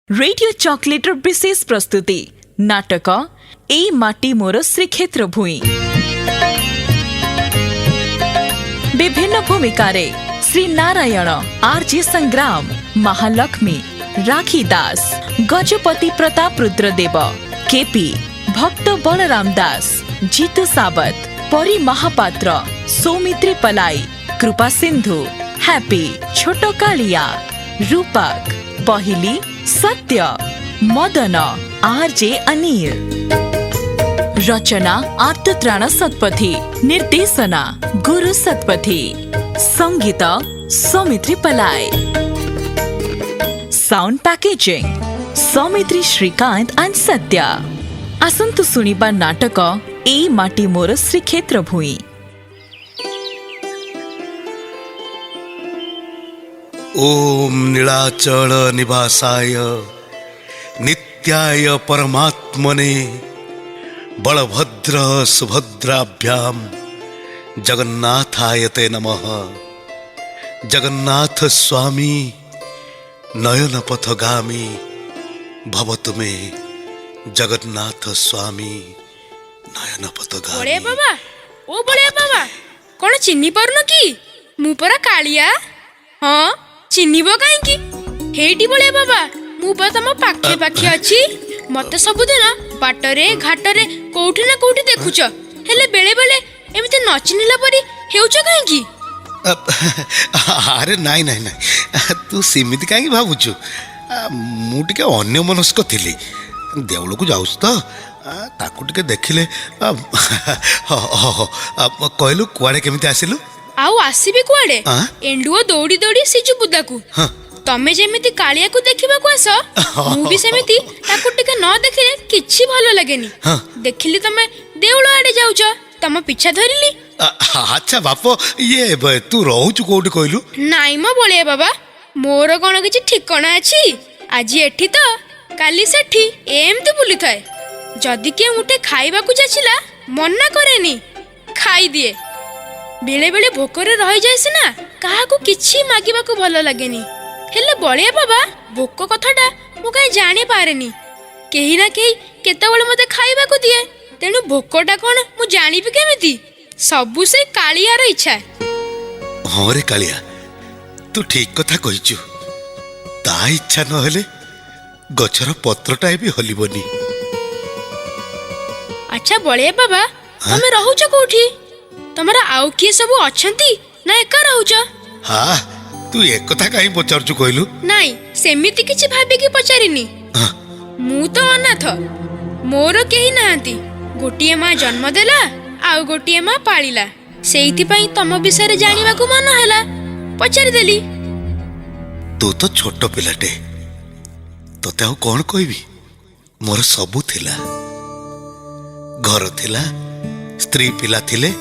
Radio चॉकलेटर विशेष प्रस्तुति नाटक ए माटी मोर श्रीक्षेत्र भूई। विभिन्न भूमिका श्री नारायण, आरजे संग्राम, महालक्ष्मी, राखी दास, गजपति प्रताप रुद्रदेव, केपी, भक्त बलराम दास, जीतू सावत, परी महापात्र, सौमित्री पलाई, कृपा सिंधु, हैप्पी, छोटो कालिया, रूपक, पहली, सत्य, मदन, आरजे अनिल। रचना आर्तत्राण सतपथी, निर्देशना गुरु सतपथी, संगीत Soumitri Palai, sound packaging Soumitri Srikant and Satya. आसंतु सुनिबा नाटक ए माटी मोर श्रीक्षेत्र भूई। ओम नीलाचल निवासाय नित्याय परमात्मने बलभद्र सुभद्राभ्याम जगन्नाथाय ते नमः। जगन्नाथ स्वामी नयन पथगामी भवतु मे, जगन्नाथ स्वामी नयन पथगामी। बड़े बाबा, ओ बड़े बाबा, कौन चिन्नी पारुन कि मु परा कालिया? हाँ चिन्हब कहीं हेटी बड़े बाबा, मु तम पाखे पाखे अच्छी। मत सबुदिन बाटरे घाटरे कोठी ना कोठी देखुच, हेले बेले बेले एमती न चिन्हिला परी हेउच कहीं? अरे नाई नाई नाई, तू सेमिति कहीं भावुचु? मु टिके अन्य मनस्क थिली। देवल को जाऊस तो ताकू टिके देखिले। कहलु कुआडे केमिति आसिलु? आउ आसीबे कुआडे? एंडुओ दौड़ी दौड़ी सिजु बुदाकू। तमे जेमिति कालिया को देखिबा को आस, मु भी सेमिति ताकू टिके न देखिले किछि भलो लागेनी। देखिली तमे देउळ आडे जाउछ, तम पिछा धरिली। अच्छा बापो, ये तू रहूचु कोठी कहलु? नाई म बळे बाबा, मोर कोन किछि ठिकाना अछि? आज एठी तो काली सेठी एमती बुली थाए। जदि के मुठे खाइबा को जाचिला मन्ना करेनी, खाई दिए। बेले बेले भोकरे रही जाए सिना, काहाकू किछि मागिबा को भलो लागेनी। हेले बळे बाबा, भोक कथाटा मु काई जानि पारेनी। केही ना केही केतेबेले मते खाइबा को दिए, तेनु भोकटा कोन मु जानिबि केमिति? सबु से कालियार इच्छा। हाँ रे कालिया, तू ठीक कथा कहिचु। ता इच्छा न हेले गछर पत्रटा भी हलिबनी। अच्छा बळे बाबा, तमे रहउछ कोठी? तमरा आउ किए सब अछंती ना एका रहउछ? हाँ, तू एक कथा काई पचारचु कहलु? नाई सेमिति किछि भाबी कि पचारिनी। मु तो अनाथ, मोर केही नाहंती। गोटिए मां जन्म देला, आउ गोटिए मां पालिला। सेइथि पई तम विषय जानिबा को मन हैला, पचारि देली। तू तो छोट पिलाटे, तते आउ कोन कहबी? मोर सबु थिला। घर थिला, स्त्री पिला थिले,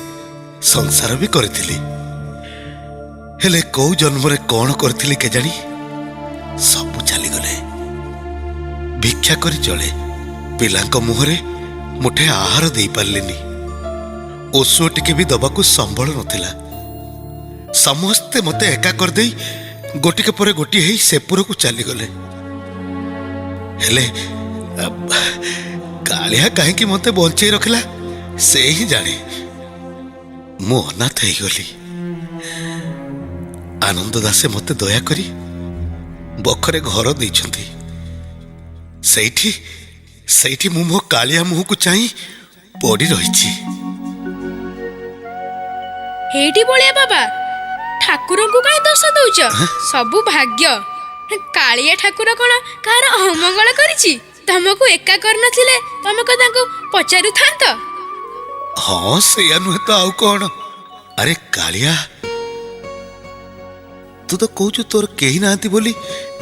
संसार भी करथिली। हेले कौ जन्म रे कौन करथिली के जानी? सबु चली गले। भिक्षा करी चले, पिलांक मुहरे मुठे आहार देई पारलिनी। ओसो टिके भी दबाकू संबल नथिला। समस्ते मते एका कर देई गोटिके परे गोटी हेई सेपुर को चली गले। हेले कालिया काहे कि मते बंचई रखला से ही जाने। मु अनाथ हो गली। आनंद दासे मते दया करी बखरे घर देइछंती। सेठी सेठी मु मो कालिया मुह को चाहि पड़ी रहिछि। हेटी बळे बाबा, ठाकुर को काई दोष दउछ? सबु भाग्य। कालिया ठाकुर कोन कार अमंगल करिछि? तमको एका कर नथिले तमे को ताको पचारु थांत? हाँ सेया नुहे तो आउ कौन। अरे कालिया, तू तो कहू तोर केही नांती बोली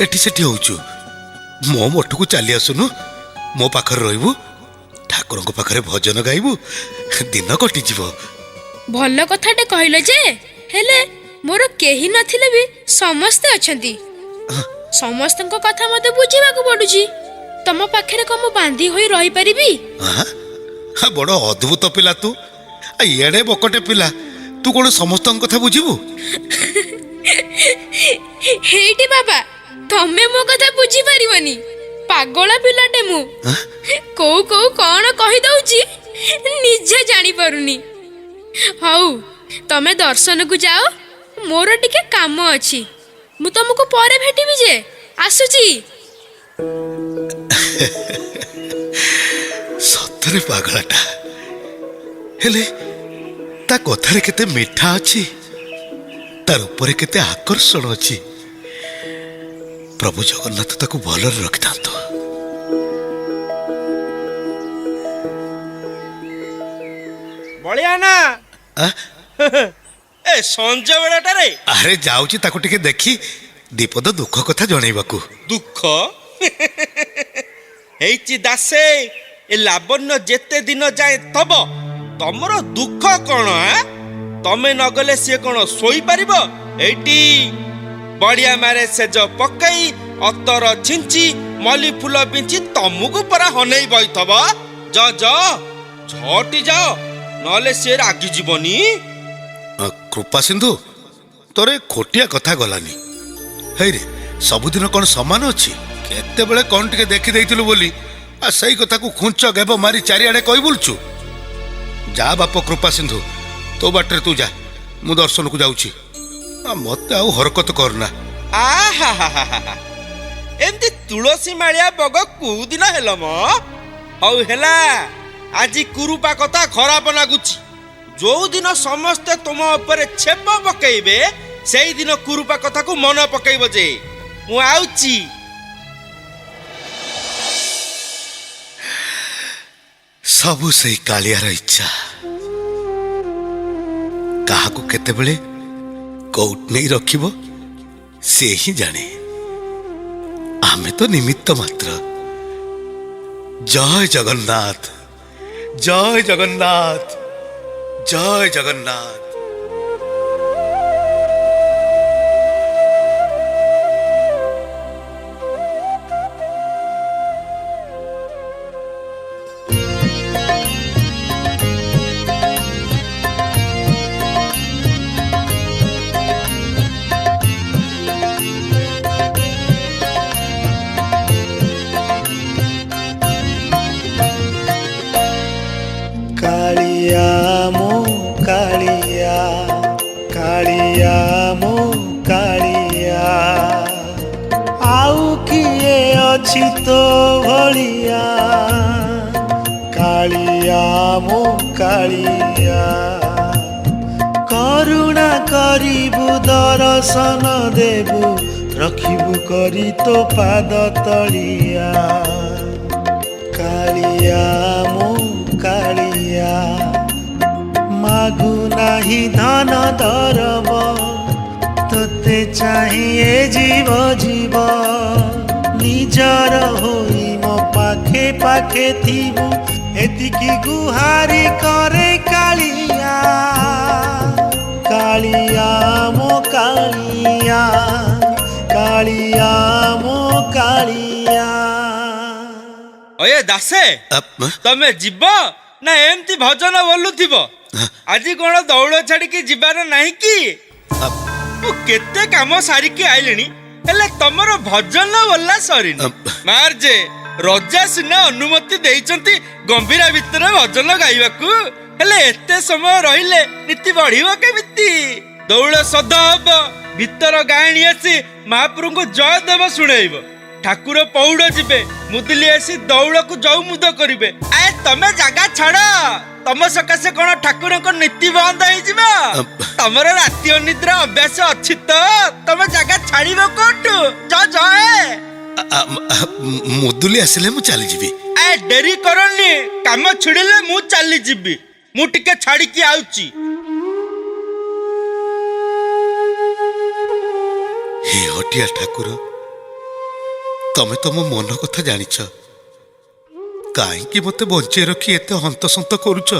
एठी सेठी होउछु। मो मठ को चली आसुनु, मो पाखर रहिबु, ठाकुर को पाखरे भजन गाइबु, दिन कटि जीवो। भल कथाटे कहले जे, हेले मोर केही नथिले भी समस्ते अछंती। समस्तଙ୍କ କଥା मते बुझिबाकू पडुची। तम पाखरे कम बांधी होई रही परिबी? हां, बड़ अद्भुत पिला तू। एडे बकटे पिला, तू कोन समस्तଙ୍କ କଥା बुझिबु? हेटी बाबा, तमे मो कथा बुझी पारिबनी। ପାଗଳ ପିଲାଟେ ମୁଁ ଆଁ? କୋଉ କୋଉ କଣ କହିଦଉଛି ନିଜେ ଜାଣିପାରୁନି। ହଉ ତମେ ଦର୍ଶନକୁ ଯାଅ, ମୋର ଟିକେ କାମ ଅଛି। ମୁଁ ତମକୁ ପରେ ଭେଟିବି ଯେ, ଆସୁଛି। ସତରେ ପାଗଳାଟା, ହେଲେ ତା କଥାରେ କେତେ ମିଠା ଅଛି, ତାର ଉପରେ କେତେ ଆକର୍ଷଣ ଅଛି। ପ୍ରଭୁ ଜଗନ୍ନାଥ ତାକୁ ଭଲରେ ରଖିଥାନ୍ତୁ। ବଳିଆ ନା ଆ? ଏ ସଞ୍ଜ ବେଳାଟାରେ ଆରେ ଯାଉଛି ତାକୁ ଟିକେ ଦେଖି ଦୀପଦ ଦୁଃଖ କଥା ଜଣେଇବାକୁ। ଦୁଃଖ ହେଇଛି ଦାସେ, ଏ ଲାବଣ୍ୟ ଯେତେ ଦିନ ଯାଏ ଥବ ତମର ଦୁଃଖ କଣ? ତମେ ନଗଲେ ସିଏ କଣ ଶୋଇପାରିବ? ଏଇଠି ବଳିଆ ମାରେ ସେଜ ପକେଇ ଅତର ଛିଞ୍ଚି ମଲ୍ଲି ଫୁଲ ବିଞ୍ଚି ତମକୁ ପରା ହନେଇ ବଇଥବ। ଝଟି ଯାଅ, ନହେଲେ ସିଏ ରାଗିଯିବନି। କୃପା ସିନ୍ଧୁ, ତୋର ଏ ଖୋଟିଆ କଥା ଗଲାନି। ହେଇରେ, ସବୁଦିନ କଣ ସମାନ ଅଛି? କେତେବେଳେ କଣ ଟିକେ ଦେଖି ଦେଇଥିଲୁ ବୋଲି ଆଉ ସେଇ କଥାକୁ ଖୁଞ୍ଚ ଗେବ ମାରି ଚାରିଆଡେ କହି ବୁଲୁଛୁ। ଯା ବାପ କୃପା ସିନ୍ଧୁ, ତୋ ବାଟରେ ତୁ ଯା, ମୁଁ ଦର୍ଶନକୁ ଯାଉଛି। ମତେ ଆଉ ହରକତ କରନା। ଏମିତି ତୁଳସୀ ମାଳିଆ ବଗ କୋଉ ଦିନ ହେଲ ମ? ହଉ ହେଲା, ଆଜି କୁରୁପା କଥା ଖରାପ ଲାଗୁଛି। ଯୋଉ ଦିନ ସମସ୍ତେ ତୁମ ଉପରେ ଛେପ ପକେଇବେ ସେଇଦିନ କୁରୁପା କଥାକୁ ମନେ ପକେଇବ ଯେ ମୁଁ ଆଉଚି। ସବୁ ସେଇ କାଳିଆର ଇଚ୍ଛା। କାହାକୁ କେତେବେଳେ କୋଉଠି ନେଇ ରଖିବ ସେ ହିଁ ଜାଣେ। ଆମେ ତ ନିମିତ୍ତ ମାତ୍ର। ଜୟ ଜଗନ୍ନାଥ, ଜୟ ଜଗନ୍ନାଥ, ଜୟ ଜଗନ୍ନାଥ। कालिया मो कालिया, कालिया मो कालिया, आउ किए अछि तो भलिया। कालिया मो कालिया, करुणा करिबु दर्शन देबु, रखिबु करी तो पाद तलिया। कालिया मो कालिया, मागु नाही धन दरब, तोते चाहिए जीव जीव। निजर होई मो पाखे पाखे थिबु, एतिकी गुहारी करे कालिया। कालिया मो कालिया, कालिया मो कालिया। ଅଏ ଦାସେ, ତମେ ଯିବ ନା ଏମିତି ଭଜନ ବୋଲୁଥିବ? ଆଜି କଣ ଦୌଡ଼ ଛାଡିକି ଯିବାର ନାହିଁ କି? ମୁଁ କେତେ କାମ ସାରିକି ଆଇଲିଣି, ହେଲେ ତମର ଭଜନ ବୋଲା ସରିନି। ମାର ଯେ ରଜା ସିନା ଅନୁମତି ଦେଇଛନ୍ତି ଗମ୍ଭୀରା ଭିତରେ ଭଜନ ଗାଇବାକୁ, ହେଲେ ଏତେ ସମୟ ରହିଲେ ନୀତି ବଢିବ କେମିତି? ଦୌଡ଼ ସଦ ହବ, ଭିତର ଗାଇଣୀ ଆସି ମହାପ୍ରଭୁଙ୍କୁ ଜୟ ଦେବ ଶୁଣେଇବ। ଠାକୁର ପଉଡ ଯିବେ, ମୁଦୁଲି ଆସି ଦୌଡ଼କୁ ଯଉ ମୁଦ କରିବେ। ଆଏ ତମେ ଜାଗା ଛାଡ, ତମ ସକାଶେ କଣ ଠାକୁରଙ୍କ ନୀତି ବନ୍ଦ ହେଇଯିବ? ତମର ରାତି ଅନିଦ୍ରା ଅଭ୍ୟାସ ଅଛି ତ, ତମେ ଜାଗା ଛାଡିବ କୋଉଠୁ? ମୁଦୁଲି ଆସିଲେ ମୁଁ ଚାଲିଯିବି। ଆଏ ଡେରି କରନି, କାମ ଛିଡ଼ିଲେ ମୁଁ ଚାଲିଯିବି। ମୁଁ ଟିକେ ଛାଡିକି ଆଉଚି। ହେ ହଟିଆ ଠାକୁର, ତମେ ତମ ମନ କଥା ଜାଣିଛ। କାହିଁକି ମତେ ବଞ୍ଚେଇ ରଖି ଏତେ ହନ୍ତସନ୍ତ କରୁଛ?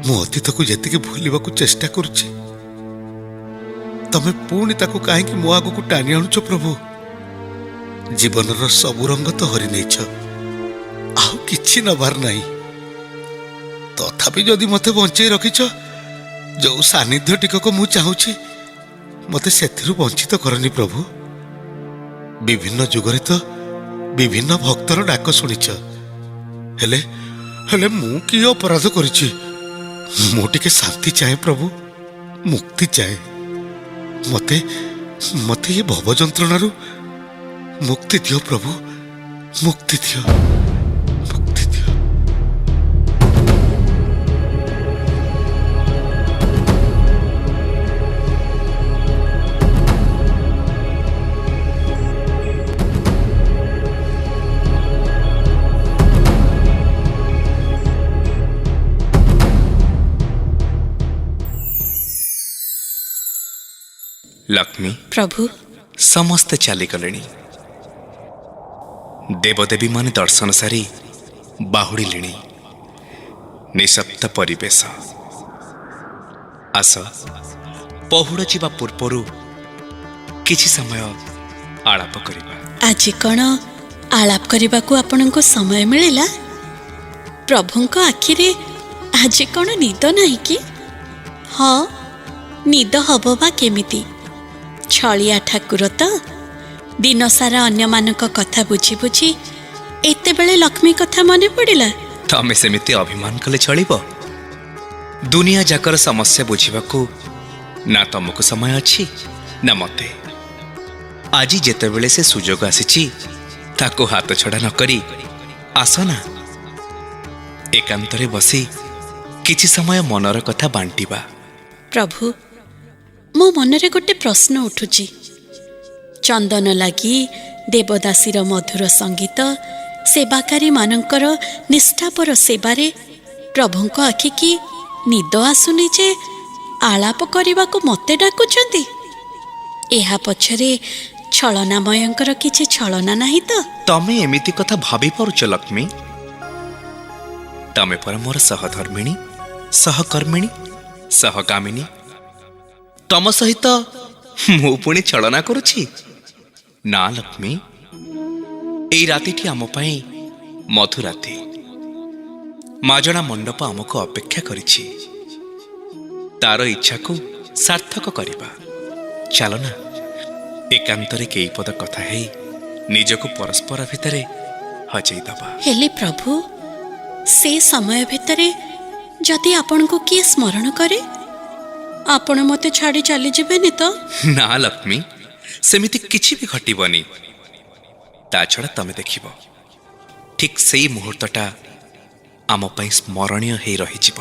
ମୁଁ ଅତୀତକୁ ଯେତିକି ଭୁଲିବାକୁ ଚେଷ୍ଟା କରୁଛି, ତମେ ପୁଣି ତାକୁ କାହିଁକି ମୋ ଆଗକୁ ଟାଣି ଆଣୁଛ ପ୍ରଭୁ? ଜୀବନର ସବୁ ରଙ୍ଗ ତ ହରି ନେଇଛ, ଆଉ କିଛି ନବାର ନାହିଁ। ତଥାପି ଯଦି ମତେ ବଞ୍ଚେଇ ରଖିଛ, ଯୋଉ ସାନ୍ନିଧ୍ୟ ଟିକକ ମୁଁ ଚାହୁଁଛି, ମତେ ସେଥିରୁ ବଞ୍ଚିତ କରନି ପ୍ରଭୁ। ବିଭିନ୍ନ ଯୁଗରେ ତ ବିଭିନ୍ନ ଭକ୍ତର ଡାକ ଶୁଣିଛ। ହେଲେ ହେଲେ ମୁଁ କି ଅପରାଧ କରିଛି? ମୁଁ ଟିକେ ଶାନ୍ତି ଚାହେଁ ପ୍ରଭୁ, ମୁକ୍ତି ଚାହେଁ। ମତେ ମତେ ଏ ଭବ ଯନ୍ତ୍ରଣାରୁ ମୁକ୍ତି ଦିଅ ପ୍ରଭୁ, ମୁକ୍ତି ଦିଅ, ମୁକ୍ତି ଦିଅ। ଲକ୍ଷ୍ମୀ, ପ୍ରଭୁ, ସମସ୍ତେ ଚାଲିଗଲେଣି। ଦେବଦେବୀ ମାନେ ଦର୍ଶନ ସାରି ବାହୁଡ଼ିଲେଣି। ନିଶବ୍ଦ ପରିବେଶ। ଆସ, ପହୁଡ଼ ଯିବା ପୂର୍ବରୁ କିଛି ସମୟ ଆଳାପ କରିବା। ଆଜି କ'ଣ ଆଳାପ କରିବାକୁ ଆପଣଙ୍କୁ ସମୟ ମିଳିଲା? ପ୍ରଭୁଙ୍କ ଆଖିରେ ଆଜି କ'ଣ ନିଦ ନାହିଁ କି? ହଁ, ନିଦ ହବ ବା କେମିତି? ଛଳିଆ ଠାକୁର ତ ଦିନସାରା ଅନ୍ୟମାନଙ୍କ କଥା ବୁଝି ବୁଝି ଏତେବେଳେ ଲକ୍ଷ୍ମୀ କଥା ମନେ ପଡ଼ିଲା। ତମେ ସେମିତି ଅଭିମାନ କଲେ ଚଳିବ? ଦୁନିଆ ଯାକର ସମସ୍ୟା ବୁଝିବାକୁ ନା ତମକୁ ସମୟ ଅଛି ନା ମତେ। ଆଜି ଯେତେବେଳେ ସେ ସୁଯୋଗ ଆସିଛି, ତାକୁ ହାତ ଛଡ଼ା ନ କରି ଆସ ନା, ଏକାନ୍ତରେ ବସି କିଛି ସମୟ ମନର କଥା ବାଣ୍ଟିବା। ପ୍ରଭୁ, ମୋ ମନରେ ଗୋଟେ ପ୍ରଶ୍ନ ଉଠୁଛି। ଚନ୍ଦନ ଲାଗି ଦେବଦାସୀର ମଧୁର ସଙ୍ଗୀତ, ସେବାକାରୀମାନଙ୍କର ନିଷ୍ଠାପର ସେବାରେ ପ୍ରଭୁଙ୍କ ଆଖିକି ନିଦ ଆସୁନି ଯେ ଆଳାପ କରିବାକୁ ମୋତେ ଡାକୁଛନ୍ତି? ଏହା ପଛରେ ଛଳନାମୟଙ୍କର କିଛି ଛଳନା ନାହିଁ ତ? ତମେ ଏମିତି କଥା ଭାବି ପାରୁଛ ଲକ୍ଷ୍ମୀ? ତମେ ପରା ମୋର ସହଧର୍ମିଣୀ, ସହକର୍ମିଣୀ, ସହଗାମିନୀ। ତମ ସହିତ ମୁଁ ପୁଣି ଛଳନା କରୁଛି? ନା ଲକ୍ଷ୍ମୀ, ଏଇ ରାତିଟି ଆମ ପାଇଁ ମଧୁରାତି। ମାଜଣା ମଣ୍ଡପ ଆମକୁ ଅପେକ୍ଷା କରିଛି। ତାର ଇଚ୍ଛାକୁ ସାର୍ଥକ କରିବା। ଚାଲ ନା, ଏକାନ୍ତରେ କେଇ ପଦ କଥା ହେଇ ନିଜକୁ ପରସ୍ପର ଭିତରେ ହଜେଇ ଦେବା। ହେଲେ ପ୍ରଭୁ, ସେ ସମୟ ଭିତରେ ଯଦି ଆପଣଙ୍କୁ କିଏ ସ୍ମରଣ କରେ, ଆପଣ ମୋତେ ଛାଡ଼ି ଚାଲିଯିବେନି ତ? ନା ଲକ୍ଷ୍ମୀ, ସେମିତି କିଛି ବି ଘଟିବନି। ତା ଛଡ଼ା ତମେ ଦେଖିବ, ଠିକ୍ ସେଇ ମୁହୂର୍ତ୍ତଟା ଆମ ପାଇଁ ସ୍ମରଣୀୟ ହେଇ ରହିଯିବ।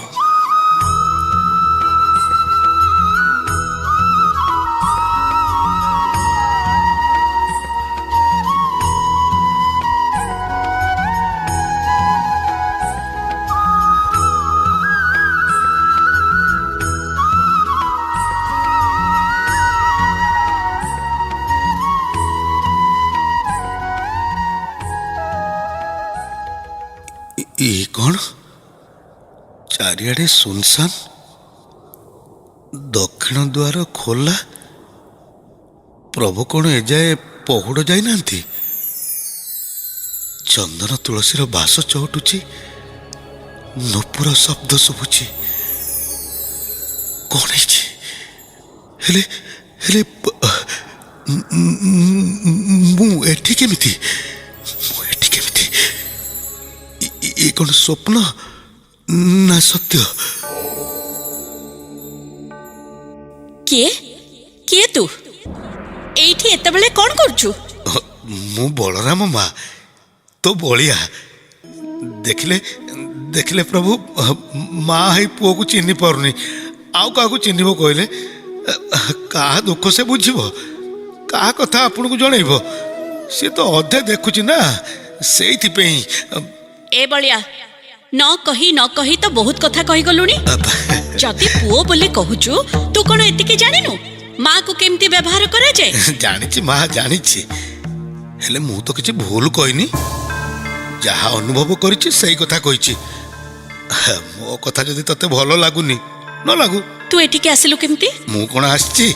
ଇଏ କ'ଣ? ଚାରିଆଡ଼େ ସୁନସାନ, ଦକ୍ଷିଣ ଦ୍ୱାର ଖୋଲା। ପ୍ରଭୁ କ'ଣ ଏଯାଏ ପହୁଡ଼ ଯାଇନାହାନ୍ତି? ଚନ୍ଦନ ତୁଳସୀର ବାସ ଚଉଟୁଛି, ନୂପୁର ଶବ୍ଦ ଶୁଭୁଛି। କ'ଣ ହେଇଛି? ହେଲେ ହେଲେ ମୁଁ ଏଠି କେମିତି? ଏ କ'ଣ ସ୍ୱପ୍ନ ନା ସତ୍ୟ? କିଏ କିଏ ତୁ? ଏଇଠି ଏତେବେଳେ କ'ଣ କରୁଛୁ? ମୁଁ ବଳରାମ ମା, ତୋ ବଳିଆ। ଦେଖିଲେ ଦେଖିଲେ ପ୍ରଭୁ, ମା ହେଇ ପୁଅକୁ ଚିହ୍ନି ପାରୁନି, ଆଉ କାହାକୁ ଚିହ୍ନିବ କହିଲେ? କାହା ଦୁଃଖ ସେ ବୁଝିବ? କାହା କଥା ଆପଣଙ୍କୁ ଜଣେଇବ? ସେ ତ ଅଧେ ଦେଖୁଛି ନା, ସେଇଥିପାଇଁ। ଏ ବଳିଆ, ନ କହି ତ ବହୁତ କଥା କହିଗଲୁଣି। ଯଦି ପୁଅ ବୋଲି କହୁଛୁ, ତୁ କ'ଣ ଏତିକି ଜାଣିନୁ ମାକୁ କେମିତି ବ୍ୟବହାର କରାଯାଏ? ଜାଣିଛି ମା, ଜାଣିଛି। ହେଲେ ମୁଁ ତ କିଛି ଭୁଲ କହିନି। ଯାହା ଅନୁଭବ କରିଛି ସେଇ କଥା କହିଛି। ମୋ କଥା ଯଦି ତତେ ଭଲ ଲାଗୁନି, ନ ଲାଗୁ। ତୁ ଏଠିକି ଆସିଲୁ କେମିତି? ମୁଁ କ'ଣ ଆସିଛି?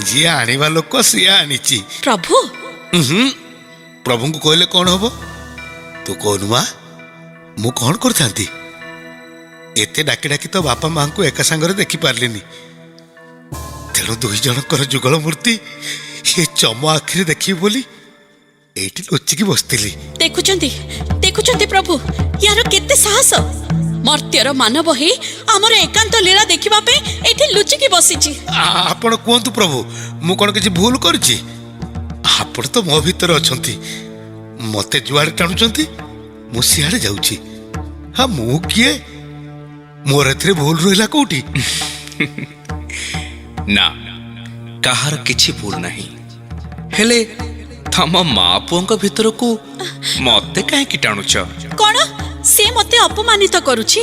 ଯିଏ ଆଣିବା ଲୋକ ସିଏ ଆଣିଛି। ପ୍ରଭୁ? ପ୍ରଭୁଙ୍କୁ କହିଲେ କ'ଣ ହବ? ତୁ କହୁନୁ ମା, ମୁଁ କ'ଣ କରିଥାନ୍ତି? ଏତେ ଡାକି ଡାକି ତ ବାପା ମାଙ୍କୁ ଏକା ସାଙ୍ଗରେ ଦେଖିପାରିଲିନି। ତେଣୁ ଦୁଇ ଜଣଙ୍କର ଯୁଗଳ ମୂର୍ତ୍ତି ଏ ଚମ ଆଖିରେ ଦେଖିବି ବୋଲି ଏଇଠି ଲୁଚିକି ବସିଥିଲି। ଦେଖୁଛନ୍ତି ପ୍ରଭୁ, ୟାର କେତେ ସାହସ! ମର୍ତ୍ତ୍ୟର ମାନବ ହେଇ ଆମର ଏକାନ୍ତ ଲୀଳା ଦେଖିବା ପାଇଁ ଏଠି ଲୁଚିକି ବସିଛି। ଆପଣ କୁହନ୍ତୁ ପ୍ରଭୁ, ମୁଁ କଣ କିଛି ଭୁଲ କରିଛି? ଆପଣ ତ ମୋ ଭିତରେ ଅଛନ୍ତି, ମତେ ଯୁଆଡେ ଟାଣୁଛନ୍ତି ମୁଁ ସିଆଡେ ଯାଉଛି। ହଁ, ମୁଁ କିଏ? ମୋର ଏଥିରେ ଭୁଲ ରହିଲା କୋଉଠି? ନା, କାହାର କିଛି ଭୁଲ ନାହିଁ। ହେଲେ ତମ ମା ପୁଅଙ୍କ ଭିତରକୁ ମତେ କାହିଁକି ଟାଣୁଛ? କଣ ସେ ମତେ ଅପମାନିତ କରୁଛି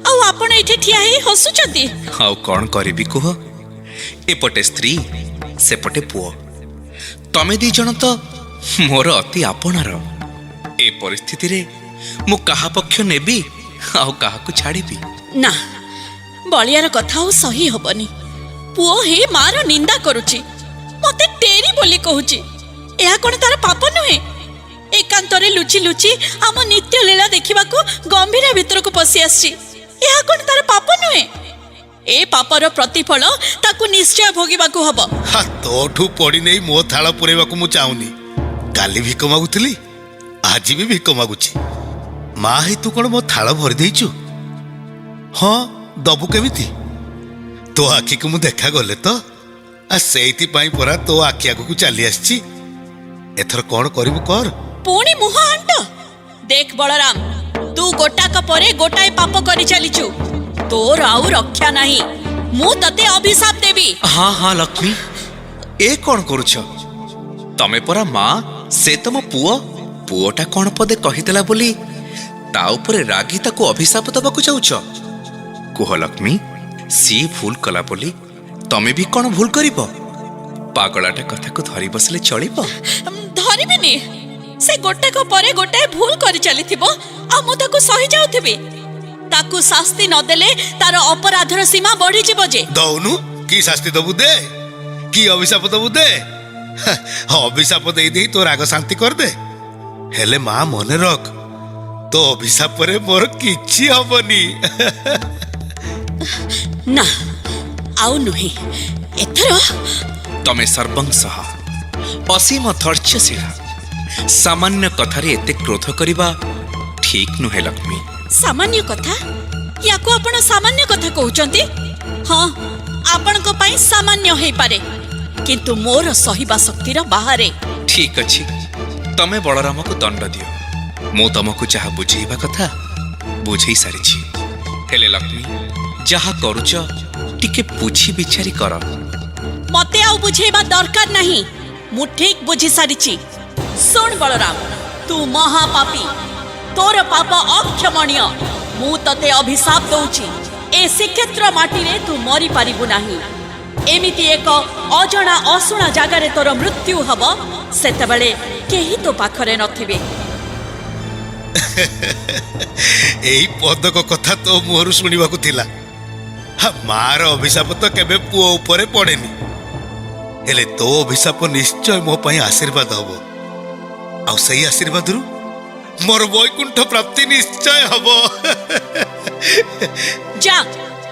ଆଉ ଆପଣ ଏଠି ଠିଆ ହେଇ ହସୁଛନ୍ତି? ଆଉ କଣ କରିବି କୁହ? ଏପଟେ ସ୍ତ୍ରୀ, ସେପଟେ ପୁଅ, ତମେ ଦି ଜଣ ତ ମୋର ଅତି ଆପଣାର। ଏ ପରିସ୍ଥିତିରେ ମୁଁ କାହା ପକ୍ଷ ନେବି ଆଉ କାହାକୁ ଛାଡ଼ିବି? ନା, ବଳିଆର କଥା ଆଉ ସହି ହବନି। ପୁଅ ହେ ମାର ନିନ୍ଦା କରୁଛି, ମତେ ଟେରି ବୋଲି କହୁଛି। ଏହା କଣ ତାର ପାପ ନୁହେଁ? ଏକାନ୍ତରେ ଲୁଚି ଲୁଚି ଆମ ନିତ୍ୟ ଲୀଳା ଦେଖିବାକୁ ଗମ୍ଭୀର ଭିତରକୁ ପଶି ଆସିଛି। ଏହା କଣ ତାର ପାପ ନୁହେଁ? ଏ ପାପର ପ୍ରତିଫଳ ତାକୁ ନିଶ୍ଚୟ ଭୋଗିବାକୁ ହବ। ତୋଠୁ ପଡି ନେଇ ମୋ ଥାଳ ପୁରେଇବାକୁ ମୁଁ ଚାହୁଁନି। କାଲି ଭିକ ମାଗୁଥିଲି, ଆଜି ବି ଭିକ ମାଗୁଛି। ମା ହେଇ ତୁ କଣ ମୋ ଥାଳ ଭରି ଦେଇଛୁ? ହଁ, ଦବୁ କେମିତି? ତୋ ଆଖିକୁ ମୁଁ ଦେଖାଗଲେ ତ, ସେଇଥିପାଇଁ ପରା ତୋ ଆଖି ଆଗକୁ ଚାଲି ଆସିଛି। ଏଥର କଣ କରିବୁ କର। ପୁଣି ମୁହଁ ଆଣ୍ଟ। ଦେଖ ବଳରାମ, ତୁ ଗୋଟାକ ପରେ ଗୋଟାଏ ପାପ କରି ଚାଲିଛୁ। ତୋର ଆଉ ରକ୍ଷା ନାହିଁ। ମୁଁ ତତେ ଅଭିଶାପ ଦେବି। ହଁ ଲକ୍ଷ୍ମୀ, ଏ କଣ କରୁଛ? ତମେ ପରା ମା, ସେ ତମ ପୁଅ। ପୁଅଟା କଣ ପଦେ କହିଦେଲା ବୋଲି ତା ଉପରେ ରାଗି ତାକୁ ଅଭିଶାପ ଦେବାକୁ ଯାଉଛ? କୁହ ଲକ୍ଷ୍ମୀ, ସିଏ ଭୁଲ କଲା ବୋଲି ତମେ ବି କଣ ଭୁଲ କରିବ? ପାଗଳାଟା କଥାକୁ ଧରି ବସିଲେ ଚଳିବ? ଧରିବିନି। ସେ ଗୋଟାକ ପରେ ଗୋଟାଏ ଭୁଲ କରି ଚାଲିଥିବ ଆଉ ମୁଁ ତାକୁ ସହି ଯାଉଥିବି। ତାକୁ ଶାସ୍ତି ନଦେଲେ ତାର ଅପରାଧର ସୀମା ବଢିଯିବ ଯେ। ଦଉନୁ, କି ଶାସ୍ତି ଦବୁ ଦେ, କି ଅଭିଶାପ ଦବୁ ଦେ। ଅଭିଶାପ ଦେଇ ଦେଇ ତୋ ରାଗ ଶାନ୍ତି କରିଦେ। ହେଲେ ମା, ମନେ ରଖ, ତୋ ଅଭିଶାପରେ ମୋର କିଛି ହବନି। ନା, ଆଉ ନୁହେଁ। ଏଥର ତମେ ସର୍ବଂସହ ଅସୀମ ଧୈର୍ଯ୍ୟଶୀଳା। ସାମାନ୍ୟ କଥାରେ ଏତେ କ୍ରୋଧ କରିବା ଠିକ ନୁହେଁ ଲକ୍ଷ୍ମୀ। ସାମାନ୍ୟ କଥା? ୟାକୁ ଆପଣ ସାମାନ୍ୟ କଥା କହୁଛନ୍ତି? ହଁ, ଆପଣଙ୍କ ପାଇଁ ସାମାନ୍ୟ ହେଇପାରେ, କିନ୍ତୁ ମୋର ସହିବା ଶକ୍ତିର ବାହାରେ। ଠିକ ଅଛି, ତମେ ବଳରାମକୁ ଦଣ୍ଡ ଦିଅ। ମୁଁ ତମକୁ ଯାହା ବୁଝେଇବା କଥା ବୁଝେଇ ସାରିଛି। ହେଲେ ଲକ୍ଷ୍ମୀ, ଯାହା କରୁଛ ଟିକେ ବୁଝି ବିଚାରି କର। ମତେ ଆଉ ବୁଝେଇବା ଦରକାର ନାହିଁ। ମୁଁ ଠିକ ବୁଝି ସାରିଛି। ଶୁଣ ବଳରାମ, ତୁ ମହାପାପୀ। ତୋର ପାପ ଅକ୍ଷମଣୀୟ। ମୁଁ ତତେ ଅଭିଶାପ ଦଉଛି। ଏ ଶ୍ରୀକ୍ଷେତ୍ର ମାଟିରେ ତୁ ମରି ପାରିବୁ ନାହିଁ। ଏମିତି ଏକ ଅଜଣା ଅଶୁଣା ଜାଗାରେ ତୋର ମୃତ୍ୟୁ ହବ, ସେତେବେଳେ କେହି ତୋ ପାଖରେ ନଥିବେ। ଏଇ ପଦକ କଥା ତୋ ମୁହଁରୁ ଶୁଣିବାକୁ ଥିଲା। ମାର ଅଭିଶାପ ତ କେବେ ପୁଅ ଉପରେ ପଡେନି। ହେଲେ ତୋ ଅଭିଶାପ ନିଶ୍ଚୟ ମୋ ପାଇଁ ଆଶୀର୍ବାଦ ହବ। ଆଉ ସେଇ ଆଶୀର୍ବାଦରୁ ମୋର ବୈକୁଣ୍ଠ ପ୍ରାପ୍ତି ନିଶ୍ଚୟ ହବ। ଯା,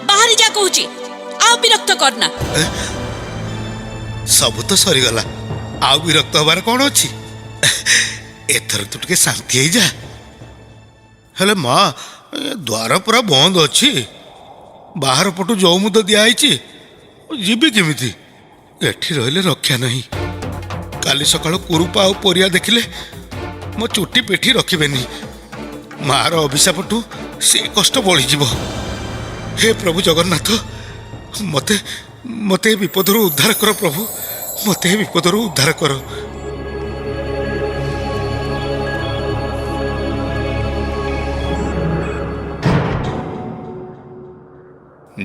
ବାହାରି ଯା କହୁଛି। ଆଉ ବିରକ୍ତ କରନା। ସବୁ ତ ସରିଗଲା, ଆଉ ବିରକ୍ତ ହବାର କଣ ଅଛି? ଏଥର ତୁ ଟିକେ ଶାନ୍ତି ହେଇଯା। ହେଲେ ମା, ଦ୍ୱାର ପୁରା ବନ୍ଦ ଅଛି। ବାହାର ପଟୁ ଯୌମୁଦ ଦିଆହେଇଛି, ଯିବି କେମିତି? ଏଠି ରହିଲେ ରକ୍ଷା ନାହିଁ। କାଲି ସକାଳ କୁରୁପା ଆଉ ପରିଆ ଦେଖିଲେ ମୋ ଚୁଟି ପେଠି ରଖିବେନି। ମାର ଅଭିଶାପଠୁ ସେ କଷ୍ଟ ବଳିଯିବ। ହେ ପ୍ରଭୁ ଜଗନ୍ନାଥ, ମତେ ମତେ ଏ ବିପଦରୁ ଉଦ୍ଧାର କର ପ୍ରଭୁ, ମତେ ଏ ବିପଦରୁ ଉଦ୍ଧାର କର।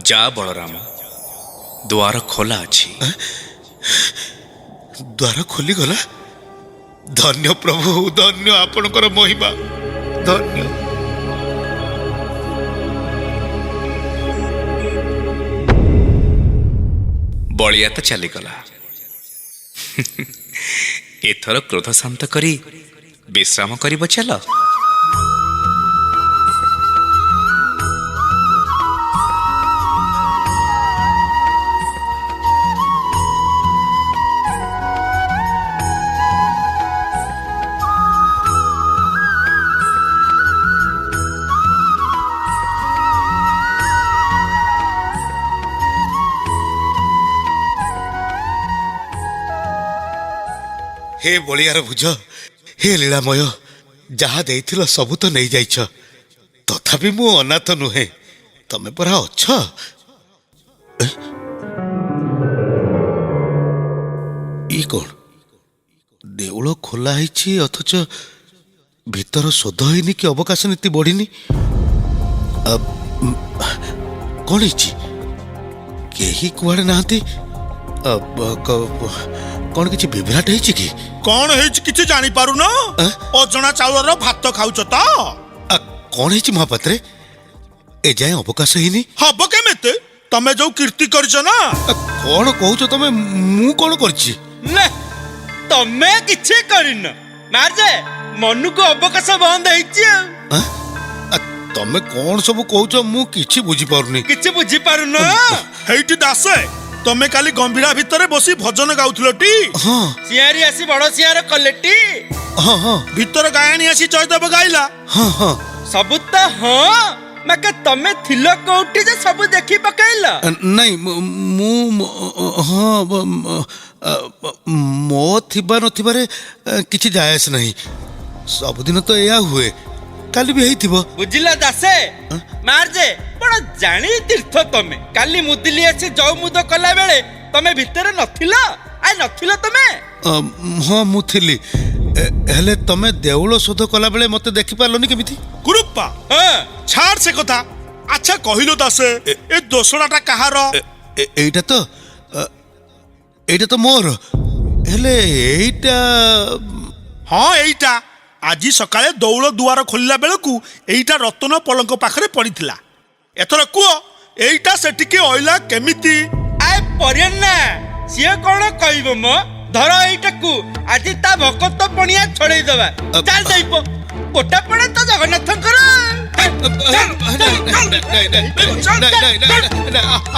ଯା ବଳରାମ, ଦ୍ୱାର ଖୋଲା ଅଛି। ଦ୍ୱାର ଖୋଲିଗଲା? ଧନ୍ୟ ପ୍ରଭୁ, ଧନ୍ୟ ଆପଣଙ୍କର ମହିମା, ଧନ୍ୟ। ବଳିଆ ତ ଚାଲିଗଲା। ଏଥର କ୍ରୋଧ ଶାନ୍ତ କରି ବିଶ୍ରାମ କରିବ ଚାଲ। हे बलियार भुज हे लीलामय ଯାହା ଦେଇଥିଲ ସବୁ ତ ନେଇଯାଇଛ ତଥାପି ମୁଁ ଅନାଥ ନୁହେଁ ତମେ ପରା ଅଛ ଇ କଣ ଦେଉଳ ଖୋଲା ହେଇଛି ଅଥଚ ଭିତର ଶୋଧ ହେଇନି କି ଅବକାଶ ନୀତି ବଢିନି କଣ ହେଇଛି କେହି କୁଆଡେ ନାହାନ୍ତି କଣ କିଛି ବିଭ୍ରାଟ ହେଇଛି କି କଣ ହେଇଛି କିଛି ଜାଣିପାରୁନ ଅଜଣା ଚାଉଳର ଭାତ ଖାଉଛ ତ କଣ ହେଇଛି ମହାପାତ୍ରେ ଏଯାଏଁ ଅବକାଶ ହେଇନି ହବ କେମିତି ତମେ ଯୋଉ କୀର୍ତ୍ତି କରିଛ ନା କଣ କହୁଛ ତମେ ମୁଁ କଣ କରିଛି ନା ତମେ କିଛି କରିନ ମାର୍ଜେ ମନକୁ ଅବକାଶ ବନ୍ଦ ହେଇଛି ଆଉ ତମେ କଣ ସବୁ କହୁଛ ମୁଁ କିଛି ବୁଝିପାରୁନି କିଛି ବୁଝିପାରୁନ ହେଇଟି ଦାସେ ତମେ କାଲି ଗମ୍ଭୀରା ଭିତରେ ବସି ଭଜନ ଗାଉଥିଲ ଟି ହଁ ସିଆରି ଆସି ବଡ ସିଆର କଲେଟି ହଁ ହଁ ଭିତର ଗାୟଣୀ ଆସି ଜୟଦେବ ଗାଇଲା ହଁ ହଁ ସବୁ ତ ହଁ ମାକେ ତମେ ଥିଲ କୋଉଠି ଯେ ସବୁ ଦେଖି ପକେଇଲ ନାଇଁ ମୁଁ ହଁ ମୋ ଥିବା ନଥିବାରେ କିଛି ଯାଏ ଆସେ ନାହିଁ ସବୁଦିନ ତ ଏଇଆ ହୁଏ କାଲି ବି ହେଇଥିବ ବୁଝିଲ ଦାସେ ମାର୍ଜେ ବଡ ଜାଣି ତୀର୍ଥ ତମେ କାଲି ମୁଦିଲି ଆସି ଯଉ ମୁଦ କଲା ବେଳେ ତମେ ଭିତରେ ନଥିଲ ଆଇ ନଥିଲ ତମେ ହଁ ମୁଁ ଥିଲି ହେଲେ ତମେ ଦେଉଳ ଶୋଧ କଲା ବେଳେ ମତେ ଦେଖିପାରିଲନି କେମିତି ଗୁରୁପ୍ପା ଛାଡ ସେ କଥା ଆଚ୍ଛା କହିଲ ଦାସେ ଏ ଦୋଷଣାଟା କାହାର ଏଇଟା ତ ମୋର ହେଲେ ଏଇଟା ହଁ ଏଇଟା ଆଜି ସକାଳେ ଦଉଳ ଦୁଆର ଖୋଲିଲା ବେଳକୁ ଏଇଟା ରତନ ପଲଙ୍କ ପାଖରେ ପଡିଥିଲା ଏଥର କୁହ ଏଇଟା ସେଠିକି ଅଇଲା କେମିତି ଆଏ ପରିୟନ୍ନା ସିଏ କଣ କହିବ ମ ଧର ଏଇଟାକୁ ଆଜି ତା ଭକତ ପଣିଆ ଛଡେଇ ଦବା ଚାଲ ଯାଇପ କୋଟା ପଡେ ତ ଜଗନ୍ନାଥଙ୍କର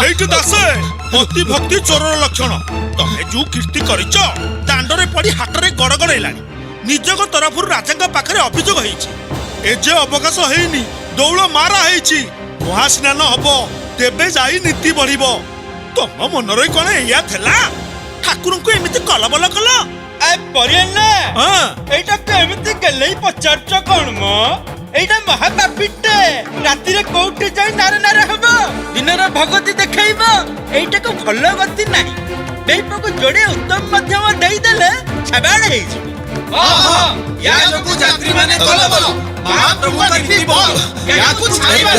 এইটি দাসে ভক্তি ভক্তি চোরর লক্ষণ তমে যে কীর্তি করিছ দাণ্ডরে পড়ি হাটরে গড় গড়াইলানি নিজক তরফରୁ রাজাঙ্গ পাখরে অভিযোগ হয়েছে এ যে অবকাশ হয়নি দৌড় মারা হয়েছি মহাস্নান হব তেবে যাই নীতি বড়িব তম মনরে কোন এয়া থেলা ঠাকুরଙ୍କୁ এমিতি কলবল কল আয় পৰিয়ন্না হ্যাঁ এইটা কেমিতি গেলেই পচারছ কোন ম এইটা মহাপাপিটে রাতিরে কোউটি যাই নারে নারে হব দিনের ভগতি দেখাইব এইটাকে ভাল গতি নাই বেইপকু যোড়ে উত্তম মাধ্যম দেই দেলে ছাবাড় ହେଇଯିବ या जोगु यात्री माने कलबल महाप्रभु नीति बोल याकु छाड़ीबा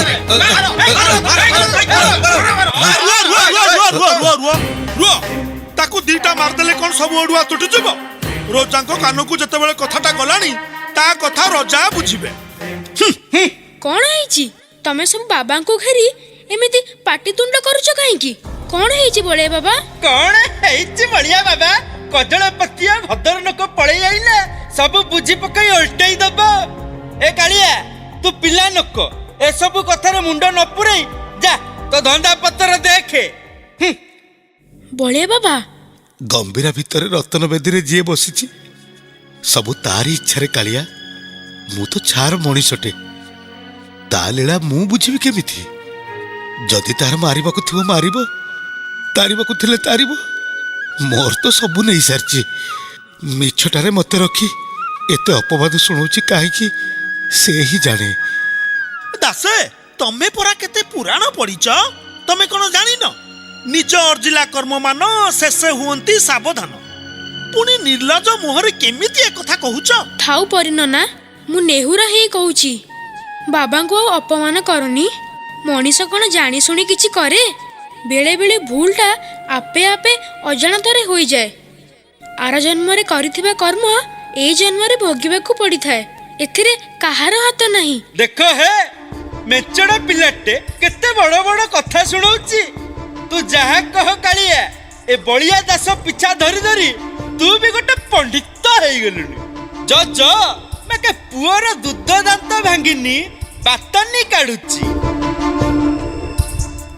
रुआ ताकू दीटा मारदेले कोन सब ओडुआ तुटी जिवो रोजांको कानकू जतेबेले कथाटा गलानी ता कथा रोजा बुझिबे କଣ ହେଇଛି ତମେ ସବୁ ବାବାଙ୍କୁ ଘେରି ଏମିତି ପାଟିତୁଣ୍ଡ କରୁଛ କାହିଁକି କଣ ହେଇଛି ବଳିଆ ବାବା କଣ ହେଇଛି ବଳିଆ ବାବା କଜଳ ପତିଆ ଭଦ୍ର ଲୋକ ପଳେଇ ଆଇଲା ସବୁ ବୁଝି ପକାଇ ଓଲଟେଇ ଦବ ଏ କାଳିଆ ତୁ ପିଲା ଲୋକ ଏସବୁ କଥାରେ ମୁଣ୍ଡ ନ ପୁରେଇ ଯା ତ ଧନ୍ଦା ପତ୍ର ଦେଖେ ବଳିଆ ବାବା ଗମ୍ଭୀରା ଭିତରେ ରତନ ବେଦୀରେ ଯିଏ ବସିଛି ସବୁ ତାରି ଇଚ୍ଛାରେ କାଳିଆ ମୁଁ ତ ଛାର ମଣିଷଟେ ତା ଲୀଳା ମୁଁ ବୁଝିବି କେମିତି ଯଦି ତାର ମାରିବାକୁ ଥିବ ମାରିବ ତାରିବାକୁ ଥିଲେ ତାରିବ ମୋର ତ ସବୁ ନେଇସାରିଛି ମିଛଟାରେ ମତେ ରଖି ଏତେ ଅପବାଦ ଶୁଣଉଛି କାହିଁକି ସେ ହିଁ ଜାଣେ ଦାସେ ତମେ ପରା କେତେ ପୁରାଣ ପଢିଛ ତମେ କଣ ଜାଣିନ ନିଜ ଅର୍ଜିଲା କର୍ମମାନ ଶେଷେ ହୁଅନ୍ତି ସାବଧାନ ପୁଣି ନିର୍ଲଜ ମୁହଁରେ କେମିତି ଏ କଥା କହୁଛ ଥାଉ ପରିନନା ମୁଁ ନେହୁରା ହେଇ କହୁଛି ବାବାଙ୍କୁ ଆଉ ଅପମାନ କରନି ମଣିଷ କଣ ଜାଣି ଶୁଣି କିଛି କରେ ବେଳେ ବେଳେ ଭୁଲଟା ଆପେ ଆପେ ଅଜାଣତରେ ହୋଇଯାଏ ଆର ଜନ୍ମରେ କରିଥିବା କର୍ମ ଏଇ ଜନ୍ମରେ ଭୋଗିବାକୁ ପଡିଥାଏ ଏଥିରେ କାହାର ହାତ ନାହିଁ ଦେଖ ହେ ମେଚଡ ପିଲାଟେ କେତେ ବଡ ବଡ କଥା ଶୁଣଉଛି ତୁ ଯାହା କହ କାଳିଆ ଏ ବଳିଆ ଦାସ ପିଛା ଧରି ଧରି ତୁ ବି ଗୋଟେ ପଣ୍ଡିତ ହେଇଗଲୁଣି ଯ ମାକେ ପୁଅର ଦୁଧ ଦାନ୍ତ ଭାଙ୍ଗିନି ବାତନି କାଢୁଛି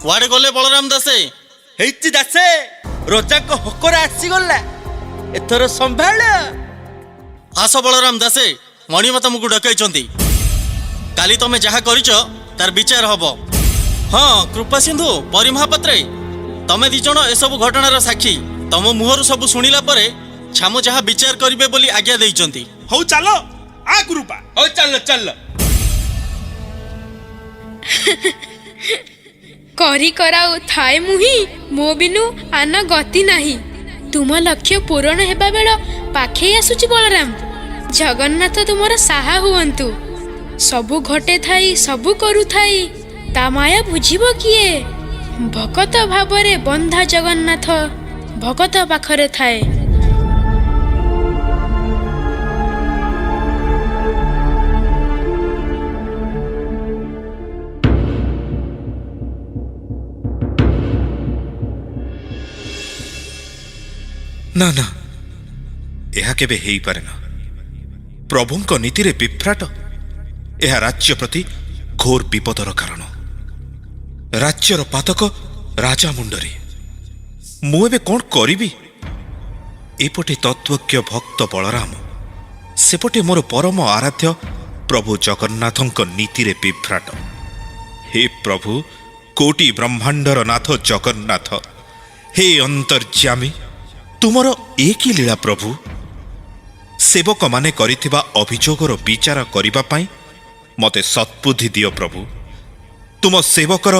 କୁଆଡେ ଗଲେ ବଳରାମ ଦାସେ ହେଇଛି ଦାସେ ରୋଜାଙ୍କ ହକରା ଆସିଗଲା ଏଥର ସମ୍ଭାଳ ଆସ ବଳରାମ ଦାସେ ମଣିମା ତମକୁ ଡକାଇଛନ୍ତି କାଲି ତମେ ଯାହା କରିଛ ତାର ବିଚାର ହବ ହଁ କୃପା ସିନ୍ଧୁ ପରି ମହାପାତ୍ରେ ତମେ ଦି ଜଣ ଏସବୁ ଘଟଣାର ସାକ୍ଷୀ ତମ ମୁହଁରୁ ସବୁ ଶୁଣିଲା ପରେ ଛାମୁ ଯାହା ବିଚାର କରିବେ ବୋଲି ଆଜ୍ଞା ଦେଇଛନ୍ତି। ହଉ ଚାଲ ଆ ଗୁରୁପା। ହଉ ଚାଲ ଚାଲ। କରି କରାଉ ଥାଏ ମୁହିଁ ମୋ ବିନୁ ଆନ ଗତି ନାହିଁ। ତୁମ ଲକ୍ଷ୍ୟ ପୂରଣ ହେବା ବେଳ ପାଖେଇ ଆସୁଛି ବଳରାମ। ଜଗନ୍ନାଥ ତୁମର ସାହା ହୁଅନ୍ତୁ। ସବୁ ଘଟେ ଥାଇ ସବୁ କରୁଥାଇ ତା ମାୟା ବୁଝିବ କିଏ? ଭକତ ଭାବରେ ବନ୍ଧା ଜଗନ୍ନାଥ ଭକତ ପାଖରେ ଥାଏ। ନା ନା, ଏହା କେବେ ହେଇପାରେ ନା। ପ୍ରଭୁଙ୍କ ନୀତିରେ ବିଭ୍ରାଟ, ଏହା ରାଜ୍ୟ ପ୍ରତି ଘୋର ବିପଦର କାରଣ। ରାଜ୍ୟର ପାତକ ରାଜା ମୁଣ୍ଡରେ। ମୁଁ ଏବେ କ'ଣ କରିବି? ଏପଟେ ତତ୍ତ୍ୱଜ୍ଞ ଭକ୍ତ ବଳରାମ, ସେପଟେ ମୋର ପରମ ଆରାଧ୍ୟ ପ୍ରଭୁ ଜଗନ୍ନାଥଙ୍କ ନୀତିରେ ବିଭ୍ରାଟ। ହେ ପ୍ରଭୁ, କୋଟି ବ୍ରହ୍ମାଣ୍ଡର ନାଥ ଜଗନ୍ନାଥ, ହେ ଅନ୍ତର୍ଯ୍ୟାମୀ, ତୁମର ଏ କି ଲୀଳା ପ୍ରଭୁ? ସେବକମାନେ କରିଥିବା ଅଭିଯୋଗର ବିଚାର କରିବା ପାଇଁ ମୋତେ ସତ୍ବୁଦ୍ଧି ଦିଅ ପ୍ରଭୁ। ତୁମ ସେବକର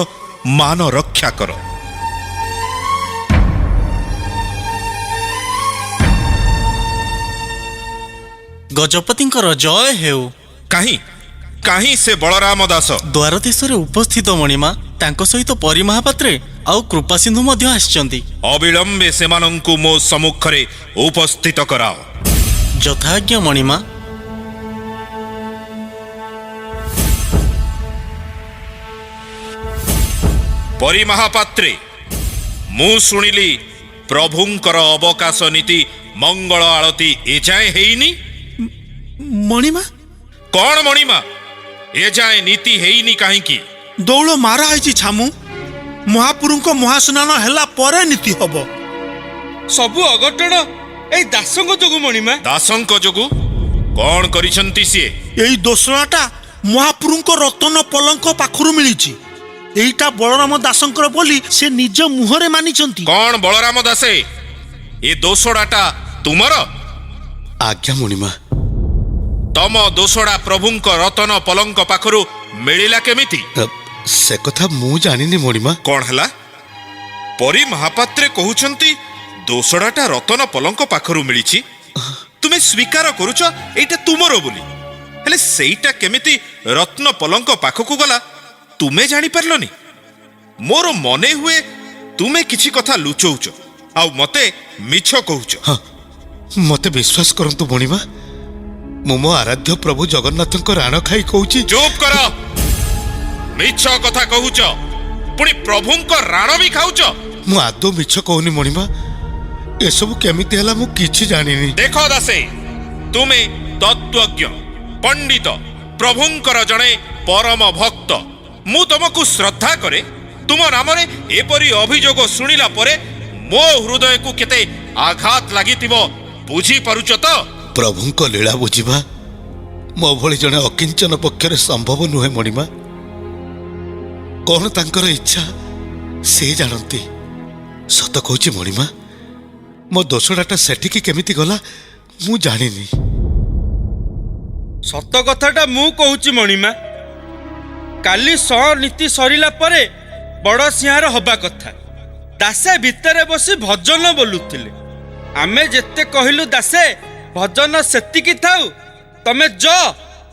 ମାନ ରକ୍ଷା କର। ଗଜପତିଙ୍କର ଜୟ ହେଉ। କାହିଁ କାହିଁ ସେ ବଳରାମ ଦାସ? ଦ୍ୱାର ଦେଶରେ ଉପସ୍ଥିତ ମଣିମା, ତାଙ୍କ ସହିତ ପରି ମହାପାତ୍ରେ ଆଉ କୃପା ସିନ୍ଧୁ ମଧ୍ୟ ଆସିଛନ୍ତି। ଅବିଳମ୍ବେ ସେମାନଙ୍କୁ ମୋ ସମ୍ମୁଖରେ ଉପସ୍ଥିତ କରାଅ। ଯଥାଜ୍ଞ ମଣିମା। ପରି ମହାପାତ୍ରେ, ମୁଁ ଶୁଣିଲି ପ୍ରଭୁଙ୍କର ଅବକାଶ ନୀତି ମଙ୍ଗଳ ଆଳତି ଏଯାଏଁ ହେଇନି। ମଣିମା, କ'ଣ ମଣିମା, ଏଯାଏଁ ନୀତି ହେଇନି କାହିଁକି? ଦୌଳ ମାରା ହେଇଛି ଛାମୁ। ମହାପୁରୁଙ୍କ ମହାସ୍ନାନ ହେଲା ପରେ ନୀତି ହବ। ସବୁ ଅଘଟଣ ଏଇ ଦାସଙ୍କ ଯୋଗୁ ମଣିମା। ଦାସଙ୍କ ଯୋଗୁ? କ'ଣ କରିଛନ୍ତି ସିଏ? ଏଇ ଦୋସରାଟା ମହାପୁରୁଙ୍କ ରତନ ପଲଙ୍କ ପାଖରୁ ମିଳିଛି। ଏଇଟା ବଳରାମ ଦାସଙ୍କର ବୋଲି ସେ ନିଜ ମୁହଁରେ ମାନିଛନ୍ତି। କ'ଣ ବଳରାମ ଦାସେ, ଏ ଦୋଷଡ଼ାଟା ତୁମର? ଆଜ୍ଞା ମୁଣିମା। ତମ ଦୋଷଡ଼ା ପ୍ରଭୁଙ୍କ ରତନ ପଲଙ୍କ ପାଖରୁ ମିଳିଲା କେମିତି? ସେ କଥା ମୁଁ ଜାଣିନି ମୁଣିମା। କ'ଣ ହେଲା? ପରି ମହାପାତ୍ରେ କହୁଛନ୍ତି ଦୋଷଡ଼ାଟା ରତନ ପଲଙ୍କ ପାଖରୁ ମିଳିଛି। ତୁମେ ସ୍ୱୀକାର କରୁଛ ଏଇଟା ତୁମର ବୋଲି। ହେଲେ ସେଇଟା କେମିତି ରତ୍ନ ପଲଙ୍କ ପାଖକୁ ଗଲା ତୁମେ ଜାଣିପାରିଲନି? ମୋର ମନେ ହୁଏ ତୁମେ କିଛି କଥା ଲୁଚଉଛ ଆଉ ମତେ ମିଛ କହୁଛ। ହଁ, ମତେ ବିଶ୍ୱାସ କରନ୍ତୁ ମୁଣିମା, ମୁଁ ମୋ ଆରାଧ୍ୟ ପ୍ରଭୁ ଜଗନ୍ନାଥଙ୍କ ରାଣ ଖାଇ କହୁଛି। ଚୁପ୍ କର। ମିଛ କଥା କହୁଛ, ପୁଣି ପ୍ରଭୁଙ୍କ ରାଣ ବି ଖାଉଛ। ମୁଁ ଆଦୌ ମିଛ କହୁନି ମଣିମା। ଏସବୁ କେମିତି ହେଲା ମୁଁ କିଛି ଜାଣିନି। ଦେଖ ଦାସେ, ତୁମେ ତତ୍ତ୍ୱଜ୍ଞ ପଣ୍ଡିତ, ପ୍ରଭୁଙ୍କର ଜଣେ ପରମ ଭକ୍ତ। ମୁଁ ତମକୁ ଶ୍ରଦ୍ଧା କରେ। ତୁମ ନାମରେ ଏପରି ଅଭିଯୋଗ ଶୁଣିଲା ପରେ ମୋ ହୃଦୟକୁ କେତେ ଆଘାତ ଲାଗିଥିବ ବୁଝିପାରୁଛ ତ? ପ୍ରଭୁଙ୍କ ଲୀଳା ବୁଝିବା ମୋ ଭଳି ଜଣେ ଅକିଞ୍ଚନ ପକ୍ଷରେ ସମ୍ଭବ ନୁହେଁ ମଣିମା। କ'ଣ ତାଙ୍କର ଇଚ୍ଛା ସେ ଜାଣନ୍ତି। ସତ କହୁଛି ମଣିମା, ମୋ ଦୋଷଡ଼ାଟା ସେଠିକି କେମିତି ଗଲା ମୁଁ ଜାଣିନି। ସତ କଥାଟା ମୁଁ କହୁଛି ମଣିମା। କାଲି ନୀତି ସରିଲା ପରେ ବଡ଼ ସିଂହାର ହବା କଥା। ଦାସେ ଭିତରେ ବସି ଭଜନ ବୋଲୁଥିଲେ। ଆମେ ଯେତେ କହିଲୁ ଦାସେ ଭଜନ ସେତିକି ଥାଉ, ତମେ ଯ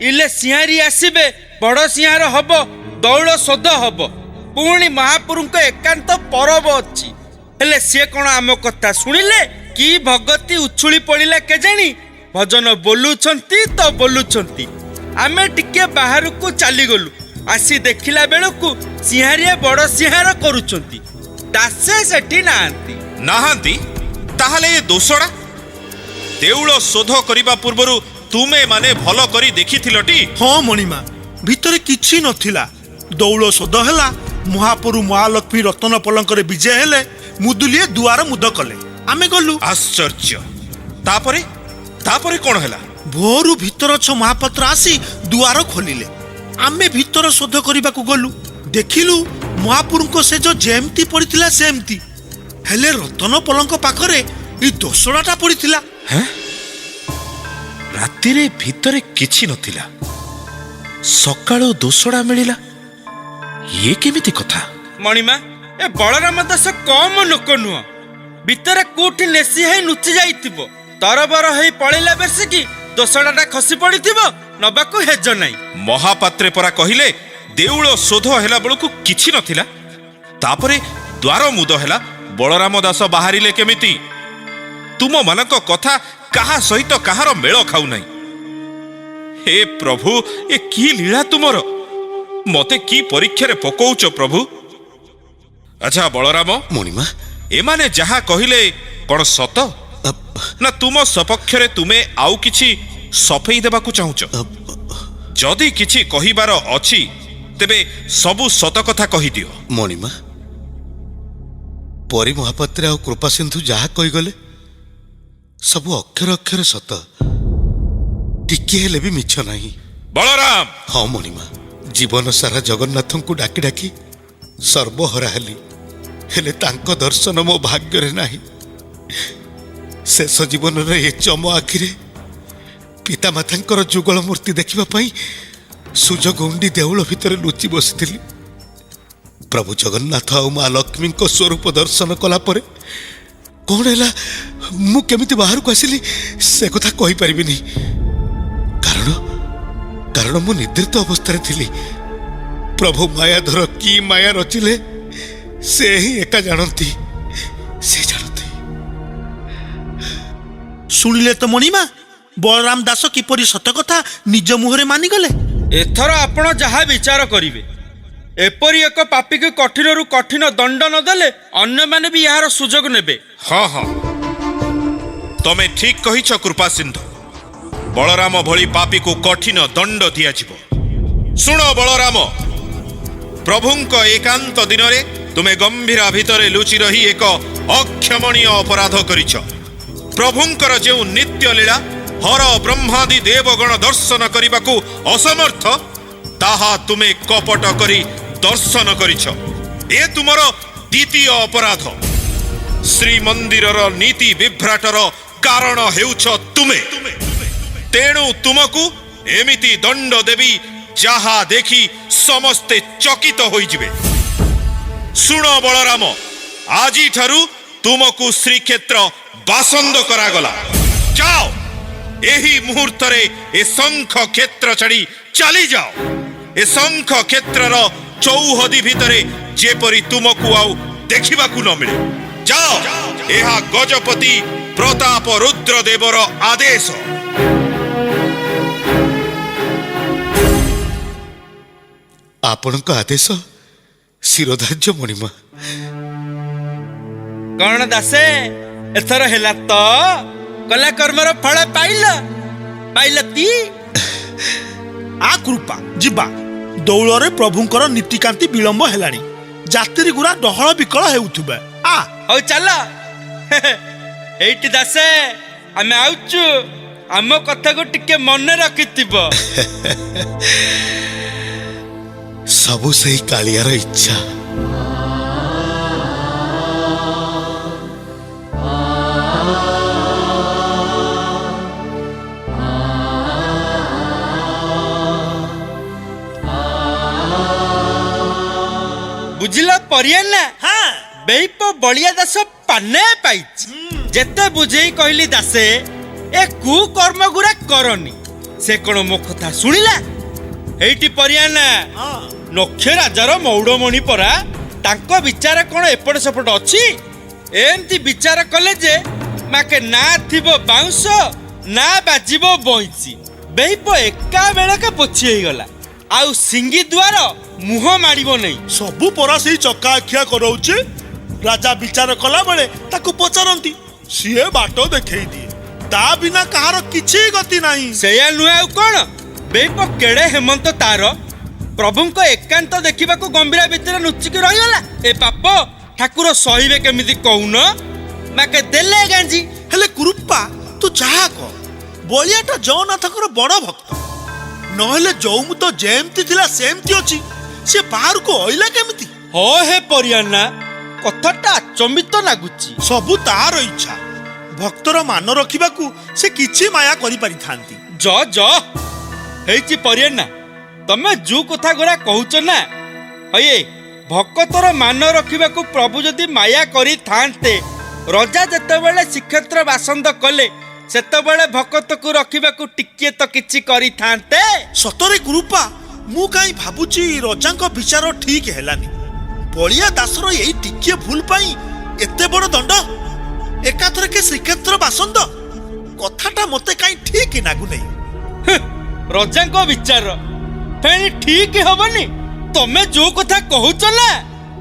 ଇଲେ ସିଂହାରୀ ଆସିବେ, ବଡ଼ ସିଂହାର ହବ, ଦୌଳ ଶୋଧ ହବ, ପୁଣି ମହାପୁରୁଙ୍କ ଏକାନ୍ତ ପରବ ଅଛି। ହେଲେ ସିଏ କ'ଣ ଆମ କଥା ଶୁଣିଲେ? କି ଭଗତି ଉଛୁଳି ପଡ଼ିଲା କେଜାଣି। ଭଜନ ବୋଲୁଛନ୍ତି ତ ବୋଲୁଛନ୍ତି। ଆମେ ଟିକେ ବାହାରକୁ ଚାଲିଗଲୁ। ଆସି ଦେଖିଲା ବେଳକୁ ସିଂହାରିଆ ବଡ଼ ସିଂହାର କରୁଛନ୍ତି। ଦାସେ ସେଠି ନାହାନ୍ତି। ନାହାନ୍ତି? ତାହେଲେ ଏ ଦୋଷଡ଼ା? ଦେଉଳ ଶୋଧ କରିବା ପୂର୍ବରୁ ତୁମେ ମାନେ ଭଲ କରି ଦେଖିଥିଲଟି? ହଁ ମଣିମା, ଭିତରେ କିଛି ନଥିଲା। ଦୌଳ ଶୋଧ ହେଲା, ମହାପୁରୁ ମହାଲକ୍ଷ୍ମୀ ରତନ ପଲଙ୍କରେ ବିଜେ ହେଲେ, ମୁଦୁଲିଏ ଦୁଆର ମୁଦ କଲେ, ଆମେ ଗଲୁ। ଆଶ୍ଚର୍ଯ୍ୟ। ତାପରେ ତାପରେ କ'ଣ ହେଲା? ଭୋରୁ ଭିତରଛ ମହାପାତ୍ର ଆସି ଦୁଆର ଖୋଲିଲେ। ଆମେ ଭିତର ଶୋଧ କରିବାକୁ ଗଲୁ। ଦେଖିଲୁ ମହାପୁରୁଙ୍କ ସେଜ ଯେମିତି ପଡ଼ିଥିଲା ସେମିତି, ହେଲେ ରତନ ପଲଙ୍କ ପାଖରେ ଏଇ ଦୋସଡ଼ାଟା ପଡ଼ିଥିଲା। হ্যাঁ ରାତିରେ ଭିତରେ କିଛି ନଥିଲା ସକାଳୁ ଦୋସଡ଼ା ମିଳିଲା ଇଏ କେମିତି କଥା ମଣିମା ଏ ବଳରାମ ଦାସ କମ ଲୋକ ନୁହଁ ଭିତରେ କୋଉଠି ନେସି ହେଇ ଲୁଚି ଯାଇଥିବ ତରବର ହେଇ ପଳେଇଲା ବେଶିକି ଦୋସଡ଼ାଟା ଖସି ପଡିଥିବ ନବାକୁ ହେଜ ନାହିଁ। ମହାପାତ୍ରେ ପରା କହିଲେ ଦେଉଳ ଶୋଧ ହେଲା ବେଳକୁ କିଛି ନଥିଲା ତାପରେ ଦ୍ୱାର ମୁଦ ହେଲା ବଳରାମ ଦାସ ବାହାରିଲେ କେମିତି ତୁମମାନଙ୍କ କଥା କାହା ସହିତ କାହାର ମେଳ ଖାଉନାହିଁ। ହେ ପ୍ରଭୁ ଏ କି ଲୀଳା ତୁମର ମତେ କି ପରୀକ୍ଷାରେ ପକଉଛ ପ୍ରଭୁ। ଆଚ୍ଛା ବଳରାମ ମଣିମା ଏମାନେ ଯାହା କହିଲେ କଣ ସତ ନା ତୁମ ସପକ୍ଷରେ ତୁମେ ଆଉ କିଛି ସଫେଇ ଦେବାକୁ ଚାହୁଁଛ? ଯଦି କିଛି କହିବାର ଅଛି ତେବେ ସବୁ ସତ କଥା କହିଦିଅ। ମଣିମା ପରି ମହାପାତ୍ରେ ଆଉ କୃପା ସିନ୍ଧୁ ଯାହା କହିଗଲେ ସବୁ ଅକ୍ଷର ଅକ୍ଷର ସତ ଟିକିଏ ହେଲେ ବି ମିଛ ନାହିଁ। ବଳରାମ ହଁ ମଣିମା ଜୀବନ ସାରା ଜଗନ୍ନାଥଙ୍କୁ ଡାକି ଡାକି ସର୍ବହରା ହେଲି ହେଲେ ତାଙ୍କ ଦର୍ଶନ ମୋ ଭାଗ୍ୟରେ ନାହିଁ। ଶେଷ ଜୀବନରେ ଏ ଚମ ଆଖିରେ ପିତାମାତାଙ୍କର ଯୁଗଳ ମୂର୍ତ୍ତି ଦେଖିବା ପାଇଁ ସୁଯୋଗ ଉଣ୍ଡି ଦେଉଳ ଭିତରେ ଲୁଚି ବସିଥିଲି। ପ୍ରଭୁ ଜଗନ୍ନାଥ ଆଉ ମା ଲକ୍ଷ୍ମୀଙ୍କ ସ୍ୱରୂପ ଦର୍ଶନ କଲା ପରେ କଣ ହେଲା ମୁଁ କେମିତି ବାହାରକୁ ଆସିଲି ସେ କଥା କହିପାରିବିନି କାରଣ ମୁଁ ନିଦ୍ରିତ ଅବସ୍ଥାରେ ଥିଲି। ପ୍ରଭୁ ମାୟାଧର କି ମାୟା ରଚିଲେ ସେ ହିଁ ଏକା ଜାଣନ୍ତି ସେ ଜାଣନ୍ତି। ଶୁଣିଲେ ତ ମଣିମା ବଳରାମ ଦାସ କିପରି ସତ କଥା ନିଜ ମୁହଁରେ ମାନିଗଲେ। ଏଥର ଆପଣ ଯାହା ବିଚାର କରିବେ ଏପରି ଏକ ପାପୀକୁ କଠିନରୁ କଠିନ ଦଣ୍ଡ ନଦେଲେ ଅନ୍ୟମାନେ ବି ଏହାର ସୁଯୋଗ ନେବେ। ହଁ ହଁ ତମେ ଠିକ କହିଛ କୃପା ସିନ୍ଧୁ ବଳରାମ ଭଳି ପାପୀକୁ କଠିନ ଦଣ୍ଡ ଦିଆଯିବ। ଶୁଣ ବଳରାମ ପ୍ରଭୁଙ୍କ ଏକାନ୍ତ ଦିନରେ ତୁମେ ଗମ୍ଭୀରା ଭିତରେ ଲୁଚି ରହି ଏକ ଅକ୍ଷମଣୀୟ ଅପରାଧ କରିଛ। ପ୍ରଭୁଙ୍କର ଯେଉଁ ନିତ୍ୟ ଲୀଳା ହର ବ୍ରହ୍ମାଦି ଦେବଗଣ ଦର୍ଶନ କରିବାକୁ ଅସମର୍ଥ ତାହା ତୁମେ କପଟ କରି ଦର୍ଶନ କରିଛ। ଏ ତୁମର ଦ୍ୱିତୀୟ ଅପରାଧ। ଶ୍ରୀମନ୍ଦିରର ନୀତି ବିଭ୍ରାଟର କାରଣ ହେଉଛ ତୁମେ। ତେଣୁ ତୁମକୁ ଏମିତି ଦଣ୍ଡ ଦେବି ଯାହା ଦେଖି ସମସ୍ତେ ଚକିତ ହୋଇଯିବେ। ଶୁଣ ବଳରାମ ଆଜିଠାରୁ ତୁମକୁ ଶ୍ରୀକ୍ଷେତ୍ର ବାସନ୍ଦ କରାଗଲା। ଯାଅ ଏହି ମୁହୂର୍ତ୍ତରେ ଏ ଶଙ୍ଖ କ୍ଷେତ୍ର ଛାଡ଼ି ଚାଲିଯାଅ। ଏ ଶଙ୍ଖ କ୍ଷେତ୍ରର ଚୌହଦି ଭିତରେ ଯେପରି ତୁମକୁ ଆଉ ଦେଖିବାକୁ ନ ମିଳେ। ଯାଅ ଏହା ଗଜପତି ପ୍ରତାପ ରୁଦ୍ରଦେବର ଆଦେଶ। ଆପଣଙ୍କ ଆଦେଶ ଶିରୋଧାର୍ଯ୍ୟ ମଣିମା। କଣ ଦାସେ ଏଥର ହେଲା ତ କଲା କର୍ମର ଫଳ ପାଇଲ ତି ଆ କୃପା ଯିବା ଦୌଳରେ ପ୍ରଭୁଙ୍କର ନୀତିକାନ୍ତି ବିଳମ୍ବ ହେଲାଣି। ଯାତ୍ରୀ ଗୁରା ଡହଳ ବିକଳ ହେଉଥିବେ। ହଉ ଚାଲ ଏଇଠି ଦାସେ ଆମେ ଆଉଛୁ ଆମ କଥାକୁ ଟିକେ ମନେ ରଖିଥିବ। ସବୁ ସେଇ କାଳିଆର ଇଚ୍ଛା। ବୁଝିଲ ପରିଆ ନା ବେଇପ ବଳିଆ ଦାସ ପାନେ ପାଇଛି। ଯେତେ ବୁଝେଇ କହିଲି ଦାସେ ଏ କୁ କର୍ମ ଗୁରା କରନି ସେ କଣ ମୋ କଥା ଶୁଣିଲା। ଏଇଠି ପରିଆ ନା ନକ୍ଷ ରାଜାର ମୌଡମଣି ପରା ତାଙ୍କ ବିଚାର କଣ ଏପଟ ସେପଟ ଅଛି। ଏମିତି ବିଚାର କଲେ ଯେ ମାକେ ନା ଥିବ ବାଉଁଶ ନା ବାଜିବ ବଇଁଚି। ବେଇପ ଏକା ବେଳକା ପୋଛି ହେଇଗଲା ଆଉ ସିଙ୍ଗି ଦ୍ୱାର ମୁହଁ ମାଡ଼ିବ ନାହିଁ। ସବୁ ପରା ସେଇ ଚକା ଆଖିଆ କରାଉଛି। ରାଜା ବିଚାର କଲା ବେଳେ ତାକୁ ପଚାରନ୍ତି ସିଏ ବାଟ ଦେଖେଇ ଦିଏ। ତା ବିନା କାହାର କିଛି ଗତି ନାହିଁ। ସେଇଆ ନୁହେଁ ଆଉ କଣ। ବେଇପ କେଡେ ହେମନ୍ତ ତାର ପ୍ରଭୁଙ୍କ ଏକାନ୍ତ ଦେଖିବାକୁ ଗମ୍ଭୀରା ଭିତରେ ଲୁଚିକି ରହିଗଲା। ଏ ପାପ ଠାକୁର ସହିବେ କେମିତି କହୁନ। ମାକେ ଦେଲେ ଗାଞ୍ଜି। ହେଲେ କୃପା ତୁ ଯାହା କହ ବଳିଆଟା ଜଗନ୍ନାଥଙ୍କର ବଡ ଭକ୍ତ। ନହେଲେ ଯଉମୁ ତ ଯେମିତି ଥିଲା ସେମିତି ଅଛି ସେ ବାହାରକୁ ଅଇଲା କେମିତି। ହଁ ହେ ପରିଆନା କଥାଟା ଆଚମ୍ବିତ ଲାଗୁଛି। ସବୁ ତାର ଇଚ୍ଛା। ଭକ୍ତର ମାନ ରଖିବାକୁ ସେ କିଛି ମାୟା କରିପାରିଥାନ୍ତି। ଜ ଜ ହେଇଛି ପରିୟନା, ତମେ ଯୋଉ କଥା ଗୁରା କହୁଛ ନା, ହଏ ଭକତର ମାନ ରଖିବାକୁ ପ୍ରଭୁ ଯଦି ମାୟା କରିଥାନ୍ତେ, ରଜା ଯେତେବେଳେ ଶ୍ରୀକ୍ଷେତ୍ର ବାସନ୍ଦ କଲେ ସେତେବେଳେ ଭକତକୁ ରଖିବାକୁ ଟିକିଏ ତ କିଛି କରିଥାନ୍ତେ। ସତରେ ଗୁରୁପା, ମୁଁ କାହିଁ ଭାବୁଛି ରଜାଙ୍କ ବିଚାର ଠିକ ହେଲାନି। ବଳିଆ ଦାସର ଏଇ ଟିକିଏ ଭୁଲ ପାଇଁ ଏତେ ବଡ ଦଣ୍ଡ, ଏକାଥରକେ ଶ୍ରୀକ୍ଷେତ୍ର ବାସନ୍ଦ। କଥାଟା ମତେ କାହିଁ ଠିକ ଲାଗୁନାହିଁ। ରଜାଙ୍କ ବିଚାର ଫେଣି ଠିକ ହବନି। ତମେ ଯୋଉ କଥା କହୁଛ ନା,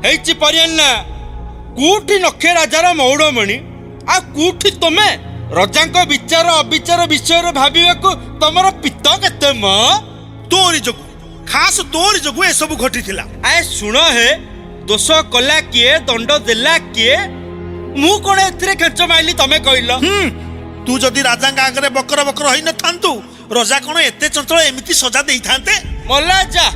ହେଇଛି ପରିୟନା, କୋଉଠି ନକ୍ଷେ ରାଜାର ମଉଡମଣି, ଆଉ କୋଉଠି ତମେ? ରଜାଙ୍କ ବିଚାର ଅବିଚାର ବିଷୟରେ ଭାବିବାକୁ ତମର ପିତ କେତେ ମ? ତୋରି ଯୋଗୁ, ଖାସ ତୋରି ଯୋଗୁ ଏସବୁ ଘଟିଥିଲା। ଆଏ ଶୁଣ ହେ, ଦୋଷ କଲା କିଏ, ଦଣ୍ଡ ଦେଲା କିଏ? ମୁଁ କଣ ଏଥିରେ ଖେଞ୍ଚ ମାଇଲି ତମେ କହିଲ? ତୁ ଯଦି ରାଜାଙ୍କ ଆଗରେ ବକର ବକର ହେଇନଥାନ୍ତୁ, ରଜା କଣ ଏତେ ଚଞ୍ଚଳ ଏମିତି ସଜା ଦେଇଥାନ୍ତେ? ମଲା ଯା,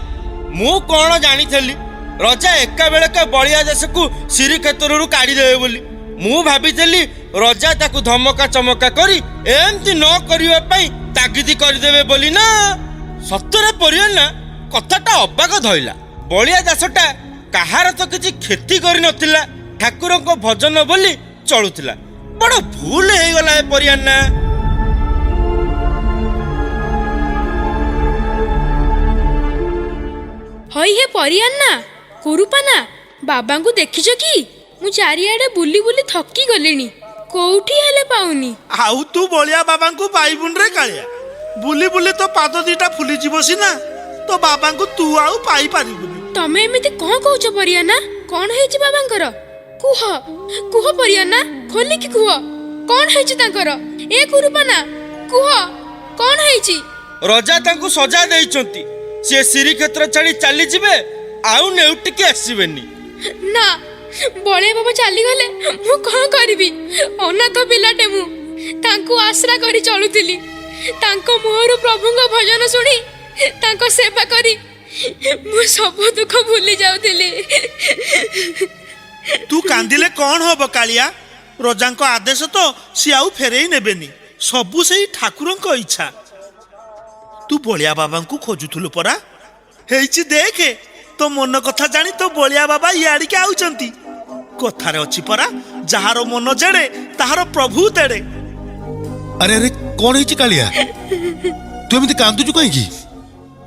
ମୁଁ କଣ ଜାଣିଥିଲି ରଜା ଏକା ବେଳକେ ବଳିଆ ଦେଶକୁ ଶ୍ରୀକ୍ଷେତ୍ରରୁ କାଢିଦେବେ ବୋଲି। ମୁଁ ଭାବିଥିଲି ରଜା ତାକୁ ଧମକା ଚମକା କରି ଏମିତି ନ କରିବା ପାଇଁ ତାଗିଦ କରିଦେବେ ବୋଲି ନା। ସତରେ ପରିୟନା, କଥାଟା ଅବାକ ଧଇଲା। ବଳିଆ ଦାସଟା କାହାର ତ କିଛି କ୍ଷତି କରିନଥିଲା, ଠାକୁରଙ୍କ ଭଜନ ବୋଲି ଚଳୁଥିଲା। ବଡ ଭୁଲ ହେଇଗଲା ଏ ପରିୟନା। ହଇ ହେ ପରିୟନା, କୁରୁପାନା, ବାବାଙ୍କୁ ଦେଖିଛ କି? ମୁଁ ଚାରିଆଡେ ବୁଲି ବୁଲି ଥକି ଗଲିଣି, କୋଉଠି ହେଲେ ପାଉନି। ଆଉ ତୁ ବଳିଆ ବାବାଙ୍କୁ ପାଇବୁନି ରେ କାଳିଆ। ବୁଲି ବୁଲି ତ ପାଦ ଦିଟା ଫୁଲିଯିବ ସିନା, ତ ବାବାଙ୍କୁ ତୁ ଆଉ ପାଇପାରିବୁନି। ତମେ ଏମିତି କଣ କହୁଛ ପରିୟନା? କଣ ହେଇଛି ବାବାଙ୍କର? କୁହ କୁହ ପରିୟନା, ଖୋଲିକି କୁହ, କଣ ହେଇଛି ତାଙ୍କର? ଏ କୁରୁପାନା, କୁହ କଣ ହେଇଛି? ରଜା ତାଙ୍କୁ ସଜା ଦେଇଛନ୍ତି, ସେ ଶ୍ରୀକ୍ଷେତ୍ର ଛାଡି ଚାଲିଯିବେ, ଆଉ ନେଉଟିକି ଆସିବେନି। ନା, ବଳିଆ ବାବା ଚାଲିଗଲେ ମୁଁ କଣ କରିବି? ଅନାଥ ପିଲାଟେ ମୁଁ, ତାଙ୍କୁ ଆଶ୍ରା କରି ଚଳୁଥିଲି। ତାଙ୍କ ମୁହଁରୁ ପ୍ରଭୁଙ୍କ ଭଜନ ଶୁଣି, ତାଙ୍କ ସେବା କରି ମୁଁ ସବୁ ଦୁଃଖ ଭୁଲି ଯାଉଥିଲି। ତୁ କାନ୍ଦିଲେ କଣ ହବ କାଳିଆ? ରଜାଙ୍କ ଆଦେଶ ତ ସିଏ ଆଉ ଫେରେଇ ନେବେନି, ସବୁ ସେଇ ଠାକୁରଙ୍କ ଇଚ୍ଛା। ତୁ ବଳିଆ ବାବାଙ୍କୁ ଖୋଜୁଥିଲୁ ପରା, ହେଇଛି ଦେଖେ, ତୋ ମନ କଥା ଜାଣି ତୋ ବଳିଆ ବାବା ଇଆଡ଼ିକି ଆଉଛନ୍ତି। କଥାରେ ଅଛି ପରା, ଯାହାର ମନ ଯେଡ଼େ ତାହାର ପ୍ରଭୁ ତେଡ଼େ। ଆରେ ଆରେ, କଣ ହେଇଛି କାଳିଆ? ତୁ ଏମିତି କାନ୍ଦୁଛୁ କାହିଁକି?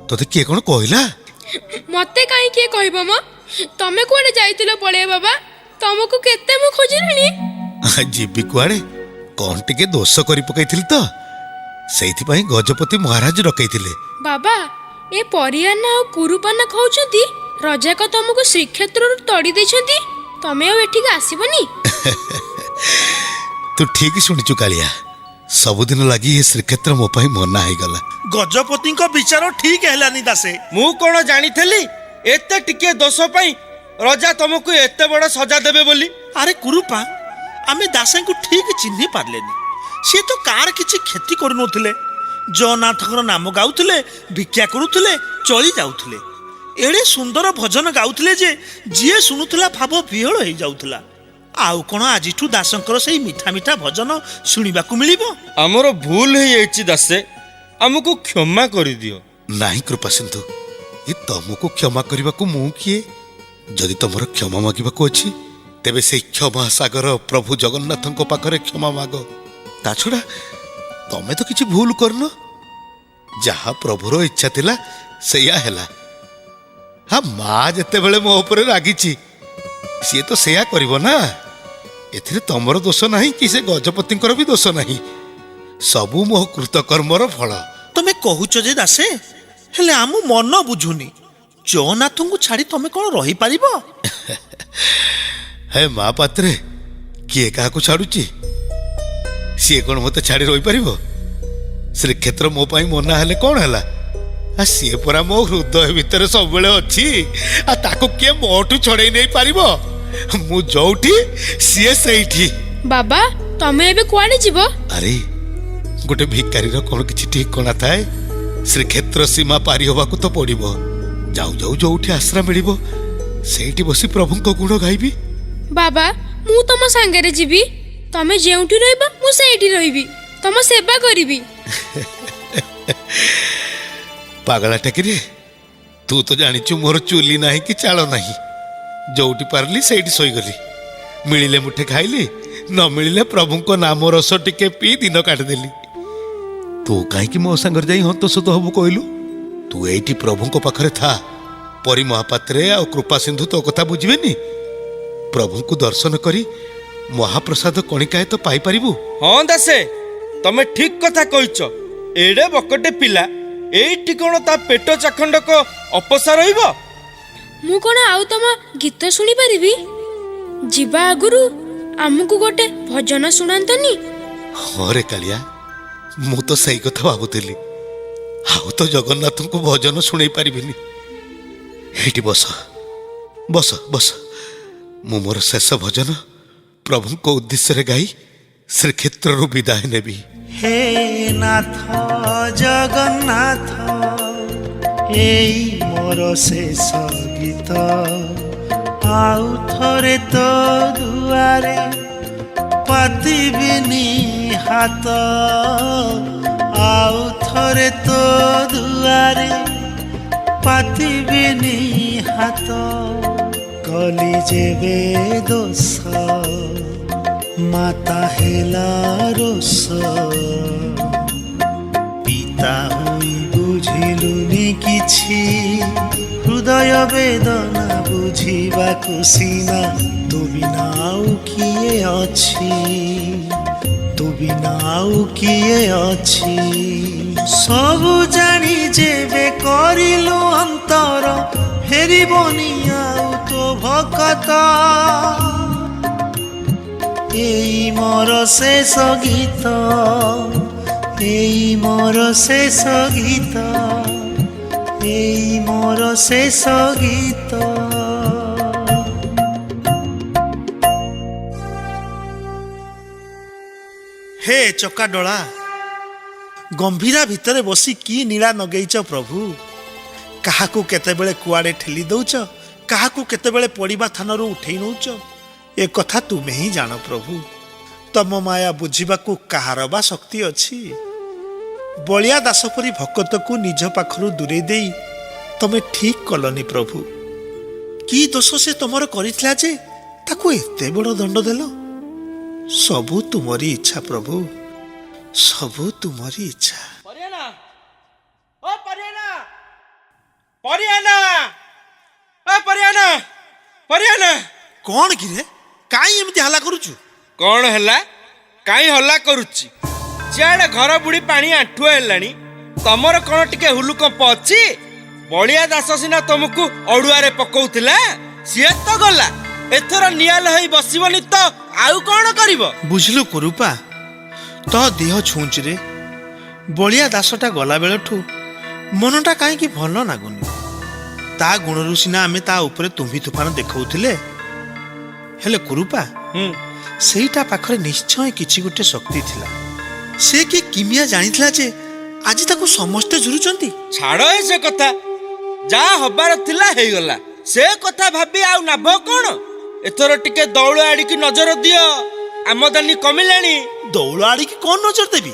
ତତେ କିଏ କଣ କହିଲା? ମତେ କାହିଁ କିଏ କହିବ ମ? ତମେ କୁଆଡେ ଯାଇଥିଲ ବଳିଆ ବାବା? ତମକୁ କେତେ ମୁଁ ଖୋଜିଲିଣି। ଯିବି କୁଆଡେ? କଣ ଟିକେ ଦୋଷ କରି ପକେଇଥିଲି ତ, ସେଇଥିପାଇଁ ଗଜପତି ମହାରାଜ ଡକେଇଥିଲେ। ବାବା, ଏ ପରିୟାନା ଆଉ କୁରୁପାନା କହୁଛନ୍ତି ରଜାକ ତମକୁ ଶ୍ରୀକ୍ଷେତ୍ରରୁ ତଡ଼ି ଦେଇଛନ୍ତି, ତମେ ଆଉ ଏଠିକି ଆସିବନି। ତୁ ଠିକ ଶୁଣିଛୁ କାଳିଆ, ସବୁଦିନ ଲାଗି ଏ ଶ୍ରୀକ୍ଷେତ୍ର ମୋ ପାଇଁ ମନା ହେଇଗଲା। ଗଜପତିଙ୍କ ବିଚାର ଠିକ ହେଲାନି ଦାସେ। ମୁଁ କଣ ଜାଣିଥିଲି ଏତେ ଟିକେ ଦୋଷ ପାଇଁ ରଜା ତମକୁ ଏତେ ବଡ ସଜା ଦେବେ ବୋଲି? ଆରେ କୁରୁପା, ଆମେ ଦାସଙ୍କୁ ଠିକ ଚିହ୍ନି ପାରିଲେନି। ସିଏ ତ କାହାର କିଛି କ୍ଷତି କରୁନଥିଲେ, ଜଗନ୍ନାଥଙ୍କର ନାମ ଗାଉଥିଲେ, ଭିକ୍ଷା କରୁଥିଲେ, ଚଳି ଯାଉଥିଲେ। ଏଡ଼େ ସୁନ୍ଦର ଭଜନ ଗାଉଥିଲେ ଯେ ଯିଏ ଶୁଣୁଥିଲା ଭାବ ବିହଳ ହେଇଯାଉଥିଲା। ଆଉ କଣ ଆଜିଠୁ ଦାସଙ୍କର ସେଇ ମିଠା ମିଠା ଭଜନ ଶୁଣିବାକୁ ମିଳିବ? ଆମର ଭୁଲ ହେଇଯାଇଛି ଦାସେ, ଆମକୁ କ୍ଷମା କରିଦିଅ। ନାହିଁ କୃପା ସିନ୍ଧୁ, ଏ ତମକୁ କ୍ଷମା କରିବାକୁ ମୁଁ କିଏ? ଯଦି ତମର କ୍ଷମା ମାଗିବାକୁ ଅଛି, ତେବେ ସେଇ କ୍ଷମା ସାଗର ପ୍ରଭୁ ଜଗନ୍ନାଥଙ୍କ ପାଖରେ କ୍ଷମା ମାଗ। ତା ଛଡ଼ା ତମେ ତ କିଛି ଭୁଲ କରିନ, ଯାହା ପ୍ରଭୁର ଇଚ୍ଛା ଥିଲା ସେଇଆ ହେଲା। ହଁ, ମା ଯେତେବେଳେ ମୋ ଉପରେ ରାଗିଛି, ସିଏ ତ ସେଇଆ କରିବ ନା। ଏଥିରେ ତମର ଦୋଷ ନାହିଁ କି ସେ ଗଜପତିଙ୍କର ବି ଦୋଷ ନାହିଁ, ସବୁ ମୋ କୃତକର୍ମର ଫଳ। ତମେ କହୁଛ ଯେ ଦାସେ, ହେଲେ ଆମ ମନ ବୁଝୁନି, ଜଗନ୍ନାଥଙ୍କୁ ଛାଡ଼ି ତମେ କଣ ରହିପାରିବ? ହେ ମା ପାତ୍ରେ, କିଏ କାହାକୁ ଛାଡୁଛି? ସିଏ କଣ ମତେ ଛାଡ଼ି ରହିପାରିବ? ଶ୍ରୀକ୍ଷେତ୍ର ମୋ ପାଇଁ ମନା ହେଲେ କଣ ହେଲା? ସିଏ ପରା ମୋ ହୃଦୟ ଭିତରେ ସବୁବେଳେ ଅଛି, ଆଉ ତାକୁ କିଏ ମୋଠୁ ଛଡେଇ ନେଇ ପାରିବ? ମୁଁ ଯୋଉଠି, ସିଏ ସେଇଠି। ବାବା, ତମେ ଏବେ କୁଆଡେ ଯିବ? ଆରେ, ଗୋଟେ ଭିକାରୀର କଣ କିଛି ଠିକଣା ଥାଏ? ଶ୍ରୀକ୍ଷେତ୍ର ସୀମା ପାରି ହବାକୁ ତ ପଡିବ। ଯାଉ ଯାଉ ଯୋଉଠି ଆଶ୍ରା ମିଳିବ, ସେଇଠି ବସି ପ୍ରଭୁଙ୍କ ଗୁଣ ଗାଇବି। ବାବା, ମୁଁ ତମ ସାଙ୍ଗରେ ଯିବି। ତମେ ଯେଉଁଠି ରହିବ ମୁଁ ସେଇଠି ରହିବି, ତମ ସେବା କରିବି। ପାଗଳା ଟେକିରେ, ତୁ ତ ଜାଣିଛୁ ମୋର ଚୁଲି ନାହିଁ କି ଚାଳ ନାହିଁ। ଯୋଉଠି ପାରିଲି ସେଇଠି ଶୋଇଗଲି। ମିଳିଲେ ମୁଠେ ଖାଇଲି, ନ ମିଳିଲେ ପ୍ରଭୁଙ୍କ ନାମ ରସ ଟିକେ ପିଇ ଦିନ କାଟିଦେଲି। ତୁ କାହିଁକି ମୋ ସାଙ୍ଗରେ ଯାଇ ହନ୍ତସନ୍ତ ହବୁ କହିଲୁ? ତୁ ଏଇଠି ପ୍ରଭୁଙ୍କ ପାଖରେ ଥା। ପରି ମହାପାତ୍ରେ ଆଉ କୃପା ସିନ୍ଧୁ ତୋ କଥା ବୁଝିବେନି? ପ୍ରଭୁଙ୍କୁ ଦର୍ଶନ କରି ମହାପ୍ରସାଦ କଣିକାଏ ତ ପାଇପାରିବୁ। ହଁ ଦାସେ, ତମେ ଠିକ କଥା କହିଛ। ଏଡେ ବକଟେ ପିଲା ଏଇଠି କଣ ତା ପେଟ ଚାଖଣ୍ଡକ ଅପସା ରହିବ? ମୁଁ କଣ ଆଉ ତମ ଗୀତ ଶୁଣିପାରିବି? ଯିବା ଆଗରୁ ଆମକୁ ଗୋଟେ ଭଜନ ଶୁଣାନ୍ତନି? ହଁ ରେ କାଳିଆ, ମୁଁ ତ ସେଇ କଥା ଭାବୁଥିଲି। ଆଉ ତ ଜଗନ୍ନାଥଙ୍କୁ ଭଜନ ଶୁଣେଇ ପାରିବିନି। ଏଇଠି ବସ ବସ ବସ, ମୁଁ ମୋର ଶେଷ ଭଜନ ପ୍ରଭୁଙ୍କ ଉଦ୍ଦେଶ୍ୟରେ ଗାଇ ଶ୍ରୀକ୍ଷେତ୍ରରୁ ବିଦାୟ ନେବି। ହେ ନାଥ ଜଗନ୍ନାଥ, ଏଇ ମୋର ଶେଷ ଗୀତ। ଆଉ ଥରେ ତ ଦୁଆରେ ପାତିବିନି ହାତ। ଆଉ ଥରେ ତ ଦୁଆରେ ପାତିବିନି ହାତ। କଲି ଯେବେ ଦୋଷ, ମାତା ହେଲା ରୋଷ। ପିତା ହୋଇ ବୁଝିଲୁନି କିଛି, ହୃଦୟ ବେଦନା ବୁଝିବାକୁ ସିନା ତୁ ବିନା ଆଉ କିଏ ଅଛି? ତୁ ବିନା ଆଉ କିଏ ଅଛି? ସବୁ ଜାଣି ଯେବେ କରିଲୁ ଅନ୍ତର, ଫେରିବନି ଆଉ ତୋ ଭକତ। ଏଇ ମୋର ଶେଷ ଗୀତ, ଏଇ ମୋର ଶେଷ ଗୀତ, ଏଇ ମୋର ଶେଷ ଗୀତ। ହେ ଚକାଡୋଳା, ଗମ୍ଭୀରା ଭିତରେ ବସି କି ନୀଳା ନଗେଇଛ ପ୍ରଭୁ। କାହାକୁ କେତେବେଳେ କୁଆଡ଼େ ଠେଲି ଦଉଛ, କାହାକୁ କେତେବେଳେ ପଡ଼ିବା ଥାନରୁ ଉଠେଇ ନଉଛ, ଏ କଥା ତୁମେ ହିଁ ଜାଣ ପ୍ରଭୁ। ତମ ମାୟା ବୁଝିବାକୁ କାହାର ବା ଶକ୍ତି ଅଛି? ବଳିଆ ଦାସ ପରି ଭକତକୁ ନିଜ ପାଖରୁ ଦୂରେଇ ଦେଇ ତମେ ଠିକ କଲନି ପ୍ରଭୁ। କି ଦୋଷ ସେ ତମର କରିଥିଲା ଯେ ତାକୁ ଏତେ ବଡ଼ ଦଣ୍ଡ ଦେଲ? ସବୁ ତୁମରି ଇଚ୍ଛା ପ୍ରଭୁ, ସବୁ ତୁମରି ଇଚ୍ଛା। ପରିଆନା, ଓ ପରିଆନା, ପରିଆନା, ଓ ପରିଆନା, ପରିଆନା। କଣ କିରେ, କାଇଁ ଏମିତି ହାଲା କରୁଛୁ? କଣ ହେଲା? କାଇଁ ହଲ୍ଲା କରୁଛି? ସିଆଡେ ଘର ବୁଡ଼ି ପାଣି ଆଣ୍ଠୁଏ ହେଲାଣି, ତମର କଣ ଟିକେ ହୁଲୁକମ୍ପ ଅଛି? ବଳିଆ ଦାସ ସିନା ତମକୁ ଅଡୁଆରେ ପକଉଥିଲା, ସିଏ ତ ଗଲା। ଏଥର ନିଆଲ ହେଇ ବସିବନି ତ ଆଉ କଣ କରିବ? ବୁଝିଲୁ କୁରୁପା, ତୋ ଦେହ ଛୁଞ୍ଚରେ ବଳିଆ ଦାସଟା ଗଲା ବେଳଠୁ ମନଟା କାହିଁକି ଭଲ ଲାଗୁନି। ତା ଗୁଣରୁ ସିନା ଆମେ ତା ଉପରେ ତୁମ୍ଭି ତୁଫାନ ଦେଖାଉଥିଲେ। ହେଲେ କୁରୁପା, ସେଇଟା ପାଖରେ ନିଶ୍ଚୟ କିଛି ଗୋଟେ ଶକ୍ତି ଥିଲା। ସେ କି କିମିଆ ଜାଣିଥିଲା ଯେ ଆଜି ତାକୁ ସମସ୍ତେ ଝୁରୁଛନ୍ତି। ଛାଡ଼ ଏ ସେ କଥା, ଯାହା ହବାର ଥିଲା ହେଇଗଲା। ସେ କଥା ଭାବି ଆଉ ଲାଭ କଣ? ଏଥର ଟିକେ ଦୌଳ ଆଡ଼ିକି ନଜର ଦିଅ, ଆମଦାନୀ କମିଲାଣି। ଦୌଳ ଆଡ଼ିକି କଣ ନଜର ଦେବି?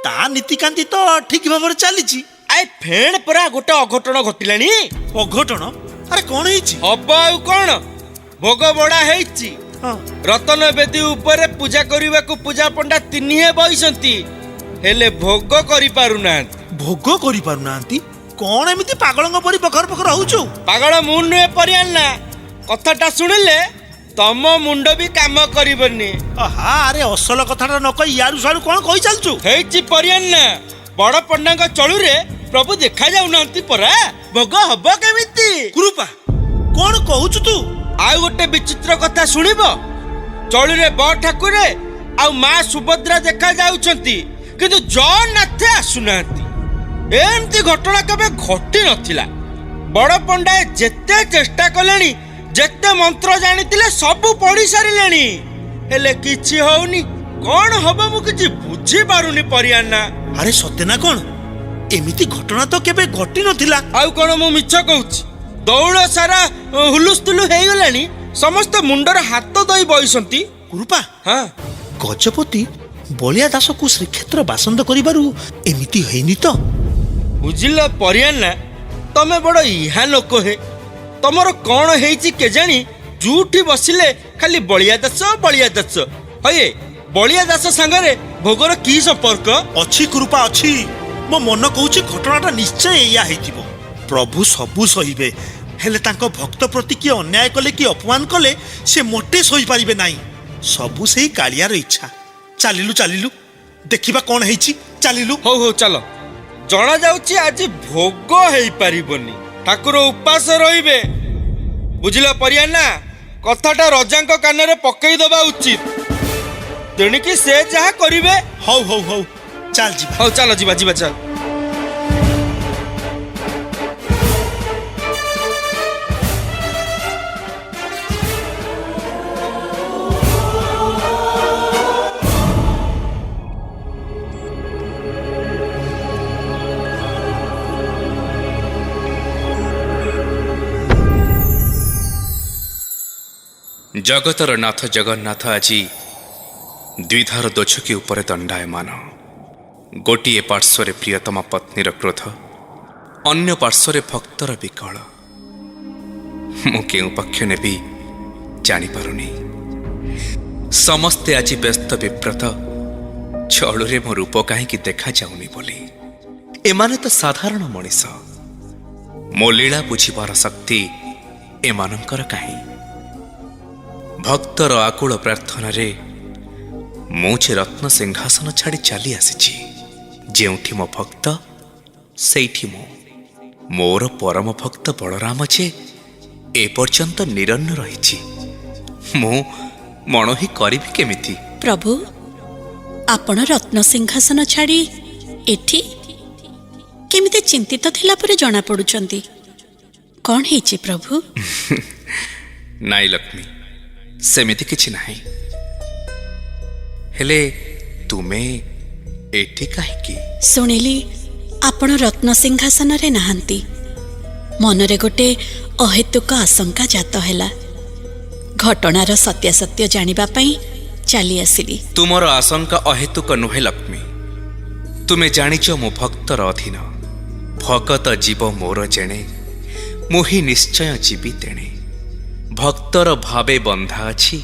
ତା ନୀତିକାନ୍ତି ତ ଠିକ ଭାବରେ ଚାଲିଛି। ଆଏ ଫେଣ ପରା ଗୋଟେ ଅଘଟଣ ଘଟିଲାଣି। ଅଘଟଣ? ଆରେ କଣ ହେଇଛି? ହବ ଆଉ କଣ, ଭୋଗ ବଢା ହେଇଛି। ରତନ ବେଦୀ ଉପରେ ପୂଜା କରିବାକୁ ପୂଜା ପଣ୍ଡା ତିନିହେ ବଇଛନ୍ତି, ହେଲେ ଭୋଗ କରିପାରୁନାହାନ୍ତି। ଭୋଗ କରିପାରୁନାହାନ୍ତି? କଣ ଏମିତି ପାଗଳଙ୍କ ପରି ପଖର ପଖର ହଉଛୁ? ପାଗଳ ମୁଁ ନୁହେଁ ପରିଆନା, କଥାଟା ଶୁଣିଲେ ତମ ମୁଣ୍ଡ ବି କାମ କରିବନି। ଆହା, ଆରେ ଅସଲ କଥାଟା ନ କହି ୟାରୁ ସାଡୁ କଣ କହି ଚାଲୁଛୁ? ହେଇଛି ପରିଆନା, ବଡ ପଣ୍ଡାଙ୍କ ଚଳୁରେ ପ୍ରଭୁ ଦେଖା ଯାଉନାହାନ୍ତି ପରା, ଭୋଗ ହବ କେମିତି? କୁରୁପା, କଣ କହୁଛୁ ତୁ? ଆଉ ଗୋଟେ ବିଚିତ୍ର କଥା ଶୁଣିବ। ଚଳୁରେ ବ ଠାକୁରେ ଆଉ ମା ସୁଭଦ୍ରା ଦେଖା ଯାଉଛନ୍ତି, କିନ୍ତୁ ଜଗନ୍ନାଥ ଆସୁନାହାନ୍ତି। ଏମିତି ଘଟଣା କେବେ ଘଟି ନଥିଲା। ବଡ ପଣ୍ଡାଏ ଯେତେ ଚେଷ୍ଟା କଲେଣି, ଯେତେ ମନ୍ତ୍ର ଜାଣିଥିଲେ ସବୁ ପଢି ସାରିଲେଣି, ହେଲେ କିଛି ହଉନି। କଣ ହବ ମୁଁ କିଛି ବୁଝିପାରୁନି ପରିଆନା। ଆରେ ସତେ ନା କଣ? ଏମିତି ଘଟଣା ତ କେବେ ଘଟି ନଥିଲା। ଆଉ କଣ ମୁଁ ମିଛ କହୁଛି? ଦୌଳ ସାରା ହୁଲୁସ୍ତୁଲୁ ହେଇଗଲାଣି, ସମସ୍ତେ ମୁଣ୍ଡରେ ହାତ ଦେଇ ବଇଛନ୍ତି। କୁରୁପା, ହଁ, ଗଜପତି ବଳିଆ ଦାସକୁ ଶ୍ରୀକ୍ଷେତ୍ର ବାସନ୍ଦ କରିବାରୁ ଏମିତି ହେଇନି ତ? ବୁଝିଲ ପରିଆନା, ତମେ ବଡ଼ ଇହା ଲୋକ ହେ। ତମର କଣ ହେଇଛି କେଜାଣି, ଯୋଉଠି ବସିଲେ ଖାଲି ବଳିଆ ଦାସ ବଳିଆ ଦାସ। ହଏ, ବଳିଆ ଦାସ ସାଙ୍ଗରେ ଭୋଗର କି ସମ୍ପର୍କ? ଅଛି କୃପା ଅଛି। ମୋ ମନ କହୁଛି ଘଟଣାଟା ନିଶ୍ଚୟ ଏଇଆ ହେଇଥିବ। ପ୍ରଭୁ ସବୁ ସହିବେ, ହେଲେ ତାଙ୍କ ଭକ୍ତ ପ୍ରତି କିଏ ଅନ୍ୟାୟ କଲେ କି ଅପମାନ କଲେ ସେ ମୋଟେ ସହିପାରିବେ ନାହିଁ। ସବୁ ସେଇ କାଳିଆର ଇଚ୍ଛା। ଚାଲିଲୁ ଚାଲିଲୁ, ଦେଖିବା କଣ ହେଇଛି। ଚାଲିଲୁ। ହଉ ହଉ ଚାଲ। ଜଣା ଯାଉଛି ଆଜି ଭୋଗ ହେଇପାରିବନି, ଠାକୁର ଉପାସ ରହିବେ। ବୁଝିଲ ପରିଆନା, କଥାଟା ରଜାଙ୍କ କାନରେ ପକେଇଦବା ଉଚିତ। ତେଣିକି ସେ ଯାହା କରିବେ। ହଉ ହଉ ହଉ, ଚାଲ ଯିବା। ହଉ ଚାଲ ଯିବା ଯିବା ଚାଲ। ଜଗତର ନାଥ ଜଗନ୍ନାଥ ଆଜି ଦ୍ୱିଧାର ଦୋଛକି ଉପରେ ଦଣ୍ଡାୟମାନ। ଗୋଟିଏ ପାର୍ଶ୍ୱରେ ପ୍ରିୟତମା ପତ୍ନୀର କ୍ରୋଧ, ଅନ୍ୟ ପାର୍ଶ୍ୱରେ ଭକ୍ତର ବିକଳ। ମୁଁ କେଉଁ ପକ୍ଷ ନେବି ଜାଣିପାରୁନି। ସମସ୍ତେ ଆଜି ବ୍ୟସ୍ତ ବିବ୍ରତ, ଚଳୁରେ ମୋ ରୂପ କାହିଁକି ଦେଖାଯାଉନି ବୋଲି। ଏମାନେ ତ ସାଧାରଣ ମଣିଷ, ମୋ ଲୀଳା ବୁଝିବାର ଶକ୍ତି ଏମାନଙ୍କର କାହିଁ? ଭକ୍ତର ଆକୁଳ ପ୍ରାର୍ଥନାରେ ମୁଁ ଯେ ରତ୍ନ ସିଂହାସନ ଛାଡ଼ି ଚାଲି ଆସିଛି। ଯେଉଁଠି ମୋ ଭକ୍ତ ସେଇଠି ମୁଁ। ମୋର ପରମ ଭକ୍ତ ବଳରାମ ଯେ ଏପର୍ଯ୍ୟନ୍ତ ନିରନ୍ନ ରହିଛି, ମୁଁ ମଣୋହି କରିବି କେମିତି? ପ୍ରଭୁ, ଆପଣ ରତ୍ନ ସିଂହାସନ ଛାଡ଼ି ଏଠି କେମିତି ଚିନ୍ତିତ ଥିଲା ପରେ ଜଣାପଡ଼ୁଛନ୍ତି। କ'ଣ ହେଇଛି ପ୍ରଭୁ? ନାଇଁ ଲକ୍ଷ୍ମୀ, ସେମିତି କିଛି ନାହିଁ। ହେଲେ ତୁମେ ଏଠି କାହିଁକି? ଶୁଣିଲି ଆପଣ ରତ୍ନ ସିଂହାସନରେ ନାହାନ୍ତି। ମନରେ ଗୋଟେ ଅହେତୁକ ଆଶଙ୍କା ଜାତ ହେଲା। ଘଟଣାର ସତ୍ୟାସତ୍ୟ ଜାଣିବା ପାଇଁ ଚାଲି ଆସିଲି। ତୁମର ଆଶଙ୍କା ଅହେତୁକ ନୁହେଁ ଲକ୍ଷ୍ମୀ। ତୁମେ ଜାଣିଛ ମୁଁ ଭକ୍ତର ଅଧୀନ। ଭଗତ ଜୀବ ମୋର ଜେଣେ, ମୁଁ ହିଁ ନିଶ୍ଚୟ ଯିବି ତେଣେ। ଭକ୍ତର ଭାବେ ବନ୍ଧା ଅଛି,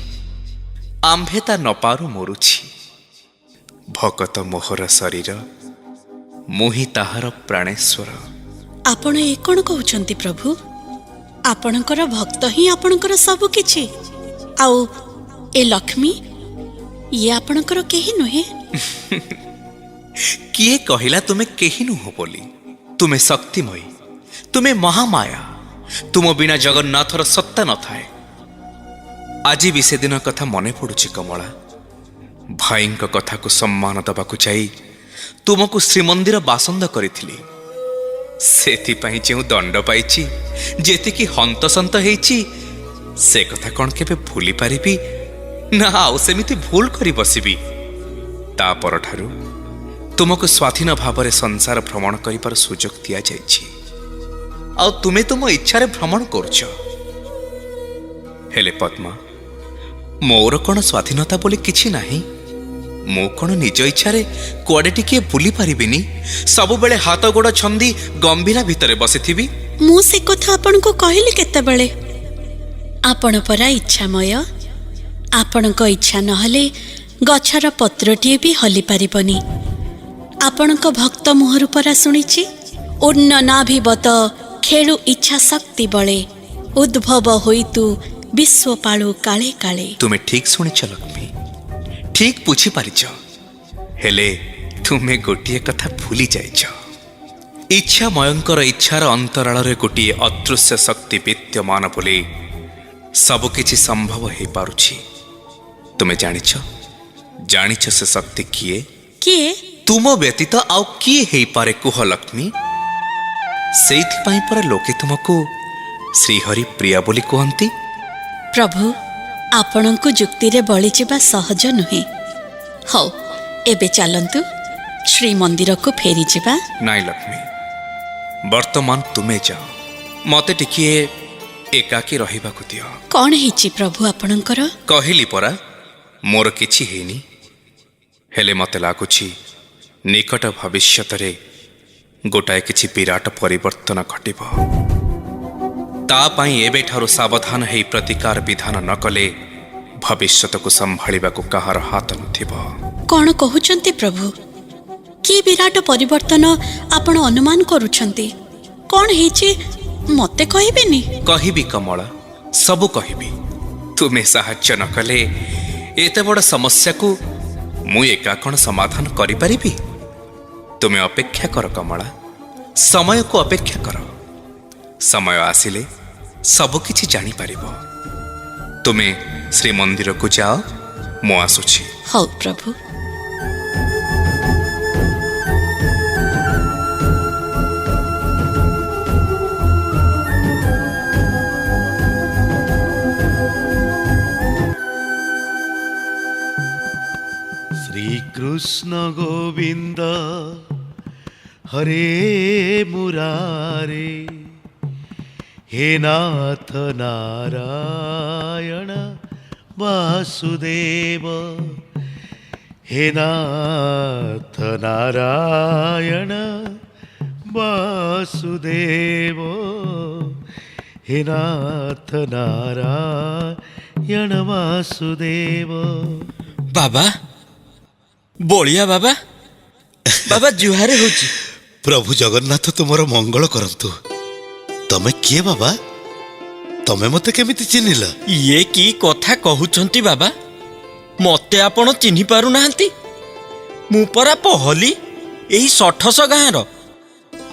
ଆମ୍ଭେ ତା ନପାରୁ ମରୁଛି। ଭଗତ ମୋହର ଶରୀର, ମୁଁ ହିଁ ତାହାର ପ୍ରାଣେଶ୍ୱର। ଆପଣ ଏ କ'ଣ କହୁଛନ୍ତି ପ୍ରଭୁ? ଆପଣଙ୍କର ଭକ୍ତ ହିଁ ଆପଣଙ୍କର ସବୁ କିଛି, ଆଉ ଏ ଲକ୍ଷ୍ମୀ ଇଏ ଆପଣଙ୍କର କେହି ନୁହେଁ। କିଏ କହିଲା ତୁମେ କେହି ନୁହଁ ବୋଲି? ତୁମେ ଶକ୍ତିମୟୀ, ତୁମେ ମହାମାୟା। ତୁମ ବିନା ଜଗନ୍ନାଥର ସତ୍ତା ନଥାଏ। ଆଜି ବି ସେଦିନ କଥା ମନେ ପଡ଼ୁଛି କମଳା। ଭାଇଙ୍କ କଥାକୁ ସମ୍ମାନ ଦେବାକୁ ଯାଇ ତୁମକୁ ଶ୍ରୀମନ୍ଦିର ବାସନ୍ଦ କରିଥିଲି। ସେଥିପାଇଁ ଯେଉଁ ଦଣ୍ଡ ପାଇଛି, ଯେତିକି ହନ୍ତସନ୍ତ ହେଇଛି, ସେ କଥା କ'ଣ କେବେ ଭୁଲି ପାରିବି? ନା ଆଉ ସେମିତି ଭୁଲ କରି ବସିବି? ତା ପରଠାରୁ ତୁମକୁ ସ୍ୱାଧୀନ ଭାବରେ ସଂସାର ଭ୍ରମଣ କରିବାର ସୁଯୋଗ ଦିଆଯାଇଛି, ଆଉ ତୁମେ ତୁମ ଇଚ୍ଛାରେ ଭ୍ରମଣ କରୁଛ। ହେଲେ ପଦ୍ମା, ମୋର କ'ଣ ସ୍ୱାଧୀନତା ବୋଲି କିଛି ନାହିଁ? ମୁଁ କ'ଣ ନିଜ ଇଚ୍ଛାରେ କୁଆଡ଼େ ଟିକିଏ ବୁଲି ପାରିବିନି? ସବୁବେଳେ ହାତ ଗୋଡ଼ ଛନ୍ଦି ଗମ୍ଭୀରା ଭିତରେ ବସିଥିବି? ମୁଁ ସେ କଥା ଆପଣଙ୍କୁ କହିଲି କେତେବେଳେ? ଆପଣ ପରା ଇଚ୍ଛାମୟ। ଆପଣଙ୍କ ଇଚ୍ଛା ନହେଲେ ଗଛର ପତ୍ରଟିଏ ବି ହଲି ପାରିବନି। ଆପଣଙ୍କ ଭକ୍ତ ମୁହଁରୁ ପରା ଶୁଣିଛି, ଉନ୍ନନାଭିବତ ଖେଳୁ ଇଚ୍ଛା ଶକ୍ତି ବଳେ, ଉଦ୍ଭବ ହୋଇତୁ ବିଶ୍ୱପାଳୁ କାଳେ କାଳେ। ତୁମେ ଠିକ୍ ଶୁଣିଛ ଲକ୍ଷ୍ମୀ, ଠିକ୍ ବୁଝିପାରିଛ। ହେଲେ ତୁମେ ଗୋଟିଏ କଥା ଭୁଲି ଯାଇଛ। ଇଚ୍ଛାମୟଙ୍କର ଇଚ୍ଛାର ଅନ୍ତରାଳରେ ଗୋଟିଏ ଅଦୃଶ୍ୟ ଶକ୍ତି ବିଦ୍ୟମାନ ବୋଲି ସବୁକିଛି ସମ୍ଭବ ହେଇପାରୁଛି। ତୁମେ ଜାଣିଛ ସେ ଶକ୍ତି କିଏ? କିଏ? ତୁମ ବ୍ୟତୀତ ଆଉ କିଏ ହେଇପାରେ କୁହ ଲକ୍ଷ୍ମୀ? ସେଇଥିପାଇଁ ପରା ଲୋକେ ତୁମକୁ ଶ୍ରୀହରି ପ୍ରିୟା ବୋଲି କୁହନ୍ତି। ପ୍ରଭୁ, ଆପଣଙ୍କୁ ଯୁକ୍ତିରେ ବଳିଯିବା ସହଜ ନୁହେଁ। ହଉ, ଏବେ ଚାଲନ୍ତୁ ଶ୍ରୀମନ୍ଦିରକୁ ଫେରିଯିବା। ନାଇଁ ଲକ୍ଷ୍ମୀ, ବର୍ତ୍ତମାନ ତୁମେ ଯାଅ। ମୋତେ ଟିକିଏ ଏକାକୀ ରହିବାକୁ ଦିଅ। କ'ଣ ହେଇଛି ପ୍ରଭୁ ଆପଣଙ୍କର? କହିଲି ପରା, ମୋର କିଛି ହେଇନି। ହେଲେ ମୋତେ ଲାଗୁଛି ନିକଟ ଭବିଷ୍ୟତରେ ଗୋଟାଏ କିଛି ବିରାଟ ପରିବର୍ତ୍ତନ ଘଟିବ। ତା ପାଇଁ ଏବେଠାରୁ ସାବଧାନ ହେଇ ପ୍ରତିକାର ବିଧାନ ନ କଲେ ଭବିଷ୍ୟତକୁ ସମ୍ଭାଳିବାକୁ କାହାର ହାତ ନଥିବ। କ'ଣ କହୁଛନ୍ତି ପ୍ରଭୁ? କି ବିରାଟ ପରିବର୍ତ୍ତନ ଆପଣ ଅନୁମାନ କରୁଛନ୍ତି? କ'ଣ ହେଇଛି ମୋତେ କହିବେନି? କହିବି କମଳା, ସବୁ କହିବି। ତୁମେ ସାହାଯ୍ୟ ନ କଲେ ଏତେ ବଡ଼ ସମସ୍ୟାକୁ ମୁଁ ଏକା କ'ଣ ସମାଧାନ କରିପାରିବି? ତୁମେ ଅପେକ୍ଷା କର କମଳା, ସମୟକୁ ଅପେକ୍ଷା କର। ସମୟ ଆସିଲେ ସବୁକିଛି ଜାଣିପାରିବ। ତୁମେ ଶ୍ରୀମନ୍ଦିରକୁ ଯାଅ, ମୁଁ ଆସୁଛି। ହଉ ପ୍ରଭୁ। শ্রীকৃষ্ণ গোবিন্দ হরে মুরারে, হে নাথ নারায়ণ বাসুদেব, হে নাথ নারায়ণ বাসুদেব, হে নাথ নারায়ণ বাসুদেব। ବାବା, ବଳିଆ ବାବା, ବାବା ଜୁହାର ହଉଛି। ପ୍ରଭୁ ଜଗନ୍ନାଥ ତୁମର ମଙ୍ଗଳ କରନ୍ତୁ। ତମେ କିଏ ବାବା? ତମେ ମତେ କେମିତି ଚିହ୍ନିଲ? ଇଏ କି କଥା କହୁଛନ୍ତି ବାବା? ମତେ ଆପଣ ଚିହ୍ନି ପାରୁନାହାନ୍ତି? ମୁଁ ପରା ପହଲି, ଏଇ ସଠସ ଗାଁର।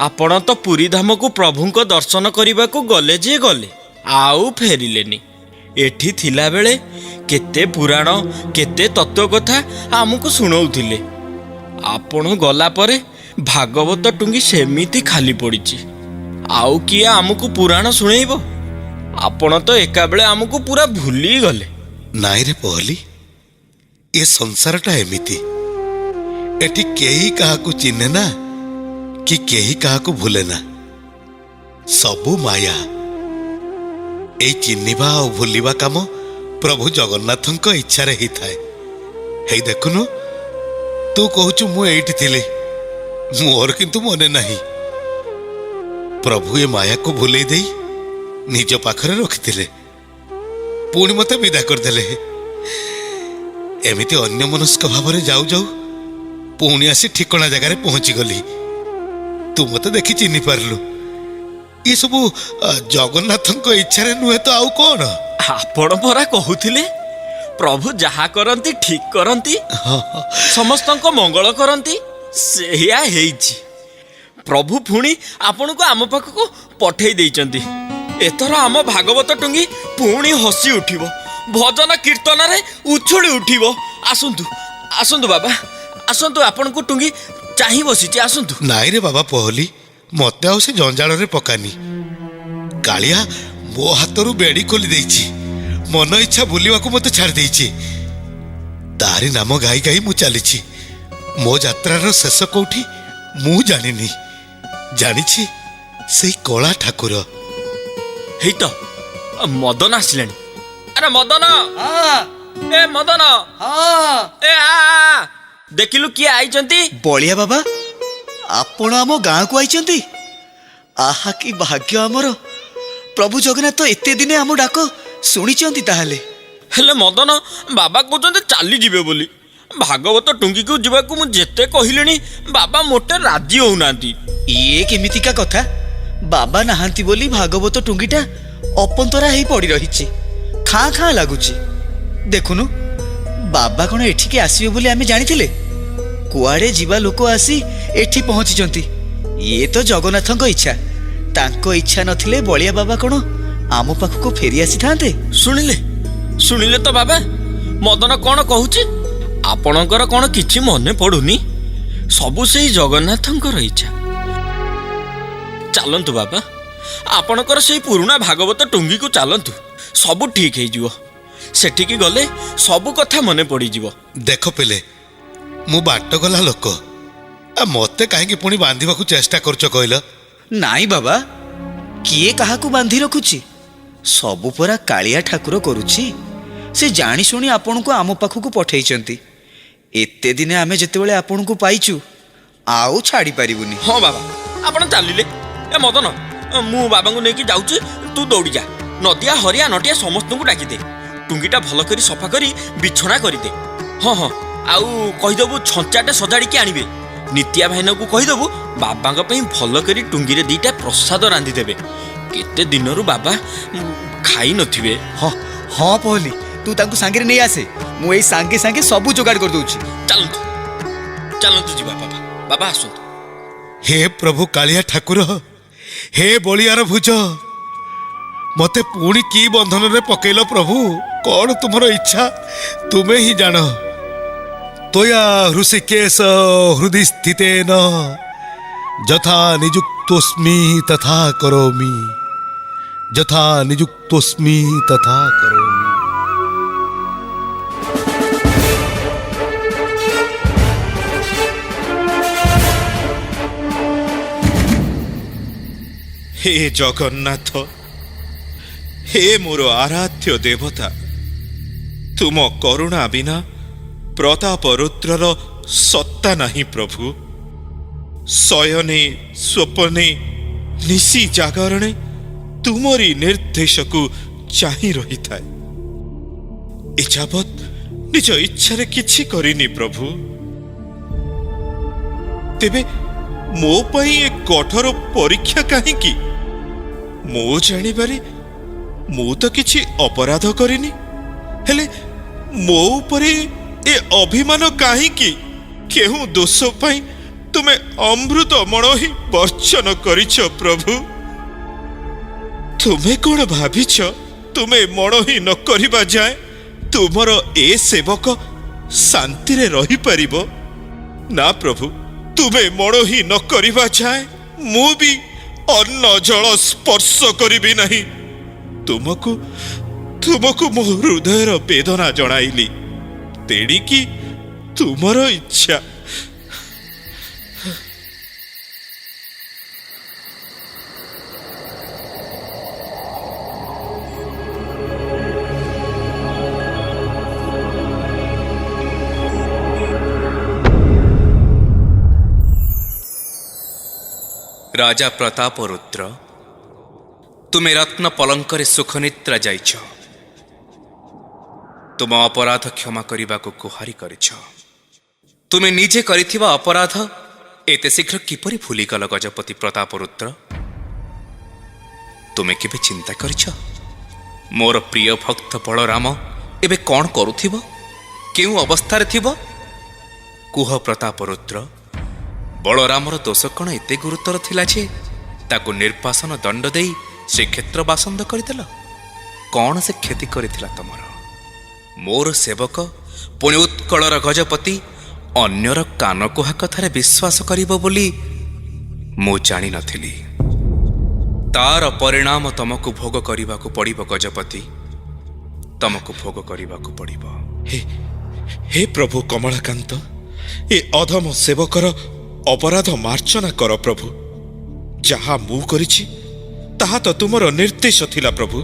ଆପଣ ତ ପୁରୀ ଧାମକୁ ପ୍ରଭୁଙ୍କ ଦର୍ଶନ କରିବାକୁ ଗଲେ ଯେ ଗଲେ, ଆଉ ଫେରିଲେନି। ଏଠି ଥିଲାବେଳେ କେତେ ପୁରାଣ, କେତେ ତତ୍ତ୍ୱ କଥା ଆମକୁ ଶୁଣଉଥିଲେ। ଆପଣ ଗଲା ପରେ ଭାଗବତ ଟୁଙ୍ଗି ସେମିତି ଖାଲି ପଡ଼ିଛି। ଆଉ କିଏ ଆମକୁ ପୁରାଣ ଶୁଣେଇବ? ଆପଣ ତ ଏକାବେଳେ ଆମକୁ ପୁରା ଭୁଲି ଗଲେ। ନାଇଁରେ ପହଲି, ଏ ସଂସାରଟା ଏମିତି। ଏଠି କେହି କାହାକୁ ଚିହ୍ନେ ନା, କି କେହି କାହାକୁ ଭୁଲେ ନା। ସବୁ ମାୟା। ଏଇ ଚିହ୍ନିବା ଆଉ ଭୁଲିବା କାମ ପ୍ରଭୁ ଜଗନ୍ନାଥଙ୍କ ଇଚ୍ଛାରେ ହେଇଥାଏ। ହେଇ ଦେଖୁନୁ, ତୁ କହୁଛୁ ମୁଁ ଏଇଠି ଥିଲି, ମୋର କିନ୍ତୁ ମନେ ନାହିଁ। ପ୍ରଭୁ ଏ ମାୟାକୁ ଭୁଲେଇ ଦେଇ ନିଜ ପାଖରେ ରଖିଥିଲେ, ପୁଣି ମତେ ବିଦା କରିଦେଲେ। ଏମିତି ଅନ୍ୟମନସ୍କ ଭାବରେ ଯାଉ ଯାଉ ପୁଣି ଆସି ଠିକଣା ଜାଗାରେ ପହଞ୍ଚିଗଲି। ତୁ ମତେ ଦେଖି ଚିହ୍ନି ପାରିଲୁ। ଏସବୁ ଜଗନ୍ନାଥଙ୍କ ଇଚ୍ଛାରେ ନୁହେଁ ତ ଆଉ କ'ଣ? ଆପଣ ପରା କହୁଥିଲେ ପ୍ରଭୁ ଯାହା କରନ୍ତି ଠିକ କରନ୍ତି, ସମସ୍ତଙ୍କ ମଙ୍ଗଳ କରନ୍ତି। ସେଇଆ ହେଇଛି। ପ୍ରଭୁ ପୁଣି ଆପଣଙ୍କୁ ଆମ ପାଖକୁ ପଠେଇ ଦେଇଛନ୍ତି। ଏଥର ଆମ ଭାଗବତ ଟୁଙ୍ଗି ପୁଣି ହସି ଉଠିବ, ଭଜନ କୀର୍ତ୍ତନରେ ଉଛୁଳି ଉଠିବ। ଆସନ୍ତୁ ଆସନ୍ତୁ ବାବା, ଆସନ୍ତୁ। ଆପଣଙ୍କୁ ଟୁଙ୍ଗି ଚାହିଁ ବସିଛି, ଆସନ୍ତୁ। ନାଇଁରେ ବାବା ପହଲି, ମତେ ଆଉ ସେ ଜଞ୍ଜାଳରେ ପକାନି। କାଳିଆ ମୋ ହାତରୁ ବେଡ଼ି ଖୋଲି ଦେଇଛି, ମନ ଇଚ୍ଛା ବୁଲିବାକୁ ମତେ ଛାଡ଼ି ଦେଇଛି। ତାରି ନାମ ଗାଇ ଗାଇ ମୁଁ ଚାଲିଛି। ମୋ ଯାତ୍ରାର ଶେଷ କୋଉଠି ମୁଁ ଜାଣିନି। ଜାଣିଛି ସେଇ କଳା ଠାକୁର। ହେଇତ ମଦନ ଆସିଲାଣି। ଆରେ ମଦନ, ଏ ମଦନ, ଏ ଦେଖିଲୁ କିଏ ଆଇଛନ୍ତି? ବଳିଆ ବାବା, ଆପଣ ଆମ ଗାଁକୁ ଆଇଛନ୍ତି? ଆହା କି ଭାଗ୍ୟ ଆମର! ପ୍ରଭୁ ଜଗନ୍ନାଥ ଏତେ ଦିନେ ଆମ ଡାକ ଶୁଣିଛନ୍ତି ତାହେଲେ। ହେଲେ ମଦନ, ବାବା କହୁଛନ୍ତି ଚାଲିଯିବେ ବୋଲି। ଭାଗବତ ଟୁଙ୍ଗିକୁ ଯିବାକୁ ମୁଁ ଯେତେ କହିଲିଣି, ବାବା ମୋଟେ ରାଜି ହଉନାହାନ୍ତି। ଇଏ କେମିତିକା କଥା? ବାବା ନାହାନ୍ତି ବୋଲି ଭାଗବତ ଟୁଙ୍ଗିଟା ଅପନ୍ତରା ହେଇ ପଡ଼ି ରହିଛି, ଖାଁ ଖାଁ ଲାଗୁଛି। ଦେଖୁନୁ, ବାବା କ'ଣ ଏଠିକି ଆସିବେ ବୋଲି ଆମେ ଜାଣିଥିଲେ? କୁଆଡ଼େ ଯିବା ଲୋକ ଆସି ଏଠି ପହଞ୍ଚିଛନ୍ତି। ଇଏ ତ ଜଗନ୍ନାଥଙ୍କ ଇଚ୍ଛା। ତାଙ୍କ ଇଚ୍ଛା ନଥିଲେ ବଳିଆ ବାବା କ'ଣ ଆମ ପାଖକୁ ଫେରି ଆସିଥାନ୍ତେ? ଶୁଣିଲେ ଶୁଣିଲେ ତ ବାବା, ମଦନ କ'ଣ କହୁଛି? ଆପଣଙ୍କର କ'ଣ କିଛି ମନେ ପଡ଼ୁନି? ସବୁ ସେଇ ଜଗନ୍ନାଥଙ୍କର ଇଚ୍ଛା। ଚାଲନ୍ତୁ ବାବା, ଆପଣଙ୍କର ସେଇ ପୁରୁଣା ଭାଗବତ ଟୁଙ୍ଗିକୁ ଚାଲନ୍ତୁ, ସବୁ ଠିକ ହେଇଯିବ। ସେଠିକି ଗଲେ ସବୁ କଥା ମନେ ପଡ଼ିଯିବ। ଦେଖ ପିଲେ, ମୁଁ ବାଟ ଗଲା ଲୋକ, ମତେ କାହିଁକି ପୁଣି ବାନ୍ଧିବାକୁ ଚେଷ୍ଟା କରୁଛ କହିଲ? ନାଇଁ ବାବା, କିଏ କାହାକୁ ବାନ୍ଧି ରଖୁଛି? ସବୁ ପରା କାଳିଆ ଠାକୁର କରୁଛି। ସେ ଜାଣି ଶୁଣି ଆପଣଙ୍କୁ ଆମ ପାଖକୁ ପଠେଇଛନ୍ତି। ଏତେ ଦିନେ ଆମେ ଯେତେବେଳେ ଆପଣଙ୍କୁ ପାଇଛୁ ଆଉ ଛାଡ଼ି ପାରିବୁନି। ହଁ ବାବା ଆପଣ ଚାଲିଲେ। ଏ ମଦନ ମୁଁ ବାବାଙ୍କୁ ନେଇକି ଯାଉଛି, ତୁ ଦୌଡ଼ି ଯା। ନଦିଆ ହରିଆ ନଟିଆ ସମସ୍ତଙ୍କୁ ଡାକିଦେ। ଟୁଙ୍ଗିଟା ଭଲ କରି ସଫା କରି ବିଛଣା କରିଦେ। ହଁ ହଁ, ଆଉ କହିଦେବୁ ଛଞ୍ଚାଟେ ସଜାଡ଼ିକି ଆଣିବେ। ନିତିଆ ଭାଇନାଙ୍କୁ କହିଦେବୁ ବାବାଙ୍କ ପାଇଁ ଭଲ କରି ଟୁଙ୍ଗିରେ ଦିଟା ପ୍ରସାଦ ରାନ୍ଧିଦେବେ। କେତେ ଦିନରୁ ବାବା ଖାଇ ନଥିବେ। ହଁ ହଁ ପହଲି, ତୁ ତାଙ୍କୁ ସାଙ୍ଗରେ ନେଇ ଆସେ, ମୁଁ ଏଇ ସାଙ୍ଗେ ସାଙ୍ଗେ ସବୁ ଯୋଗାଡ଼ କରିଦେଉଛି। ଚାଲନ୍ତୁ ଚାଲନ୍ତୁ ଯିବା ବାବା। ବାବା ଆସନ୍ତୁ। ହେ ପ୍ରଭୁ କାଳିଆ ଠାକୁର, ହେ ବଳିଆର ଭୁଜ, ମତେ ପୁଣି କି ବନ୍ଧନରେ ପକେଇଲ ପ୍ରଭୁ? କଣ ତୁମର ଇଚ୍ଛା ତୁମେ ହିଁ ଜାଣ। ତୋୟା ହୃଷିକେଶ ହୃଦି ସ୍ଥିତେନ ଯଥା ନିଯୁକ୍ତୋସ୍ମି ତଥା କରୋମି, ଯଥା ନିଯୁକ୍ତୋସ୍ମି ତଥା କରୋମି। हे जगन्नाथ, हे मोर आराध्य देवता, तुम करुणा बिना प्रताप रुद्रर सत्ता नहीं प्रभु। शयने स्वप्ने निशी जागरणे तुमरी निर्देश को चाहि रही थाए। एजावत निज इच्छारे किछि करिनी प्रभु। तेबे मो पई ए कठोर परीक्षा काहींकी? मो जानिबारे मु तो किछि अपराध करिनी, हेले मो उपरे ए अभिमान काहींकी? केहू दोष पाई तुमे अमृत मण ही वर्षन करिछ प्रभु। तुमे कौन भाविछ तुमे मण ही न करिबा जाए तुमर ए सेवक शांति रे रही परिबो? ना प्रभु, तुमे मण ही न करिबा जाए मु भी अन्न जल स्पर्श करिबि नहीं। तुमको तुमको मो हृदयर वेदना जणाइली, तेणिकी तुमर इच्छा। राजा प्रताप रुद्र, तुमे रत्न पलंकरे सुखनिद्रा जाइछ। तुम अपराध क्षमा करने को गुहारी करिछ। तुमे निजे करिथिबा अपराध एते शीघ्र किपरि भूलिगल गजपति प्रताप रुद्र? तुमे केबे चिंता करिछ मोर प्रिय भक्त बलराम एबे कौन करुथिबो, केउ अवस्थारे थिबो? कुह प्रताप रुद्र, बलरामर दोष कण एते गुरुतर थिला जे ताकु निर्वासन दंड देई श्रीक्षेत्र बासंद करदेल? कौन से क्षति करिथिला तमर? मोर सेवक पुणी उत्कलर गजपति अन्यर कान कुहा कथारे विश्वास करिबो बोली मु जानि नथिली। तार परिणाम तमको भोग करिबाकु पड़िबो गजपति, तमको भोग करिबाकु पड़िबो। हे प्रभु कमलाकांत, ए अधम सेवकर अपराध मार्जना कर प्रभु। जहा मु करिछि ताहा तो तुमर निर्देश थिला प्रभु।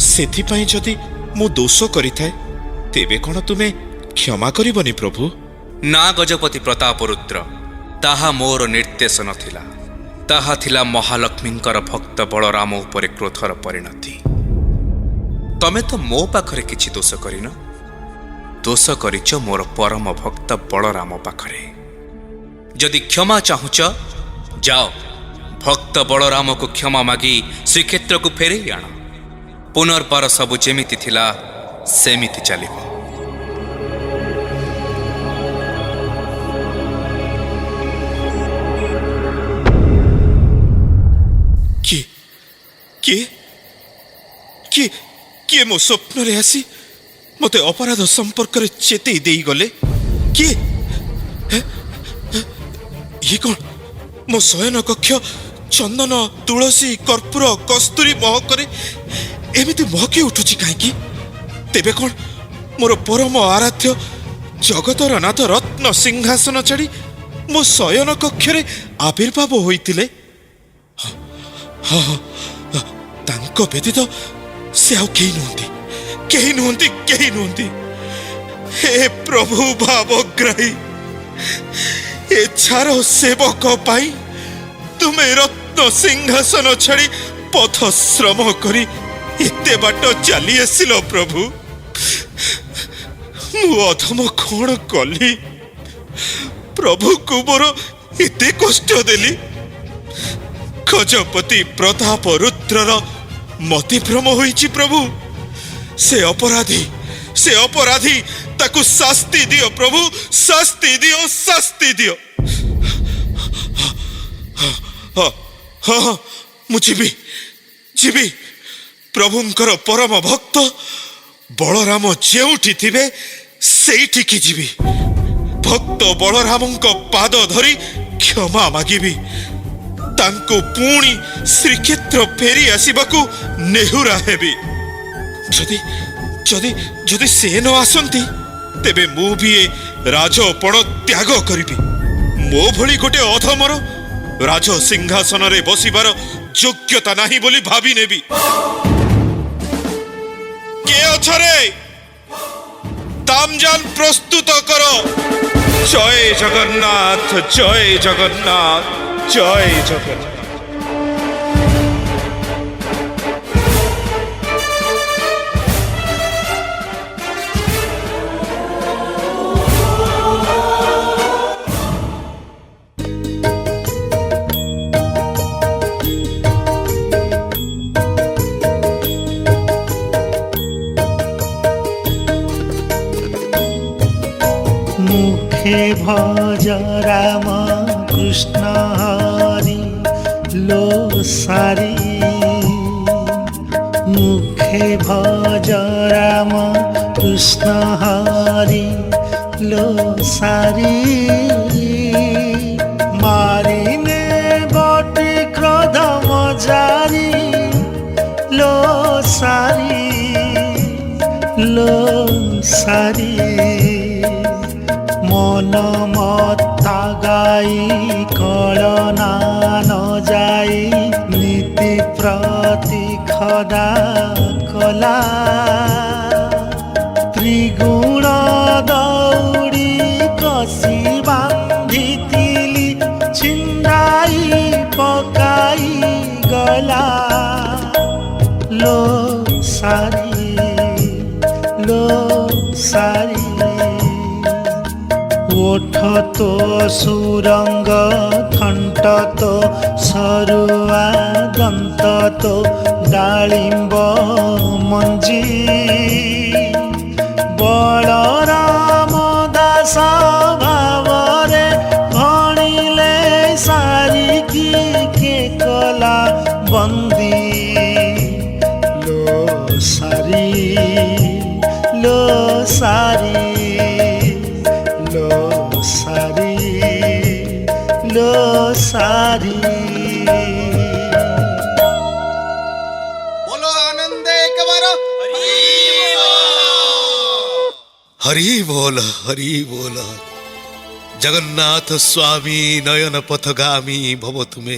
सेथिपाई जदि मु दोष करिथाए तेबे कोन तुमे क्षमा करिबनी प्रभु? ना गजपति प्रताप रुद्र, ताहा मोर निर्देश नथिला, ताहा थिला महालक्ष्मींकर भक्त बलराम उपरे क्रोधर परिणति। तमे तो मो पाखरे किछि दोष करिन, दोष करिछ मोर परम भक्त बलराम पाखरे। जदि क्षमा चाहुच जाओ, भक्त बलराम को क्षमा मागी श्रीक्षेत्र को फेरे आण। पुनर्बार सबु जेमिति थिला सेमिति चलिबो। किए मो स्वप्न रे आसी मते अपराध संपर्क रे चेते देई गले? किए ये कौन? मो शयन कक्ष चंदन तुलसी कर्पूर कस्तूरी महकरे एमिति महकी उठुची काईकी? तेबे कौन मोर परम आराध्य जगतर नाथ रत्न सिंहासन छाड़ी मो शयन कक्षरे आविर्भाव होइतिले? व्यतीत से आउ केही नुहंती। हे प्रभु भावग्राही ए छार सेवक पाई तुमे रत्न सिंहासन छाड़ी पथ श्रम करी एते बाट चली आसिल प्रभु मु अधम कौन कली प्रभु को मोर एते कष्ट देली गजपति प्रताप रुद्रर मतिभ्रम होईची प्रभु से अपराधी ताकू शास्ति दियो प्रभु शास्ति दियो हाँ मु जीवी प्रभुंकर परम भक्त बलराम जेउठी थिबे सेठी की जीवी भक्त बलरामंक पाद धरी क्षमा मागिबी तांको पुणी श्रीक्षेत्र फेरी आसिबाकू नेहुरा हेबी जदि से न आसंती तेबे मु भी ए राजपण त्याग करिबी मो भली गोटे अधमर राज सिंहासन रे बसिबार योग्यता नाही बोली भाबी नेबी के अछरे तामजान प्रस्तुत करो जय जगन्नाथ जय जगन्नाथ जय जगन्नाथ मुखे भज राम कृष्ण हरि लो सारी मुखे भज राम कृष्ण हरि लो सारी मारिने बटे क्रोध मजारी लो सारी मन मत्ता गाई कलना न जाई नीति प्रति खदा कला त्रिगुण दौड़ी कसी बांधितिली छिंडाई पकाई गला लो सारी ओठ तो सुरंग थंट तो सरुआ दंत तो डालिंब मंजी बलराम दास भावरे भणिले सारी की के कला बंदी लो सारी बोलो आनंदे एक बार हरि बोल जगन्नाथ स्वामी नयन पथगामी भव तुमे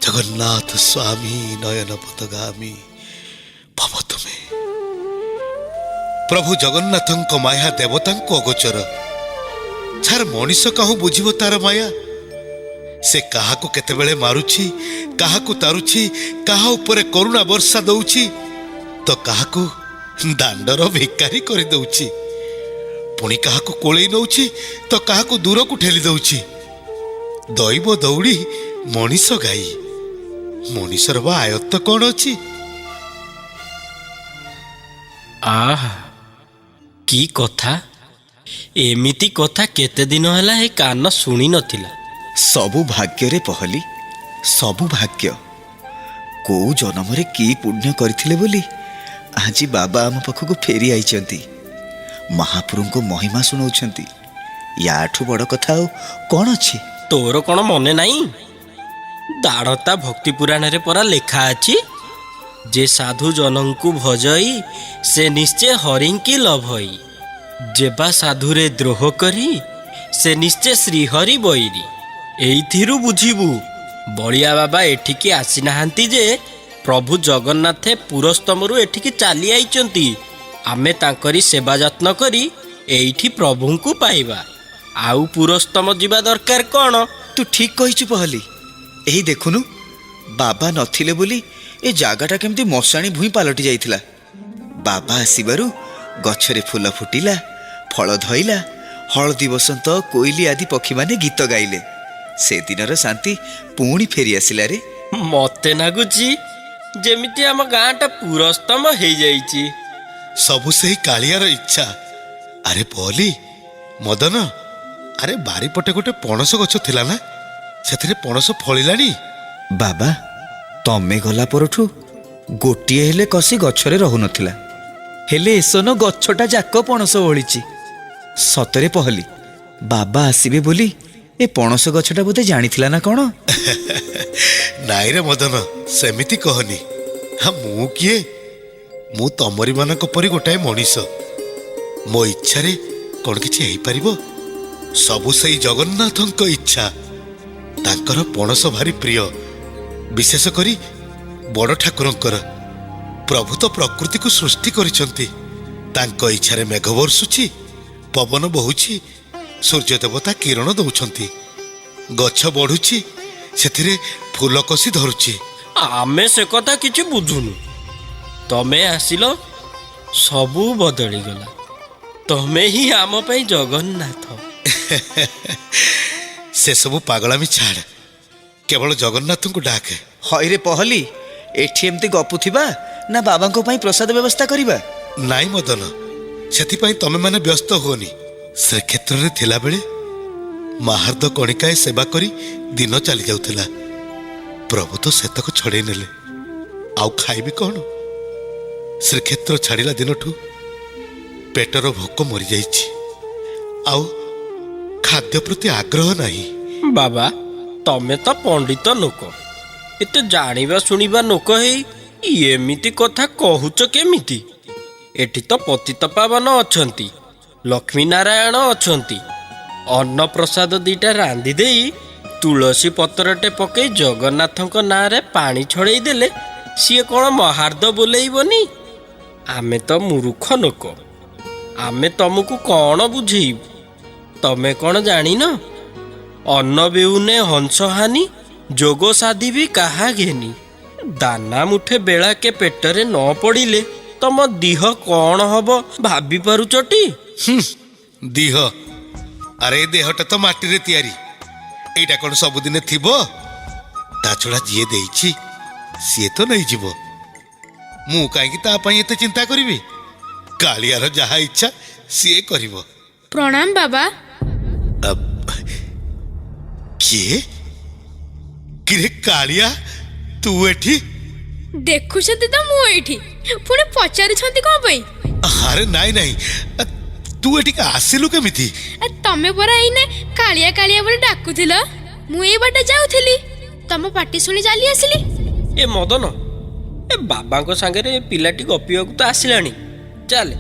जगन्नाथ स्वामी नयन पथगामी भव तुमे प्रभु जगन्नाथंक माया देवतांको अगोचर छार मनीष कहूँ बुझिब तार माया से काहाको केतेबेले मारुछि काहाको तारुछि काहा उपरे करुणा वर्षा दउछि तो काहाको दांडर भिकारी करि दउछि पुणी काहाको कोळेई नउछि तो काहाको दूर को ठेली दउछि दैव दौड़ी मनीष गाई मनीषर बा आयत्त कौन अछि आहा की कथा एमिति कथा केते दिन होला ए कान सुनी नथिला सबु भाग्य रे पहली सबु भाग्य को जन्म रे की पुण्य करथिले बोली आज बाबा आम पाखक फेरी आइचंती महापुरु को महिमा सुनाउछंती याठू बड़ कथा कौन अछि तोर कौन मने नाही दाढ़ता भक्ति पुराण रे परा लेखा अछि जे साधु जनंकु भजई से निश्चय हरिंकी लभई जेबा साधु रे द्रोह करी से निश्चय श्रीहरि बैरी एइथिरु बुझिबु बलिया बाबा एठिकी आसी नाहांती जे प्रभु जगन्नाथे पुरस्तमरु एठिकी चाली आइचंती ଆମେ ତାଙ୍କରି ସେବା ଯତ୍ନ କରି ଏଇଠି ପ୍ରଭୁଙ୍କୁ ପାଇବା। ଆଉ ପୁରସ୍ତମ ଯିବା ଦରକାର କ'ଣ? ତୁ ଠିକ୍ କହିଛୁ ପହଲି। ଏହି ଦେଖୁନୁ, ବାବା ନଥିଲେ ବୋଲି ଏ ଜାଗାଟା କେମିତି ମଶାଣି ଭୂଇଁ ପାଲଟି ଯାଇଥିଲା। ବାବା ଆସିବାରୁ ଗଛରେ ଫୁଲ ଫୁଟିଲା, ଫଳ ଧଇଲା, ହଳଦୀ ବସନ୍ତ, କୋଇଲି ଆଦି ପକ୍ଷୀମାନେ ଗୀତ ଗାଇଲେ। ସେଦିନର ଶାନ୍ତି ପୁଣି ଫେରି ଆସିଲା ରେ। ମତେ ଲାଗୁଛି ଯେମିତି ଆମ ଗାଁଟା ପୁରସ୍ତମ ହେଇଯାଇଛି। ସବୁ ସେଇ କାଳିଆର ଇଚ୍ଛା। ଆରେ ପହଲି, ମଦନ, ଆରେ ବାରିପଟେ ଗୋଟେ ପଣସ ଗଛ ଥିଲା ନା, ସେଥିରେ ପଣସ ଫଳିଲାଣି? ବାବା, ତମେ ଗଲା ପରଠୁ ଗୋଟିଏ ହେଲେ କଷି ଗଛରେ ରହୁନଥିଲା, ହେଲେ ଏସନ ଗଛଟା ଯାକ ପଣସ ଓଳିଛି। ସତରେ ପହଲି, ବାବା ଆସିବେ ବୋଲି ଏ ପଣସ ଗଛଟା ବୋଧେ ଜାଣିଥିଲା ନା କ'ଣ? ନାଇଁରେ ମଦନ, ସେମିତି କହନି। ହଁ, ମୁଁ କିଏ? ମୁଁ ତମରି ମାନଙ୍କ ପରି ଗୋଟାଏ ମଣିଷ। ମୋ ଇଚ୍ଛାରେ କ'ଣ କିଛି ହେଇପାରିବ? ସବୁ ସେଇ ଜଗନ୍ନାଥଙ୍କ ଇଚ୍ଛା। ତାଙ୍କର ପଣସ ଭାରି ପ୍ରିୟ, ବିଶେଷ କରି ବଡ଼ ଠାକୁରଙ୍କର। ପ୍ରଭୁ ତ ପ୍ରକୃତିକୁ ସୃଷ୍ଟି କରିଛନ୍ତି। ତାଙ୍କ ଇଚ୍ଛାରେ ମେଘ ବର୍ଷୁଛି, ପବନ ବହୁଛି, ସୂର୍ଯ୍ୟ ଦେବତା କିରଣ ଦଉଛନ୍ତି, ଗଛ ବଢୁଛି, ସେଥିରେ ଫୁଲ କଷି ଧରୁଛି। ଆମେ ସେ କଥା କିଛି ବୁଝୁନୁ। ତମେ ଆସିଲ, ସବୁ ବଦଳିଗଲା। ତମେ ହିଁ ଆମ ପାଇଁ ଜଗନ୍ନାଥ। ସେସବୁ ପାଗଳାମି ଛାଡ଼, କେବଳ ଜଗନ୍ନାଥଙ୍କୁ ଡାକେ। ହଇରେ ପହଲି, ଏଠି ଏମିତି ଗପୁଥିବା ନା ବାବାଙ୍କ ପାଇଁ ପ୍ରସାଦ ବ୍ୟବସ୍ଥା କରିବା? ନାଇଁ ମଦନ, ସେଥିପାଇଁ ତମେମାନେ ବ୍ୟସ୍ତ ହୁଅନି। ଶ୍ରୀକ୍ଷେତ୍ରରେ ଥିଲାବେଳେ ମାହାର୍ଦ କଣିକାଏ ସେବା କରି ଦିନ ଚାଲି ଯାଉଥିଲା। ପ୍ରଭୁ ତ ସେତକ ଛଡ଼େଇ ନେଲେ, ଆଉ ଖାଇବି କ'ଣ? ଶ୍ରୀକ୍ଷେତ୍ର ଛାଡ଼ିଲା ଦିନଠୁ ପେଟର ଭୋକ ମରିଯାଇଛି, ଆଉ ଖାଦ୍ୟ ପ୍ରତି ଆଗ୍ରହ ନାହିଁ। ବାବା, ତମେ ତ ପଣ୍ଡିତ ଲୋକ, ଏତେ ଜାଣିବା ଶୁଣିବା ଲୋକ ହେଇ ଏମିତି କଥା କହୁଛ କେମିତି? ଏଠି ତ ପତିତପାବନ ଅଛନ୍ତି, ଲକ୍ଷ୍ମୀ ନାରାୟଣ ଅଛନ୍ତି। ଅନ୍ନପ୍ରସାଦ ଦିଟା ରାନ୍ଧି ଦେଇ ତୁଳସୀ ପତ୍ରଟେ ପକେଇ ଜଗନ୍ନାଥଙ୍କ ନାଁରେ ପାଣି ଛଡ଼େଇ ଦେଲେ ସିଏ କ'ଣ ମହାର୍ଦ ବୋଲେଇବନି? ଆମେ ତ ମୂର୍ଖ ଲୋକ, ଆମେ ତମକୁ କ'ଣ ବୁଝେଇବୁ? ତମେ କ'ଣ ଜାଣିନ? ଅନ୍ନ ବିହୁନେ ହଂସ ହାନି, ଯୋଗ ସାଧିବି କାହା ଘେନି। ଦାନା ମୁଠେ ବେଳାକେ ପେଟରେ ନ ପଡ଼ିଲେ ତମ ଦିହ କ'ଣ ହବ ଭାବି ପାରୁଛଟି? ଦିହ? ଆରେ ଏ ଦେହଟା ତ ମାଟିରେ ତିଆରି, ଏଇଟା କ'ଣ ସବୁଦିନେ ଥିବ? ତା ଛଡ଼ା ଯିଏ ଦେଇଛି ସିଏ ତ ନେଇଯିବ। ମୁଁ କାହିଁକି ତା ପାଇଁ ଏତେ ଚିନ୍ତା କରିବି? କାଳିଆର ଯାହା ଇଚ୍ଛା ସିଏ କରିବ। ପ୍ରଣାମ ବାବା। କିଏ? କିରେ କାଳିଆ, ତୁ ଏଠି? ଦେଖୁଛନ୍ତି ତ ମୁଁ ଏଇଠି, ପୁଣି ପଚାରୁଛନ୍ତି କ'ଣ ପାଇଁ? ଆରେ ନାଇଁ ନାଇଁ, ତୁ ଏଠିକି ଆସିଲୁ କେମିତି? ତମେ ପରା ଏଇନେ କାଳିଆ କାଳିଆ ବୋଲି ଡାକୁଥିଲ। ମୁଁ ଏଇ ବାଟେ ଯାଉଥିଲି, ତମ ପାଟି ଶୁଣି ଚାଲି ଆସିଲି। ଏ ମଦନ, ଏ ବାବାଙ୍କ ସାଙ୍ଗରେ ଏ ପିଲାଟି ଗପିବାକୁ ତ ଆସିଲାଣି। ଚାଲେ,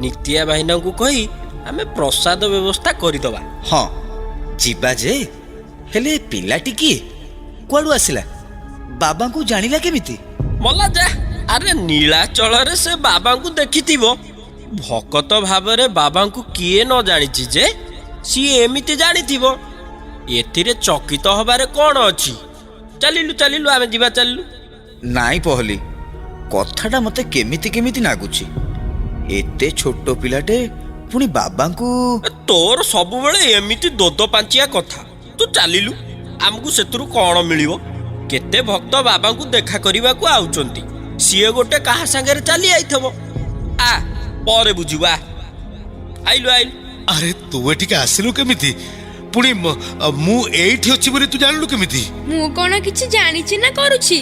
ନିତ୍ୟା ଭାଇନାଙ୍କୁ କହି ଆମେ ପ୍ରସାଦ ବ୍ୟବସ୍ଥା କରିଦେବା। ହଁ ଯିବା ଯେ, ହେଲେ ପିଲାଟି କିଏ, କୁଆଡ଼ୁ ଆସିଲା, ବାବାଙ୍କୁ ଜାଣିଲା କେମିତି? ମଲା ଯା, ଆରେ ନୀଳାଚଳରେ ସେ ବାବାଙ୍କୁ ଦେଖିଥିବ। ଭକତ ଭାବରେ ବାବାଙ୍କୁ କିଏ ନ ଜାଣିଛି ଯେ? ସିଏ ଏମିତି ଜାଣିଥିବ। ଏଥିରେ ଚକିତ ହବାରେ କ'ଣ ଅଛି? ଚାଲିଲୁ ଚାଲିଲୁ, ଆମେ ଯିବା, ଚାଲିଲୁ। ନାଇଁ ପହଲି, କଥାଟା ମତେ କେମିତି କେମିତି ଲାଗୁଛି। ଏତେ ଛୋଟ ପିଲାଟେ ପୁଣି ବାବାଙ୍କୁ। ତୋର ସବୁବେଳେ ଏମିତି ଦୋଦ ପାଞ୍ଚିଆ କଥା। ତୁ ଚାଲିଲୁ, ଆମକୁ ସେଥିରୁ କ'ଣ ମିଳିବ? କେତେ ଭକ୍ତ ବାବାଙ୍କୁ ଦେଖା କରିବାକୁ ଆଉଛନ୍ତି, ସିଏ ଗୋଟେ କାହା ସାଙ୍ଗରେ ଚାଲି ଆଇଥିବ। ଆ ପରେ ବୁଝିବା। ଆଇଲୁ ଆଇଲୁ। ଆରେ ତୁ ଏଠିକି ଆସିଲୁ କେମିତି? ପୁଣି ମୁଁ ଏଇଠି ଅଛି ବୋଲି ତୁ ଜାଣିଲୁ କେମିତି? ମୁଁ କ'ଣ କିଛି ଜାଣିଛି ନା କରୁଛି?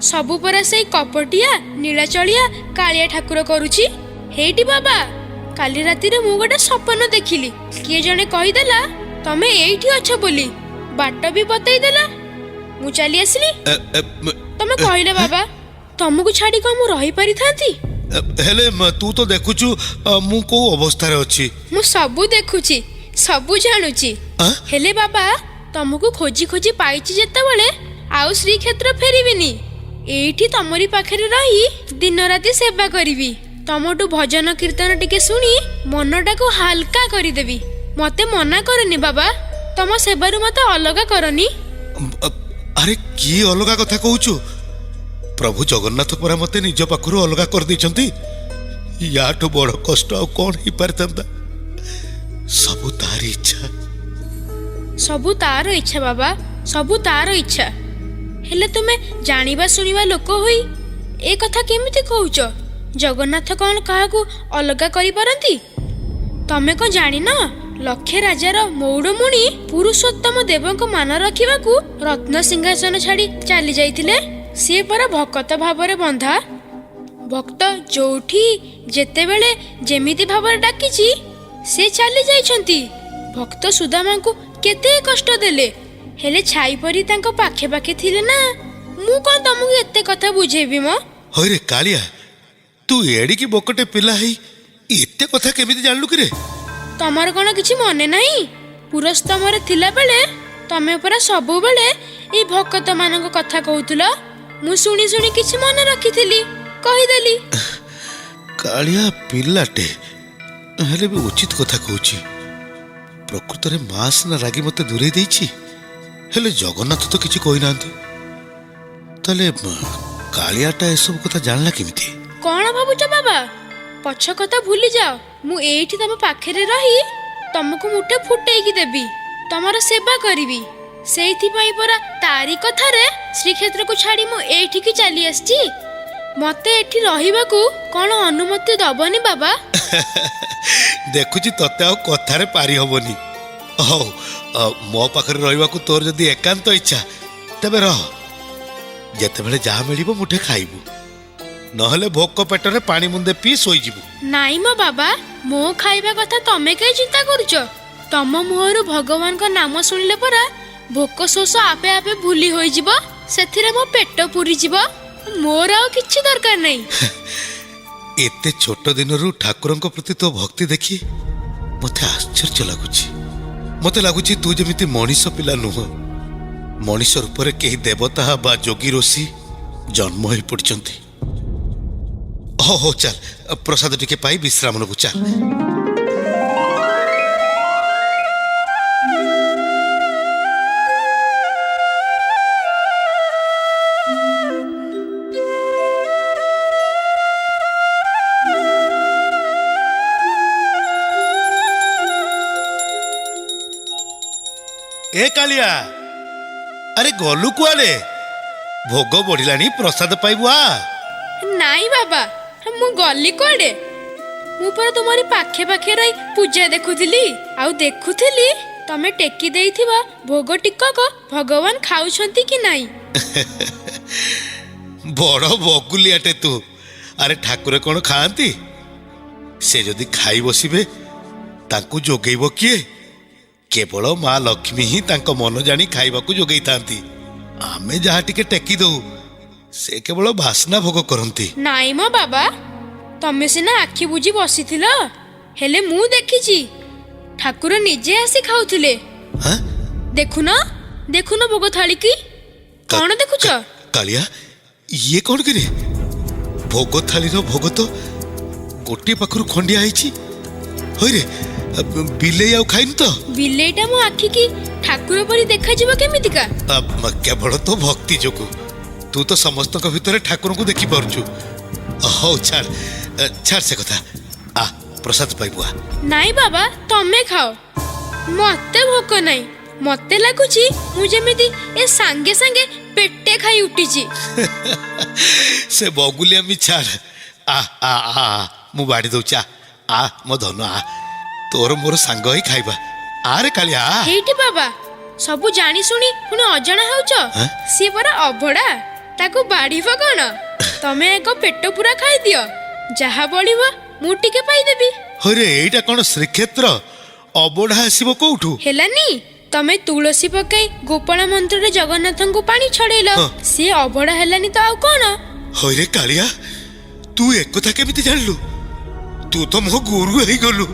ସବୁ ପରା ସେଇ କପଟିଆ ନୀଳାଚଳିଆ କାଳିଆ ଠାକୁର କରୁଛି। ହେଇଟି ବାବା, କାଲି ରାତିରେ ମୁଁ ଗୋଟେ ସପନ ଦେଖିଲି। କିଏ ଜଣେ କହିଦେଲା ତମେ ଏଇଠି ଅଛ ବୋଲି, ବାଟ ବି ବତେଇଦେଲା। ମୁଁ ଚାଲି ଆସିଲି। ତମେ କହିଲେ ବାବା, ତମକୁ ଛାଡି କ'ଣ ମୁଁ ରହିପାରିଥାନ୍ତି? ହେଲେ ତୁ ତ ଦେଖୁଛୁ ମୁଁ କୋଉ ଅବସ୍ଥାରେ ଅଛି। ମୁଁ ସବୁ ଦେଖୁଛି, ସବୁ ଜାଣୁଛି। ହେଲେ ବାବା, ତମକୁ ଖୋଜି ଖୋଜି ପାଇଛି ଯେତେବେଳେ ଆଉ ଶ୍ରୀକ୍ଷେତ୍ର ଫେରିବିନି। ଏଇଠି ତମରି ପାଖରେ ରହି ଦିନ ରାତି ସେବା କରିବି। ତମଠୁ ଭଜନ କୀର୍ତ୍ତନ ଟିକେ ଶୁଣି ମନଟାକୁ ହାଲକା କରିଦେବି। ମତେ ମନା କରନି ବାବା, ତମ ସେବାରୁ ମତେ ଅଲଗା କରନି। ଆରେ କି ଅଲଗା କଥା କହୁଛୁ? ପ୍ରଭୁ ଜଗନ୍ନାଥ ପରା ମତେ ନିଜ ପାଖରୁ ଅଲଗା କରିଦେଇଛନ୍ତି। ୟାଠୁ ବଡ଼ କଷ୍ଟ ଆଉ କଣ ହେଇପାରିଥାନ୍ତା? ସବୁ ତାରି ଇଚ୍ଛା। ସବୁ ତାର ଇଚ୍ଛା ବାବା, ସବୁ ତାର ଇଚ୍ଛା। ହେଲେ ତୁମେ ଜାଣିବା ଶୁଣିବା ଲୋକ ହୋଇ ଏ କଥା କେମିତି କହୁଛ? ଜଗନ୍ନାଥ କଣ କାହାକୁ ଅଲଗା କରିପାରନ୍ତି? ତମେ କଣ ଜାଣିନ? ଲକ୍ଷେ ରାଜାର ମୌଡ଼ମୁଣି ପୁରୁଷୋତ୍ତମ ଦେବଙ୍କ ମାନ ରଖିବାକୁ ରତ୍ନ ସିଂହାସନ ଛାଡ଼ି ଚାଲି ଯାଇଥିଲେ। ସିଏ ପରା ଭକତ ଭାବରେ ବନ୍ଧା। ଭକ୍ତ ଯୋଉଠି ଯେତେବେଳେ ଯେମିତି ଭାବରେ ଡାକିଛି ସେ ଚାଲି ଯାଇଛନ୍ତି। ଭକ୍ତ ସୁଦାମାଙ୍କୁ କେତେ କଷ୍ଟ ଦେଲେ, ହେଲେ ଛାଇ ପରି ତାଙ୍କ ପାଖେ ପାଖେ ଥିଲେ ନା। ମୁଁ କଣ ତମକୁ ଏତେ କଥା ବୁଝେଇବି ମ? ହଇରେ କାଳିଆ, ତୁ ଏଡ଼ିକି ବକଟେ ପିଲା ହେଇ ଏତେ କଥା କେମିତି ଜାଣିଲୁ କିରେ? ତମର କଣ କିଛି ମନେ ନାହିଁ? ପୁରସ୍ତମରେ ଥିଲାବେଳେ ତମେ ପରା ସବୁବେଳେ ଏଇ ଭକତ ମାନଙ୍କ କଥା କହୁଥିଲ। ମୁଁ ଶୁଣି ଶୁଣି କିଛି ମନେ ରଖିଥିଲି, କହିଦେଲି। କାଳିଆ ପିଲାଟେ ହେଲେ ବି ଉଚିତ କଥା କହୁଛି। ପ୍ରକୃତରେ ମା ସିନା ରାଗି ମତେ ଦୂରେଇ ଦେଇଛି, ହେଲେ ଜଗନ୍ନାଥ ତ କିଛି କହିନାହାନ୍ତି। ତାହେଲେ କାଳିଆଟା ଏସବୁ କଥା ଜାଣିଲା କେମିତି? କଣ ଭାବୁଛ ବାବା? ପଛ କଥା ଭୁଲି ଯାଅ। ମୁଁ ଏଇଠି ତମ ପାଖରେ ରହି ତମକୁ ମୁଠେ ଫୁଟେଇକି ଦେବି, ତମର ସେବା କରିବି। ସେଇଥିପାଇଁ ପରା ତାରି କଥାରେ ଶ୍ରୀକ୍ଷେତ୍ରକୁ ଛାଡ଼ି ମୁଁ ଏଇଠିକି ଚାଲି ଆସିଛି। ମତେ ଏଠି ରହିବାକୁ କଣ ଅନୁମତି ଦବନି ବାବା? ଦେଖୁଛି ତତେ ଆଉ କଥାରେ ପାରି ହବନି। ହଉ, ମୋ ପାଖରେ ରହିବାକୁ ତୋର ଯଦି ଏକାନ୍ତ ଇଚ୍ଛା ତେବେ ରହ। ଯେତେବେଳେ ଯାହା ମିଳିବ ମୁଠେ ଖାଇବୁ, ନହେଲେ ଭୋକ ପେଟରେ ପାଣି ମୁନ୍ଦେ ପିଇ ଶୋଇଯିବୁ। ନାଇଁ ମ ବାବା, ମୋ ଖାଇବା କଥା ତମେ କାହିଁ ଚିନ୍ତା କରୁଛ? ତମ ମୁହଁରୁ ଭଗବାନଙ୍କ ନାମ ଶୁଣିଲେ ପରା ଭୋକ ଶୋଷ ଆପେ ଆପେ ଭୁଲି ହୋଇଯିବ। ସେଥିରେ ମୋ ପେଟ ପୁରିଯିବ। ମୋର ଆଉ କିଛି ଦରକାର ନାହିଁ। ଏତେ ଛୋଟ ଦିନରୁ ଠାକୁରଙ୍କ ପ୍ରତି ତୋ ଭକ୍ତି ଦେଖି ମତେ ଆଶ୍ଚର୍ଯ୍ୟ ଲାଗୁଛି। ମତେ ଲାଗୁଛି ତୁ ଯେମିତି ମଣିଷ ପିଲା ନୁହଁ, ମଣିଷ ରୂପରେ କେହି ଦେବତା ବା ଯୋଗୀ ଋଷି ଜନ୍ମ ହୋଇ ପଡ଼ିଛନ୍ତି। ହଉ ହଉ ଚାଲ, ପ୍ରସାଦ ଟିକେ ପାଇ ବିଶ୍ରାମ ନେବୁ, ଚାଲ। ଏ କାଳିଆ, ଆରେ ଗଲୁ କୁଆଡେ? ଭୋଗ ବଢିଲାଣି, ପ୍ରସାଦ ପାଇବୁ ଆ। ନାଇଁ ବାବା, ମୁଁ ଗଲି କୁଆଡେ? ମୁଁ ପରା ତୁମରି ପାଖେ ପାଖେ ରହି ପୂଜା ଦେଖୁଥିଲି। ଆଉ ଦେଖୁଥିଲି ତମେ ଟେକି ଦେଇଥିବା ଭୋଗ ଟିକକ ଭଗବାନ ଖାଉଛନ୍ତି କି ନାଇଁ। ବଡ ବଗୁଲିଆଟେ ତୁ। ଆରେ ଠାକୁର କଣ ଖାଆନ୍ତି? ସେ ଯଦି ଖାଇ ବସିବେ ତାଙ୍କୁ ଯୋଗେଇବ କିଏ? କେବଳ ମା ଲକ୍ଷ୍ମୀ ହିଁ ତାଙ୍କ ମନ ଜାଣି ଖାଇବାକୁ ଯୋଗେଇଥାନ୍ତି। ଆମେ ଯାହା ଟିକେ ଟେକି ଦଉ, ସେ କେବଳ ବାସ୍ନା ଭୋଗ କରନ୍ତି। ନାଇଁ ମ ବାବା, ତମେ ସିନା ଆଖି ବୁଜି ବସିଥିଲ, ହେଲେ ମୁଁ ଦେଖିଛି ଠାକୁର ନିଜେ ଆସି ଖାଉଥିଲେ। ଦେଖୁନ ଦେଖୁନ ଭୋଗ ଥାଳି କି? କଣ ଦେଖୁଛ? କାଳିଆ, ଇଏ କଣ କିରେ? ଭୋଗ ଥାଳିର ଭୋଗ ତ ଗୋଟିଏ ପାଖରୁ ଖଣ୍ଡିଆ ହେଇଛି। ହଇରେ, ବିଲେଇ ଆଉ ଖାଇନି ତ? ବିଲେଇଟା ମୋ ଆଖି କି ଠାକୁର ପରି ଦେଖାଯିବ କେମିତିକା? କେବଳ ତ ଭକ୍ତି ଯୋଗୁ। ତୁ ତ ସମସ୍ତଙ୍କ ଭିତରେ ଠାକୁରଙ୍କୁ ଦେଖିପାରୁଛୁ। ହଉ ଛାଡ ଛାଡ ସେ କଥା। ପ୍ରସାଦ ପାଇବୁ ଆ। ନାଇଁ ବାବା, ତମେ ଖାଅ, ମତେ ଭୋକ ନାହିଁ। ମତେ ଲାଗୁଛି ମୁଁ ଯେମିତି ଏ ସାଙ୍ଗେ ସାଙ୍ଗେ ପେଟେ ଖାଇ ଉଠିଛି। ସେ ବଗୁଲିଆମି ଛାଡ। ମୁଁ ବାଢି ଦଉଛି। ମୋ ଧନ, ତୋର ମୋର ସାଙ୍ଗ ହେଇ ଖାଇବା। ଆରେ କାଳିଆ, ହେଇଟି ବାବା, ସବୁ ଜାଣି ଶୁଣି ପୁଣି ଅଜଣା ହେଉଛ। ସିଏ ପରା ଅଭଡ଼ା, ତାକୁ ବାଢିବ କଣ? ତମେ ଏକ ପେଟ ପୁରା ଖାଇଦିଅ, ଯାହା ବଳିବ ମୁଁ ଟିକେ ପାଇଦେବି। ହଇରେ, ଏଇଟା କଣ ଶ୍ରୀକ୍ଷେତ୍ର? ଅବଢା ଆସିବ କୋଉଠୁ? ହେଲାନି, ତମେ ତୁଳସୀ ପକାଇ ଗୋପାଳ ମନ୍ତ୍ରରେ ଜଗନ୍ନାଥଙ୍କୁ ପାଣି ଛଡେଇଲ, ସିଏ ଅବଢା ହେଲାନି ତ ଆଉ କଣ? ହଇରେ କାଳିଆ, ତୁ ଏକଥା କେମିତି ଜାଣିଲୁ? ତୁ ତ ମୋ ଗୁରୁ ହେଇଗଲୁ।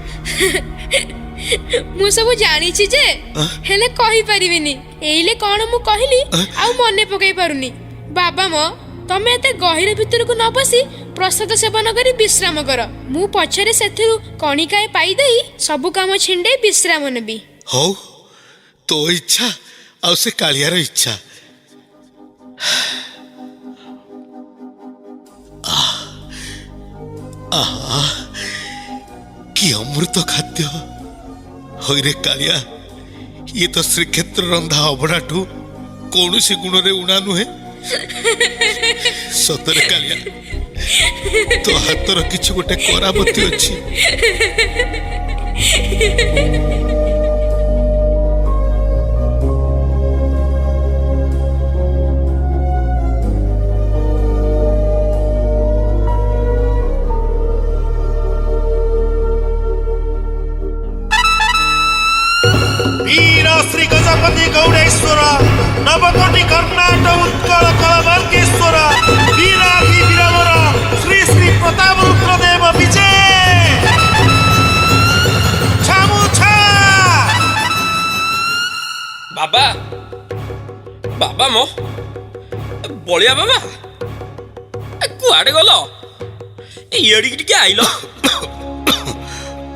ମୁଁ ସବୁ ଜାଣିଛି ଯେ, ହେଲେ କହିପାରିବିନି। ଏଇଲେ କଣ ମୁଁ କହିଲି ଆଉ ମନେ ପକାଇ ପାରୁନି। ବାବା ମ, ତମେ ଏତେ ଗହିର ଭିତରକୁ ନ ବସି ପ୍ରସାଦ ସେବନ କରି ବିଶ୍ରାମ କର। ମୁଁ ପଛରେ ସେଥିରୁ କଣିକାଏ ପାଇଦେଇ ସବୁ କାମ ଛିଣ୍ଡେଇ ବିଶ୍ରାମ ନେବି। ହଉ, ତୋ ଇଚ୍ଛା ଆଉ ସେ କାଳିଆର ଇଚ୍ଛା। ଆହା, କି ଅମୃତ ଖାଦ୍ୟ! ହଇରେ କାଳିଆ, ଇଏ ତ ଶ୍ରୀକ୍ଷେତ୍ର ରନ୍ଧା ଅବଢ଼ାଠୁ କୌଣସି ଗୁଣରେ ଉଣା ନୁହେଁ। ସତରେ କାଳିଆ, ତୋ ହାତର କିଛି ଗୋଟେ କରାମତି ଅଛି। বীর শ্রী গজপতি গৌড়েশ্বর নবকোটি কর্ণাট উৎকল কলবর্গেশ্বর বীরাধি বীরবর শ্রী শ্রী প্রতাপ রুদ্রদেব বিজে ছামুছা। ବାବା ବାବା ମୋ ବଳିଆ ବାବା କୁଆଡେ ଗଲ? ଏଇଆଡ଼ିକି ଟିକେ ଆଇଲ।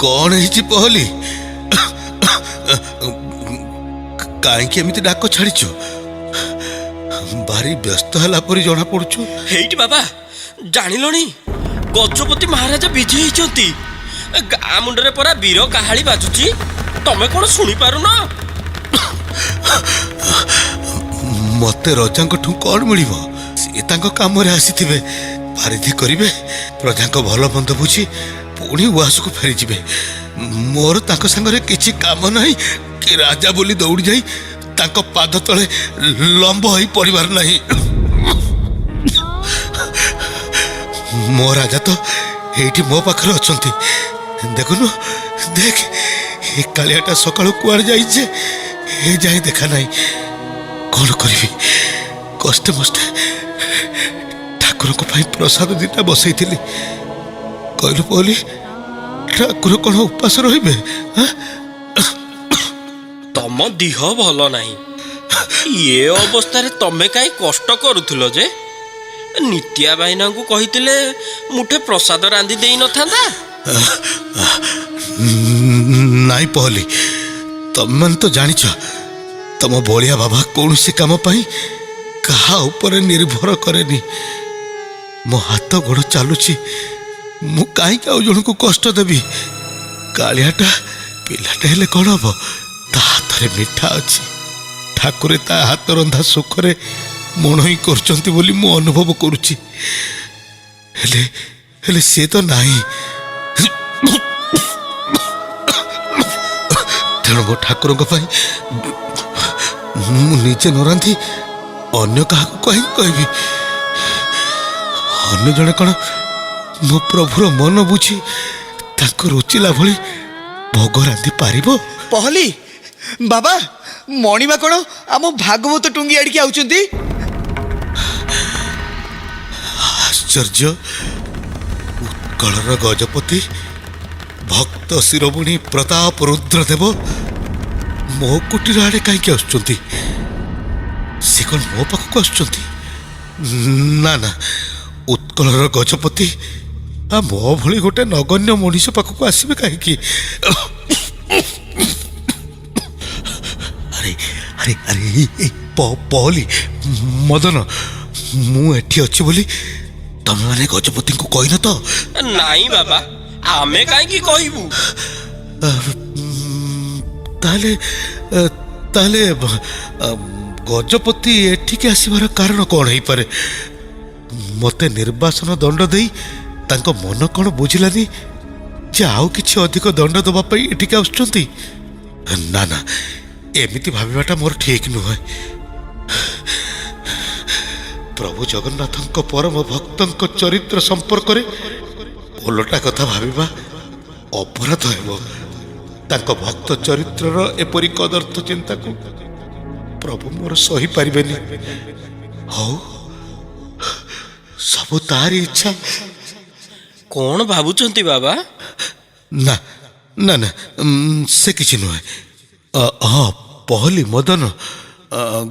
କଣ ହେଇଛି ପହଲି? କାହିଁକି ଏମିତି ଡାକ ଛାଡ଼ିଛୁ? ଭାରି ବ୍ୟସ୍ତ ହେଲା ପରି ଜଣା ପଡୁଛୁ। ହେଇଟି ବାବା, ଜାଣିଲଣି ଗଜପତି ମହାରାଜା ବିଜେ ହେଇଛନ୍ତି। ଗାଁ ମୁଣ୍ଡରେ ପରା ବୀର କାହାଳି ବାଜୁଛି। ତମେ କଣ ଶୁଣିପାରୁନ? ମତେ ରଜାଙ୍କଠୁ କଣ ମିଳିବ? ସିଏ ତାଙ୍କ କାମରେ ଆସିଥିବେ, ପାରିଧି କରିବେ, ପ୍ରଜାଙ୍କ ଭଲ ମନ୍ଦ ବୁଝି ପୁଣି ଉଆସକୁ ଫେରିଯିବେ। ମୋର ତାଙ୍କ ସାଙ୍ଗରେ କିଛି କାମ ନାହିଁ କି ରାଜା ବୋଲି ଦୌଡ଼ି ଯାଇ ତାଙ୍କ ପାଦ ତଳେ ଲମ୍ବ ହୋଇ ପଡ଼ିବାର ନାହିଁ। ମୋ ରାଜା ତ ଏଇଠି ମୋ ପାଖରେ ଅଛନ୍ତି। ଦେଖୁନୁ, ଦେଖ, ଏ କାଳିଆଟା ସକାଳୁ କୁଆଡ଼େ ଯାଇଛି, ଏ ଯାଏ ଦେଖା ନାହିଁ। କଣ କରିବି? କଷ୍ଟେ ମଷ୍ଟେ ଠାକୁରଙ୍କ ପାଇଁ ପ୍ରସାଦ ଦିଟା ବସେଇଥିଲି। କହିଲୁ ପହଲି, ଠାକୁର କଣ ଉପାସ ରହିବେ? ତମ ଦିହ ଭଲ ନାହିଁ, ଏ ଅବସ୍ଥାରେ ତମେ କାହିଁ କଷ୍ଟ କରୁଥିଲ ଯେ? ନିତ୍ୟା ଭାଇନାଙ୍କୁ କହିଥିଲେ ମୁଠେ ପ୍ରସାଦ ରାନ୍ଧି ଦେଇ ନଥାନ୍ତା? ନାଇଁ ପହଲି, ତମେମାନେ ତ ଜାଣିଛ ତମ ବଳିଆ ବାବା କୌଣସି କାମ ପାଇଁ କାହା ଉପରେ ନିର୍ଭର କରେନି। ମୋ ହାତ ଗୋଡ଼ ଚାଲୁଛି, ମୁଁ କାହିଁକି ଆଉ ଜଣକୁ କଷ୍ଟ ଦେବି? କାଳିଆଟା ପିଲାଟା ହେଲେ କଣ ହବ? ତା ହାତରେ ମିଠା ଅଛି। ଠାକୁରେ ତା ହାତ ରନ୍ଧା ସୁଖରେ ମଣୋଇ କରୁଛନ୍ତି ବୋଲି ମୁଁ ଅନୁଭବ କରୁଛି। ହେଲେ ହେଲେ ସିଏ ତ ନାହିଁ। ତେଣୁ ମୋ ଠାକୁରଙ୍କ ପାଇଁ ମୁଁ ନିଜେ ନ ରାନ୍ଧି ଅନ୍ୟ କାହାକୁ କାହିଁକି କହିବି? ଅନ୍ୟ ଜଣେ କଣ ମୋ ପ୍ରଭୁର ମନ ବୁଝି ତାଙ୍କ ରୁଚିଲା ଭଳି ଭୋଗ ରାନ୍ଧି ପାରିବ? ପହଲି ବାବା, ମଣିମା କଣ ଆମ ଭାଗବତ ଟୁଙ୍ଗି ଆଡ଼ିକି ଆଉଛନ୍ତି? ଆଶ୍ଚର୍ଯ୍ୟ! ଉତ୍କଳର ଗଜପତି ଭକ୍ତ ଶିରୋମଣି ପ୍ରତାପ ରୁଦ୍ରଦେବ ମୋ କୁଟୀର ଆଡ଼େ କାହିଁକି ଆସୁଛନ୍ତି? ସେ କଣ ମୋ ପାଖକୁ ଆସୁଛନ୍ତି? ନା ନା, ଉତ୍କଳର ଗଜପତି ମୋ ଭଳି ଗୋଟେ ନଗଣ୍ୟ ମଣିଷ ପାଖକୁ ଆସିବେ କାହିଁକି? ଆରେ ଆରେ ଆରେ ପହଲି, ମଦନ, ମୁଁ ଏଠି ଅଛି ବୋଲି ତମେମାନେ ଗଜପତିଙ୍କୁ କହିନ ତ? ନାଇଁ ବାବା, ଆମେ କାହିଁକି କହିବୁ? ତାହେଲେ ତାହେଲେ ଗଜପତି ଏଠିକି ଆସିବାର କାରଣ କ'ଣ ହେଇପାରେ? ମୋତେ ନିର୍ବାସନ ଦଣ୍ଡ ଦେଇ ତାଙ୍କ ମନ କ'ଣ ବୁଝିଲାନି ଯେ ଆଉ କିଛି ଅଧିକ ଦଣ୍ଡ ଦେବା ପାଇଁ ଏଠିକି ଆସୁଛନ୍ତି? ନା ନା, ଏମିତି ଭାବିବାଟା ମୋର ଠିକ୍ ନୁହେଁ। ପ୍ରଭୁ ଜଗନ୍ନାଥଙ୍କ ପରମ ଭକ୍ତଙ୍କ ଚରିତ୍ର ସମ୍ପର୍କରେ ଓଲଟା କଥା ଭାବିବା ଅପରାଧ ହେବ। ତାଙ୍କ ଭକ୍ତ ଚରିତ୍ରର ଏପରି କଦର୍ଥ ଚିନ୍ତାକୁ ପ୍ରଭୁ ମୋର ସହିପାରିବେନି। ହଉ, ସବୁ ତାରି ଇଚ୍ଛା। କଣ ଭାବୁଛନ୍ତି ବାବା? ନା ନା ନା, ସେ କିଛି ନୁହେଁ। ହଁ ପହଲି, ମଦନ,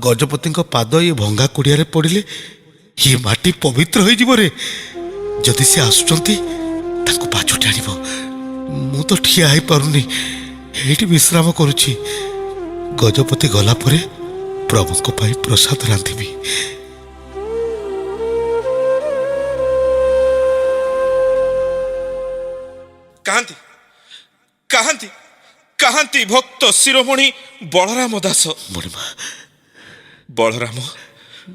ଗଜପତିଙ୍କ ପାଦ ଏ ଭଙ୍ଗା କୁଡ଼ିଆରେ ପଡ଼ିଲେ ଏ ମାଟି ପବିତ୍ର ହୋଇଯିବ ରେ। ଯଦି ସେ ଆସୁଛନ୍ତି ତାଙ୍କୁ ପାଛୋଟି ଆଣିବ। ମୁଁ ତ ଠିଆ ହେଇପାରୁନି, ଏଇଠି ବିଶ୍ରାମ କରୁଛି। ଗଜପତି ଗଲା ପରେ ପ୍ରଭୁଙ୍କ ପାଇଁ ପ୍ରସାଦ ରାନ୍ଧିବି। କାହାନ୍ତି କାହାନ୍ତି କାହାନ୍ତି ଭକ୍ତ ଶିରୋମଣି ବଳରାମ ଦାସ। ମଣିମା, ବଳରାମ,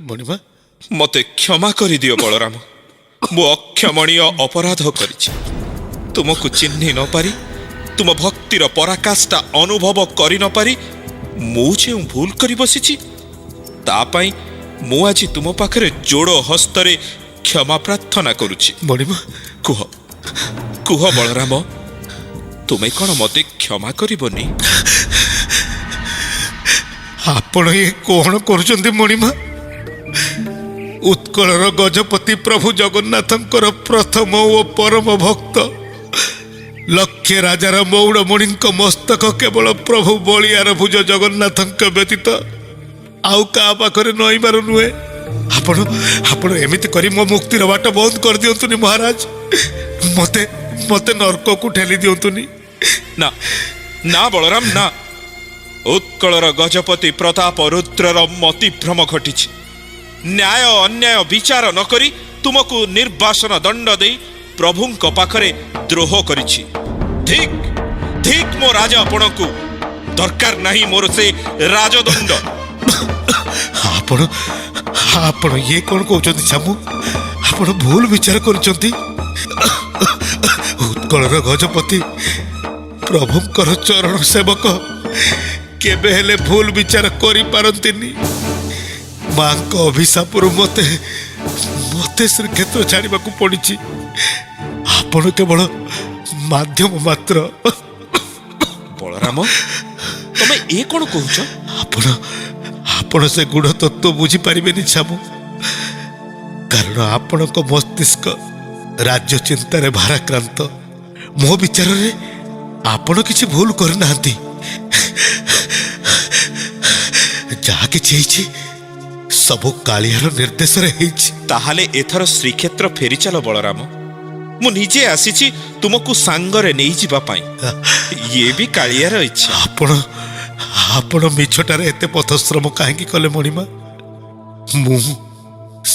ମଣିମା, ମତେ କ୍ଷମା କରିଦିଅ ବଳରାମ। ମୁଁ ଅକ୍ଷମଣୀୟ ଅପରାଧ କରିଛି। ତୁମକୁ ଚିହ୍ନି ନ ପାରି, ତୁମ ଭକ୍ତିର ପରାକାଷ୍ଠା ଅନୁଭବ କରି ନ ପାରି ମୁଁ ଯେଉଁ ଭୁଲ କରି ବସିଛି, ତା ପାଇଁ ମୁଁ ଆଜି ତୁମ ପାଖରେ ଯୋଡ଼ ହସ୍ତରେ କ୍ଷମା ପ୍ରାର୍ଥନା କରୁଛି। ମଣିମା, କୁହ କୁହ ବଳରାମ, ତୁମେ କ'ଣ ମତେ କ୍ଷମା କରିବନି? ଆପଣ ଏ କଣ କରୁଛନ୍ତି ମଣିମା? ଉତ୍କଳର ଗଜପତି ପ୍ରଭୁ ଜଗନ୍ନାଥଙ୍କର ପ୍ରଥମ ଓ ପରମ ଭକ୍ତ ଲକ୍ଷେ ରାଜାର ମୌଡ଼ମଣିଙ୍କ ମସ୍ତକ କେବଳ ପ୍ରଭୁ ବଳିଆର ଭୁଜ ଜଗନ୍ନାଥଙ୍କ ବ୍ୟତୀତ ଆଉ କାହା ପାଖରେ ନଇବାର ନୁହେଁ। ଆପଣ ଆପଣ ଏମିତି କରି ମୋ ମୁକ୍ତିର ବାଟ ବନ୍ଦ କରିଦିଅନ୍ତୁନି ମହାରାଜ। ମତେ ମତେ ନର୍କକୁ ଠେଲି ଦିଅନ୍ତୁନି। ନା ନା ବଳରାମ, ନା। ଉତ୍କଳର ଗଜପତି ପ୍ରତାପ ରୁଦ୍ରର ମତିଭ୍ରମ ଘଟିଛି। ନ୍ୟାୟ ଅନ୍ୟାୟ ବିଚାର ନ କରି ତୁମକୁ ନିର୍ବାସନ ଦଣ୍ଡ ଦେଇ ପ୍ରଭୁଙ୍କ ପାଖରେ ଦ୍ରୋହ କରିଛି। ଠିକ୍ ଠିକ୍ ମୋ ରାଜା ଆପଣଙ୍କୁ ଦରକାର ନାହିଁ ମୋର ସେ ରାଜଦଣ୍ଡ। ଆପଣ ଆପଣ ଇଏ କଣ କହୁଛନ୍ତି ଛାମୁ? ଆପଣ ଭୁଲ ବିଚାର କରୁଛନ୍ତି। ଉତ୍କଳର ଗଜପତି ପ୍ରଭୁଙ୍କର ଚରଣ ସେବକ କେବେ ହେଲେ ଭୁଲ ବିଚାର କରିପାରନ୍ତିନି। ମାଙ୍କ ଅଭିଶାପରୁ ମତେ ଶ୍ରୀକ୍ଷେତ୍ର ଛାଡ଼ିବାକୁ ପଡ଼ିଛି। ଆପଣ କେବଳ ମାଧ୍ୟମ ମାତ୍ର। ବଳରାମ, ତମେ ଏ କଣ କହୁଛ? ଆପଣ ସେ ଗୁଢ଼ ତତ୍ତ୍ୱ ବୁଝିପାରିବେନି ଛାମୁ, କାରଣ ଆପଣଙ୍କ ମସ୍ତିଷ୍କ ରାଜ୍ୟ ଚିନ୍ତାରେ ଭାରାକ୍ରାନ୍ତ। ମୋ ବିଚାରରେ ଆପଣ କିଛି ଭୁଲ କରିନାହାନ୍ତି। ଯାହା କିଛି ହେଇଛି ସବୁ କାଳିଆର ନିର୍ଦ୍ଦେଶରେ ହେଇଛି। ତାହେଲେ ଏଥର ଶ୍ରୀକ୍ଷେତ୍ର ଫେରିଚାଲ ବଳରାମ। ମୁଁ ନିଜେ ଆସିଛି ତୁମକୁ ସାଙ୍ଗରେ ନେଇଯିବା ପାଇଁ। ଇଏ ବି କାଳିଆର ଇଚ୍ଛା। ଆପଣ ମିଛଟାରେ ଏତେ ପଥଶ୍ରମ କାହିଁକି କଲେ ମଣିମା? ମୁଁ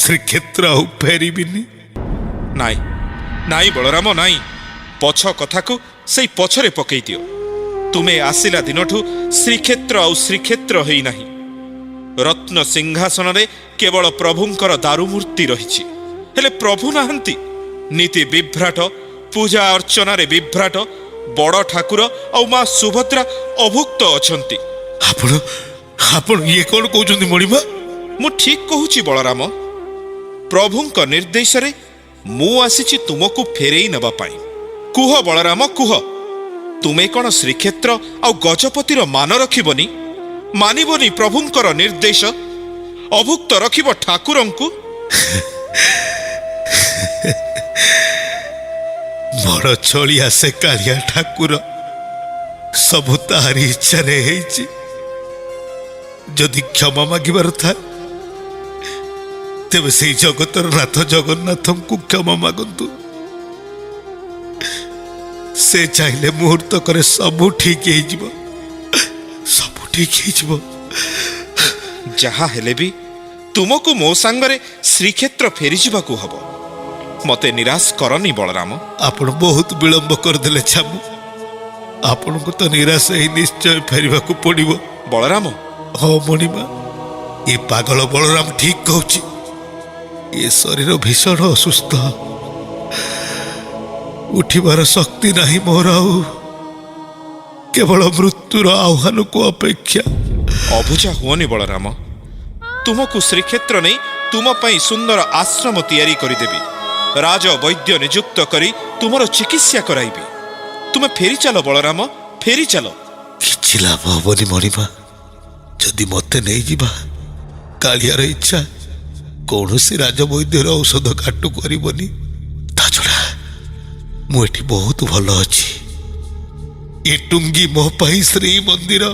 ଶ୍ରୀକ୍ଷେତ୍ର ଆଉ ଫେରିବିନି। ନାଇଁ ନାଇଁ ବଳରାମ, ନାଇଁ। ପଛ କଥାକୁ ସେଇ ପଛରେ ପକେଇ ଦିଅ। ତୁମେ ଆସିଲା ଦିନଠୁ ଶ୍ରୀକ୍ଷେତ୍ର ଆଉ ଶ୍ରୀକ୍ଷେତ୍ର ହେଇନାହିଁ। ରତ୍ନ ସିଂହାସନରେ କେବଳ ପ୍ରଭୁଙ୍କର ଦାରୁମୂର୍ତ୍ତି ରହିଛି, ହେଲେ ପ୍ରଭୁ ନାହାନ୍ତି। ନୀତି ବିଭ୍ରାଟ, ପୂଜା ଅର୍ଚ୍ଚନାରେ ବିଭ୍ରାଟ ବଡ଼ ଠାକୁର ଆଉ ମା ସୁଭଦ୍ରା ଅଭୁକ୍ତ ଅଛନ୍ତି। ଆପଣ ଇଏ କଣ କହୁଛନ୍ତି ମଣିମା? ମୁଁ ଠିକ୍ କହୁଛି ବଳରାମ। ପ୍ରଭୁଙ୍କ ନିର୍ଦ୍ଦେଶରେ ମୁଁ ଆସିଛି ତୁମକୁ ଫେରେଇ ନେବା ପାଇଁ। କୁହ ବଳରାମ, କୁହ, ତୁମେ କ'ଣ ଶ୍ରୀକ୍ଷେତ୍ର ଆଉ ଗଜପତିର ମାନ ରଖିବନି? ମାନିବନି ପ୍ରଭୁଙ୍କର ନିର୍ଦ୍ଦେଶ? ଅଭୁକ୍ତ ରଖିବ ଠାକୁରଙ୍କୁ? ବଡ଼ ଛଳିଆ ସେ କାଳିଆ ଠାକୁର, ସବୁ ତାହାରି ଇଚ୍ଛାରେ ହେଇଛି। ଯଦି କ୍ଷମା ମାଗିବାର ଥାଏ ତେବେ ସେଇ ଜଗତର ନାଥ ଜଗନ୍ନାଥଙ୍କୁ କ୍ଷମା ମାଗନ୍ତୁ। ସେ ଚାହିଁଲେ ମୁହୂର୍ତ୍ତକରେ ସବୁ ଠିକ ହେଇଯିବ, ସବୁ ଠିକ ହେଇଯିବ। ଯାହା ହେଲେ ବି ତୁମକୁ ମୋ ସାଙ୍ଗରେ ଶ୍ରୀକ୍ଷେତ୍ର ଫେରିଯିବାକୁ ହବ। ମତେ ନିରାଶ କରନି ବଳରାମ। ଆପଣ ବହୁତ ବିଳମ୍ବ କରିଦେଲେ ଛାମୁ। ଆପଣଙ୍କୁ ତ ନିରାଶ ହେଇ ନିଶ୍ଚୟ ଫେରିବାକୁ ପଡ଼ିବ। ବଳରାମ, ହଁ ମଣିମା, ଏ ପାଗଳ ବଳରାମ ଠିକ କହୁଛି। ଏ ଶରୀର ଭୀଷଣ ଅସୁସ୍ଥ, ଉଠିବାର ଶକ୍ତି ନାହିଁ ମୋର ଆଉ। କେବଳ ମୃତ୍ୟୁର ଆହ୍ୱାନକୁ ଅପେକ୍ଷା। ଅବୁଝା ହୁଅନି ବଳରାମ। ତୁମକୁ ଶ୍ରୀକ୍ଷେତ୍ର ନେଇ ତୁମ ପାଇଁ ସୁନ୍ଦର ଆଶ୍ରମ ତିଆରି କରିଦେବି। ରାଜ ବୈଦ୍ୟ ନିଯୁକ୍ତ କରି ତୁମର ଚିକିତ୍ସା କରାଇବି। ତୁମେ ଫେରିଚାଲ ବଳରାମ, ଫେରିଚାଲ। କିଛି ଲାଭ ହବନି ମଣିମା। ଯଦି ମତେ ନେଇଯିବା, କାଳିଆର ଇଚ୍ଛା କୌଣସି ରାଜବୈଦ୍ୟର ଔଷଧ କାଟୁ କରିବନି। ତା ଛଡ଼ା ମୁଁ ଏଠି ବହୁତ ଭଲ ଅଛି। ଏ ଟୁଙ୍ଗି ମୋ ପାଇଁ ଶ୍ରୀମନ୍ଦିର।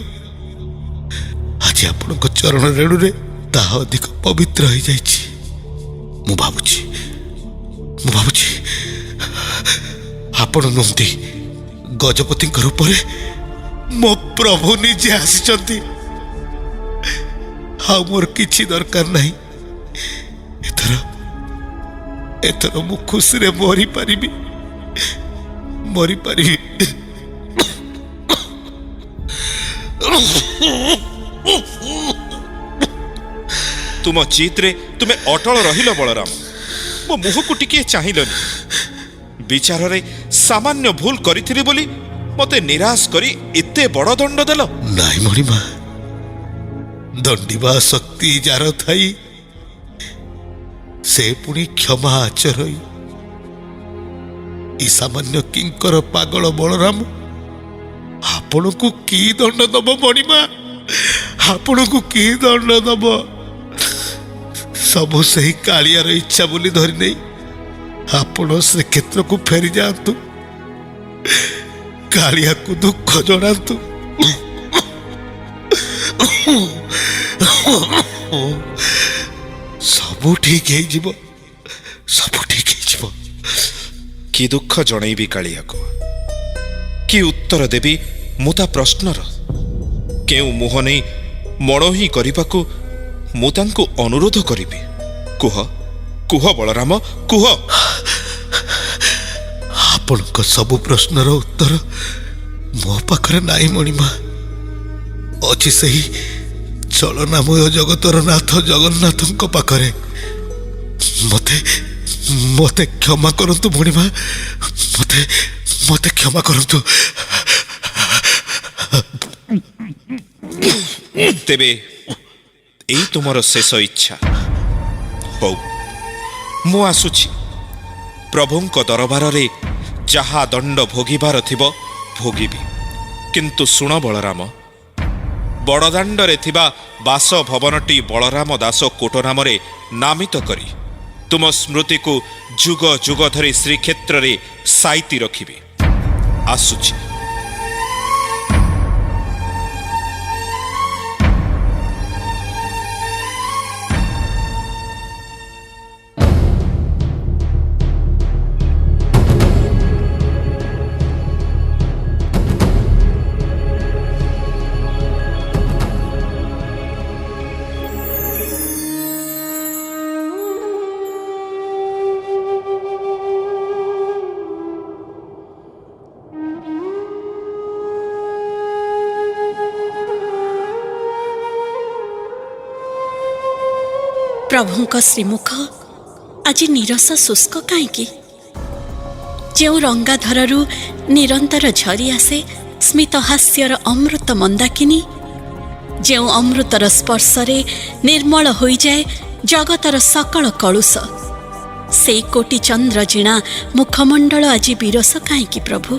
ଆଜି ଆପଣଙ୍କ ଚରଣ ରେଣୁରେ ତାହା ଅଧିକ ପବିତ୍ର ହେଇଯାଇଛି। ମୁଁ ଭାବୁଛି ଆପଣ ନୁହନ୍ତି, ଗଜପତିଙ୍କ ରୂପରେ ମୋ ପ୍ରଭୁ ନିଜେ ଆସିଛନ୍ତି। ଆଉ ମୋର କିଛି ଦରକାର ନାହିଁ। ଏଥର ମୁଁ ଖୁସିରେ ମରିପାରିବି। ତୁମ ଜିଦ୍ରେ ତୁମେ ଅଟଳ ରହିଲ ବଳରାମ। ମୋ ମୁହଁକୁ ଟିକିଏ ଚାହିଁଲନି। ବିଚାରରେ ସାମାନ୍ୟ ଭୁଲ କରିଥିଲି ବୋଲି ମତେ ନିରାଶ କରି ଏତେ ବଡ଼ ଦଣ୍ଡ ଦେଲ। ନାଇଁ ମଣିମା, ଦଣ୍ଡିବା ଶକ୍ତି ଯାର ଥାଇ ସେ ପୁଣି କ୍ଷମା ଆଚରଇ। ଇ ସାମାନ୍ୟ କିଙ୍କର ପାଗଳ ବଳରାମ ଆପଣଙ୍କୁ କି ଦଣ୍ଡ ଦବ ମଣିମା? ଆପଣଙ୍କୁ କି ଦଣ୍ଡ ଦବ? ସବୁ ସେହି କାଳିଆର ଇଚ୍ଛା ବୋଲି ଧରି ନେଇ ଆପଣ ଶ୍ରୀକ୍ଷେତ୍ରକୁ ଫେରି ଯାଆନ୍ତୁ। କାଳିଆକୁ ଦୁଃଖ ଜଣାନ୍ତୁ। ସବୁ ଠିକ ହେଇଯିବ, ସବୁ ଠିକ ହେଇଯିବ। କି ଦୁଃଖ ଜଣେଇବି କାଳିଆକୁ? କି ଉତ୍ତର ଦେବି ମୁଁ ତା ପ୍ରଶ୍ନର? କେଉଁ ମୁହଁ ନେଇ ମଣୋହି କରିବାକୁ ମୁଁ ତାଙ୍କୁ ଅନୁରୋଧ କରିବି? କୁହ କୁହ ବଳରାମ, କୁହ। ଆପଣଙ୍କ ସବୁ ପ୍ରଶ୍ନର ଉତ୍ତର ମୋ ପାଖରେ ନାହିଁ ମଣିମା। ଅଛି ସେହି ଚଳନାମୟ ଜଗତର ନାଥ ଜଗନ୍ନାଥଙ୍କ ପାଖରେ। ମତେ କ୍ଷମା କରନ୍ତୁ ମଣିମା, ମତେ କ୍ଷମା କରନ୍ତୁ। ତେବେ ଏଇ ତୁମର ଶେଷ ଇଚ୍ଛା? ହଉ, ମୁଁ ଆସୁଛି। ପ୍ରଭୁଙ୍କ ଦରବାରରେ ଯାହା ଦଣ୍ଡ ଭୋଗିବାର ଥିବ ଭୋଗିବି। କିନ୍ତୁ ଶୁଣ ବଳରାମ, ବଡ଼ଦାଣ୍ଡରେ ଥିବା ବାସଭବନଟି ବଳରାମ ଦାସ କୋଟ ନାମରେ ନାମିତ କରି ତୁମ ସ୍ମୃତିକୁ ଯୁଗ ଯୁଗ ଧରି ଶ୍ରୀକ୍ଷେତ୍ରରେ ସାଇତି ରଖିବି। ଆସୁଛି। ପ୍ରଭୁଙ୍କ ଶ୍ରୀମୁଖ ଆଜି ନିରସ ଶୁଷ୍କ କାହିଁକି? ଯେଉଁ ରଙ୍ଗାଧରରୁ ନିରନ୍ତର ଝରି ଆସେ ସ୍ମିତ ହାସ୍ୟର ଅମୃତ ମନ୍ଦାକିନୀ, ଯେଉଁ ଅମୃତର ସ୍ପର୍ଶରେ ନିର୍ମଳ ହୋଇଯାଏ ଜଗତର ସକଳ କଳୁଷ, ସେଇ କୋଟି ଚନ୍ଦ୍ର ଜିଣା ମୁଖମଣ୍ଡଳ ଆଜି ବିରସ କାହିଁକି? ପ୍ରଭୁ,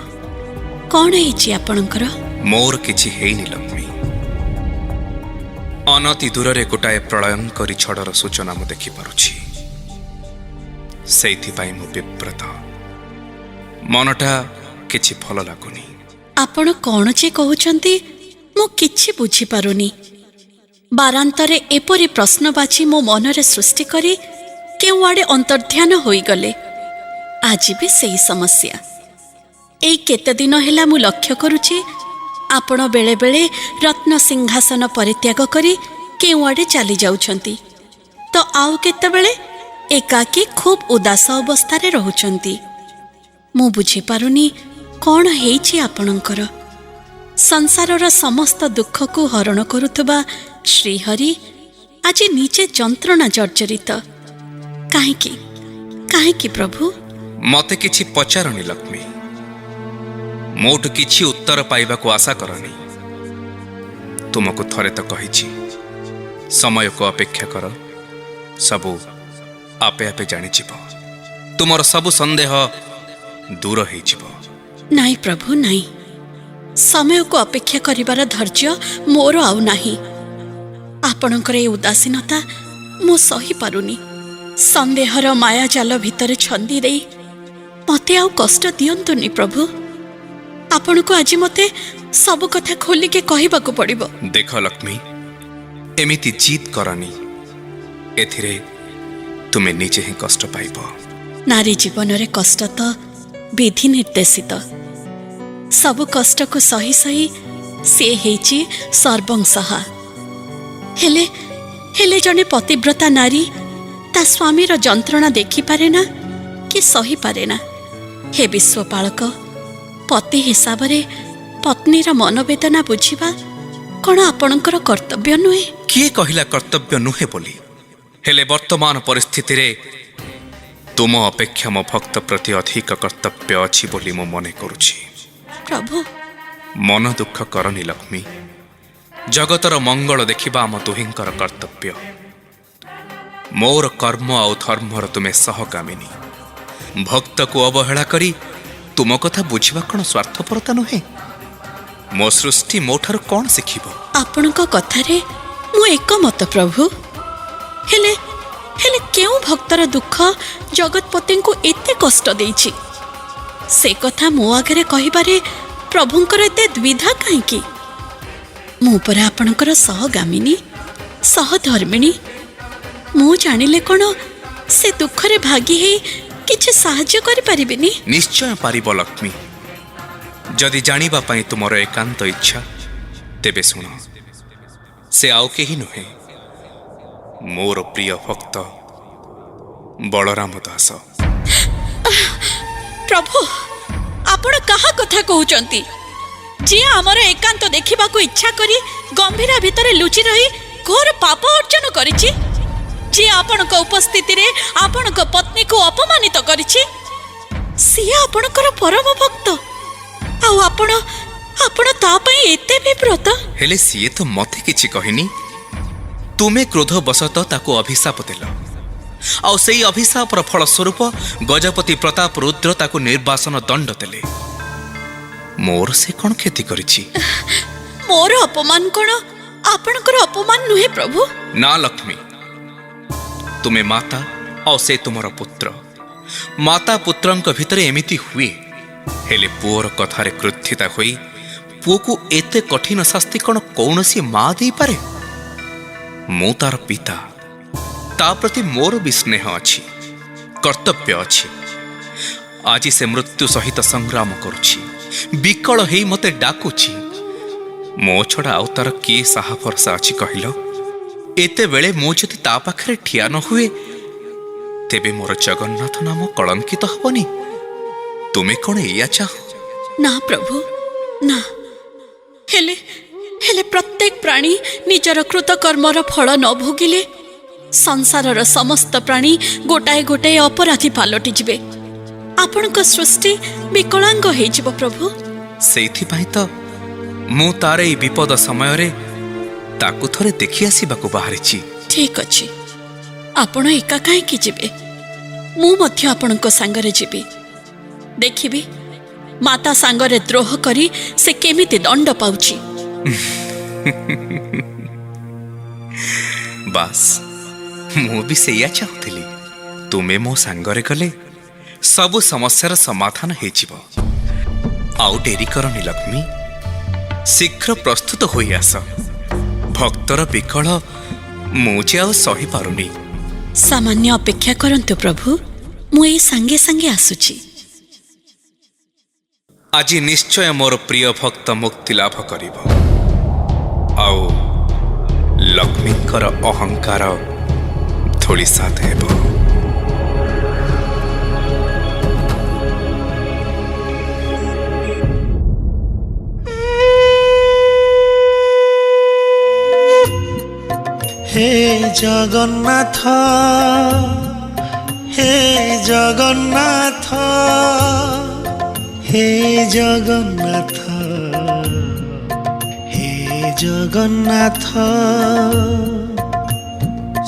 କ'ଣ ହେଇଛି ଆପଣଙ୍କର? ମୋର କିଛି ହେଇନି ଲକ୍ଷ୍ମୀ। ଅନତି ଦୂରରେ ଗୋଟାଏ ପ୍ରଳୟଙ୍କରୀ ଝଡ଼ର ସୂଚନା ମୁଁ ଦେଖିପାରୁଛି। ସେଇଥିପାଇଁ ମୁଁ ବିବ୍ରତ। ମନଟା କିଛି ଭଲ ଲାଗୁନି। ଆପଣ କ'ଣ ଯେ କହୁଛନ୍ତି ମୁଁ କିଛି ବୁଝିପାରୁନି। ବାରାନ୍ତରେ ଏପରି ପ୍ରଶ୍ନବାଚୀ ମୋ ମନରେ ସୃଷ୍ଟି କରି କେଉଁଆଡ଼େ ଅନ୍ତର୍ଧ୍ୟାନ ହୋଇଗଲେ। ଆଜି ବି ସେଇ ସମସ୍ୟା। ଏଇ କେତେ ଦିନ ହେଲା ମୁଁ ଲକ୍ଷ୍ୟ କରୁଛି ଆପଣ ବେଳେବେଳେ ରତ୍ନ ସିଂହାସନ ପରିତ୍ୟାଗ କରି କେଉଁଆଡ଼େ ଚାଲି ଯାଉଛନ୍ତି, ତ ଆଉ କେତେବେଳେ ଏକାକୀ ଖୁବ୍ ଉଦାସ ଅବସ୍ଥାରେ ରହୁଛନ୍ତି। ମୁଁ ବୁଝିପାରୁନି କ'ଣ ହେଇଛି ଆପଣଙ୍କର। ସଂସାରର ସମସ୍ତ ଦୁଃଖକୁ ହରଣ କରୁଥିବା ଶ୍ରୀହରି ଆଜି ନିଜେ ଯନ୍ତ୍ରଣା ଜର୍ଜରିତ। କାହିଁକି କାହିଁକି ପ୍ରଭୁ? ମତେ କିଛି ପଚାରନି ଲକ୍ଷ୍ମୀ। ମୋଠୁ କିଛି ଉତ୍ତର ପାଇବାକୁ ଆଶା କରନି। ତୁମକୁ ଥରେ ତ କହିଛି, ସମୟକୁ ଅପେକ୍ଷା କର, ସବୁ ଆପେ ଆପେ ଜାଣିଯିବ। ତୁମର ସବୁ ସନ୍ଦେହ ଦୂର ହେଇଯିବ। ନାଇଁ ପ୍ରଭୁ, ନାଇଁ। ସମୟକୁ ଅପେକ୍ଷା କରିବାର ଧୈର୍ଯ୍ୟ ମୋର ଆଉ ନାହିଁ। ଆପଣଙ୍କର ଏ ଉଦାସୀନତା ମୁଁ ସହିପାରୁନି। ସନ୍ଦେହର ମାୟାଜାଲ ଭିତରେ ଛନ୍ଦି ଦେଇ ମୋତେ ଆଉ କଷ୍ଟ ଦିଅନ୍ତୁନି ପ୍ରଭୁ। ଆପଣଙ୍କୁ ଆଜି ମୋତେ ସବୁ କଥା ଖୋଲିକି କହିବାକୁ ପଡ଼ିବ। ଦେଖ ଲକ୍ଷ୍ମୀ, ଏମିତି ଜିଦ୍ କରନି। ଏଥିରେ ତୁମେ ନିଜେ ହିଁ କଷ୍ଟ ପାଇବ। ନାରୀ ଜୀବନରେ କଷ୍ଟ ତ विधि निर्देशित सबु कष्ट को सही सही से हेची सर्वंसहा हेले हेले जने पतिव्रता नारी ता स्वामीर जंत्रणा देखि पारे ना कि सही पारे ना। हे विश्वपालक, पति हिसाब रे पत्नीर मनोवेदना बुझिबा कौन आपणकर कर्तव्य नुहे? किए कहिला कर्तव्य नुहे बोली? हेले वर्तमान परिस्थिति रे तुम अपेक्षा मो भक्त प्रति अधिक कर्तव्य अछि बोली मो मने करुछि। प्रभु, मन दुख करनी लक्ष्मी। जगतर मंगल देखिबा आम दुहिंकर कर्तव्य। मोर कर्म आउ धर्मर तुमे सहगामिनी। भक्त को अवहेला करी तुम कथा बुझिबा कौन स्वार्थपरता नुहे? मो सृष्टि मोठार कौन शिखिब? आपणक कथारे मु एकमत प्रभु। हेले हेले केउ भक्तर दुख जगतपति को एते कष्ट देछि से कथा मो आगे कहिबारे प्रभुंकर एते द्विधा कहीं? मु पर आपणकर सहगामिनी सहधर्मिणी। मु जानिले कौन से दुखरे भागी हे किछि साहाय्य करि परिबिनी? निश्चय पारिब लक्ष्मी। जदि जानिबा पई तुमर एकांत इच्छा तेबे सुन। से आउ केही नुहे, मोर प्रिय भक्त बलराम दास। प्रभु, आपण कहा कथा कहउचंती? जे हमर एकांत देखिबा को इच्छा करी गंभीरा भितरे लुचि रही घोर पाप अर्जन करिछि, जे आपणक उपस्थिति रे आपणक पत्नी को अपमानित करिछि, से आपणकर परम भक्त। आउ आपण आपण ता पई एते विव्रत? हेले सिए तो मते किछि कहिनी। तुमे क्रोध बसत ताको अभिशाप देल, आउ सेई अभिशापर फल स्वरूप गजपति प्रताप रुद्र ताको निर्वासन दंड देले। मोर से कौन क्षति करिछि? मोर अपमान कोन आपणकर अपमान नुहे प्रभु? ना लक्ष्मी, तुमे माता और से तुमर पुत्र। माता पुत्रंक भितरे एमिति हुए, हेले पुओर कथारे क्रुद्धिता होई पुओ को एते कठिन शास्ति कौन कौनसी मां दे पारे? मु तार पिता, ता प्रति मोर भी स्नेह अछि, कर्तव्य अछि। आज से मृत्यु सहित संग्राम करुछि, विकल हेई मते डाकुछि। मो छड़ा आउ तार किए साहा भरसा अछि कहिल? एते बेले मो जदि ता पाखरे ठिया न हुए तेबे मोर जगन्नाथ नाम कलंकित हबनी। तुमे कौन एया चाह? ना प्रभु ना। हेले हेले प्रत्येक प्राणी निजर कृतकर्मर फल न भोगिले संसारर समस्त प्राणी गोटाए गोटाए अपराधी पालटि जिवे। आपणक सृष्टि विकलांग हे जिव प्रभु। सेइथि पई तो मु तारे ई विपद समय रे ताकु थरे देखि आसीबाकू बाहरिछि। ठीक अछि, आपण एका काहे कि जिवे? मु मध्य आपणक संगरे जिबी। देखिबी माता सांगरे द्रोह करी से केमिति दंड पाउछि। बास मु भी सेया चाहुथिली। तुमे मो सांगरे गले सबु समस्यार समाधान हे जिवो। आउ डेरी करनी लक्ष्मी, शीघ्र प्रस्तुत होई आस। भक्तर विकल मुझे आउ सही पारुनी। सामान्य अपेक्षा करंतु प्रभु, मु ए संगे संगे आसुची। आज निश्चय मोर प्रिय भक्त मुक्ति लाभ करिब, आउ लक्ष्मीकर अहंकार धूलिसात हेब। हे जगन्नाथ, हे जगन्नाथ, हे जगन्नाथ, हे जगन्नाथ,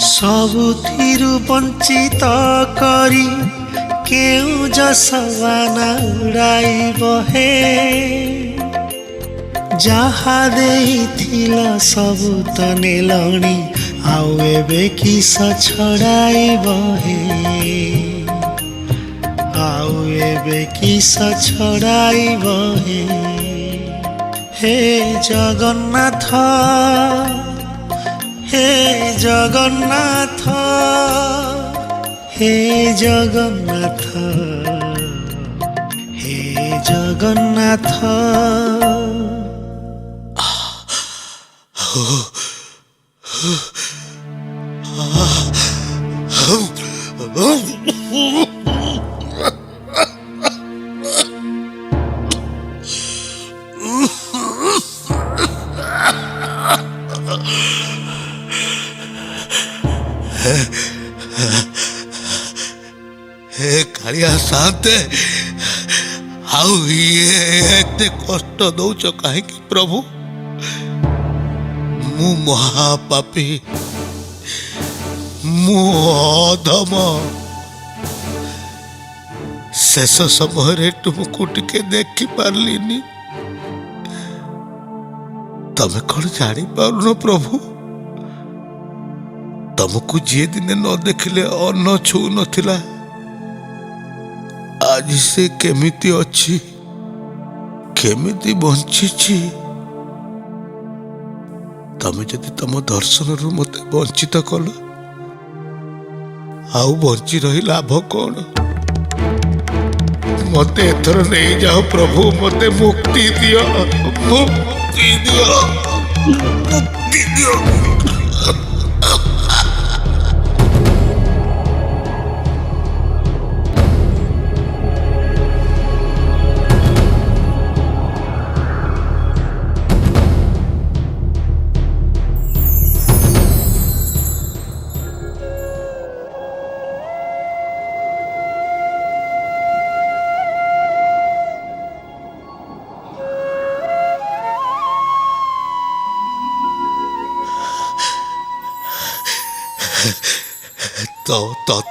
सबुथिरु वंचित करी केउ जसवाना उड़ाइब हे। जहा देइथिल सबु त नेलणी, आउ एबे किस छड़ाइब हे। आउ एबे किस छड़ाइब हे। हे जगन्नाथ, हे जगन्नाथ, हे जगन्नाथ, ଜଗନ୍ନାଥ। ହେ କାଳିଆ ସାନ୍ତେ, ଆଉ ଇଏ ଏତେ କଷ୍ଟ ଦଉଛ କାହିଁକି ପ୍ରଭୁ? ମୁଁ ମହାପାପୀ, ମୁଁ ଅଧମ। ଶେଷ ସମୟରେ ତୁମକୁ ଟିକେ ଦେଖିପାରିଲିନି। ତମେ କଣ ଜାଣିପାରୁନ ପ୍ରଭୁ? ତମକୁ ଯିଏ ଦିନେ ନ ଦେଖିଲେ ଅନ୍ନ ଛୁଁ ନଥିଲା, ଆଜି ସେ କେମିତି ଅଛି, କେମିତି ବଞ୍ଚିଛି? ତମେ ଯଦି ତମ ଦର୍ଶନରୁ ମତେ ବଞ୍ଚିତ କଲ, ଆଉ ବଞ୍ଚି ରହି ଲାଭ କଣ? ମତେ ଏଥର ନେଇଯାଅ ପ୍ରଭୁ, ମତେ ମୁକ୍ତି ଦିଅ, ମୁକ୍ତି ଦିଅ, ମୁକ୍ତି ଦିଅ।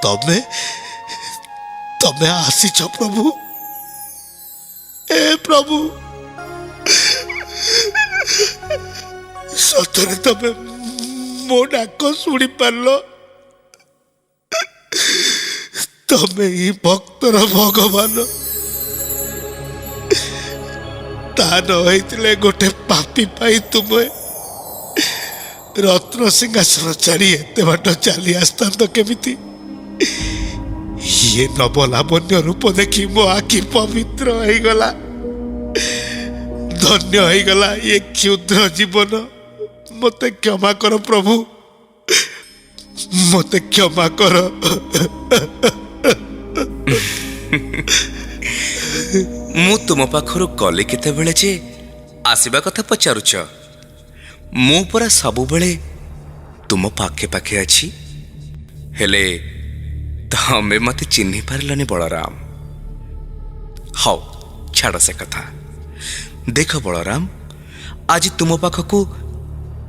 ତମେ ତମେ ଆସିଛ ପ୍ରଭୁ। ଏ ପ୍ରଭୁ, ସତରେ ତମେ ମୋ ଡାକ ଶୁଣି ପାରିଲ। ତମେ ହିଁ ଭକ୍ତର ଭଗବାନ। ତା ନ ହେଇଥିଲେ ଗୋଟେ ପାପୀ ପାଇଁ ତୁମେ ରତ୍ନ ସିଂହାସନ ଛାଡ଼ି ଏତେ ବାଟ ଚାଲି ଆସିଥାନ୍ତ କେମିତି? ଇଏ ନବଲାବଣ୍ୟ ରୂପ ଦେଖି ମୋ ଆଖି ପବିତ୍ର ହେଇଗଲା, ଧନ୍ୟ ହେଇଗଲା ଇଏ କ୍ଷୁଦ୍ର ଜୀବନ। ମତେ କ୍ଷମା କର ପ୍ରଭୁ, ମତେ କ୍ଷମା କର। ମୁଁ ତୁମ ପାଖରୁ ଗଲି କେତେବେଳେ ଯେ ଆସିବା କଥା ପଚାରୁଛ? ମୁଁ ପରା ସବୁବେଳେ ତୁମ ପାଖେ ପାଖେ ଅଛି। ହେଲେ ତମେ ମତେ ଚିହ୍ନି ପାରିଲନି ବଳରାମ। ହଉ ଛାଡ଼ ସେ କଥା। ଦେଖ ବଳରାମ, ଆଜି ତୁମ ପାଖକୁ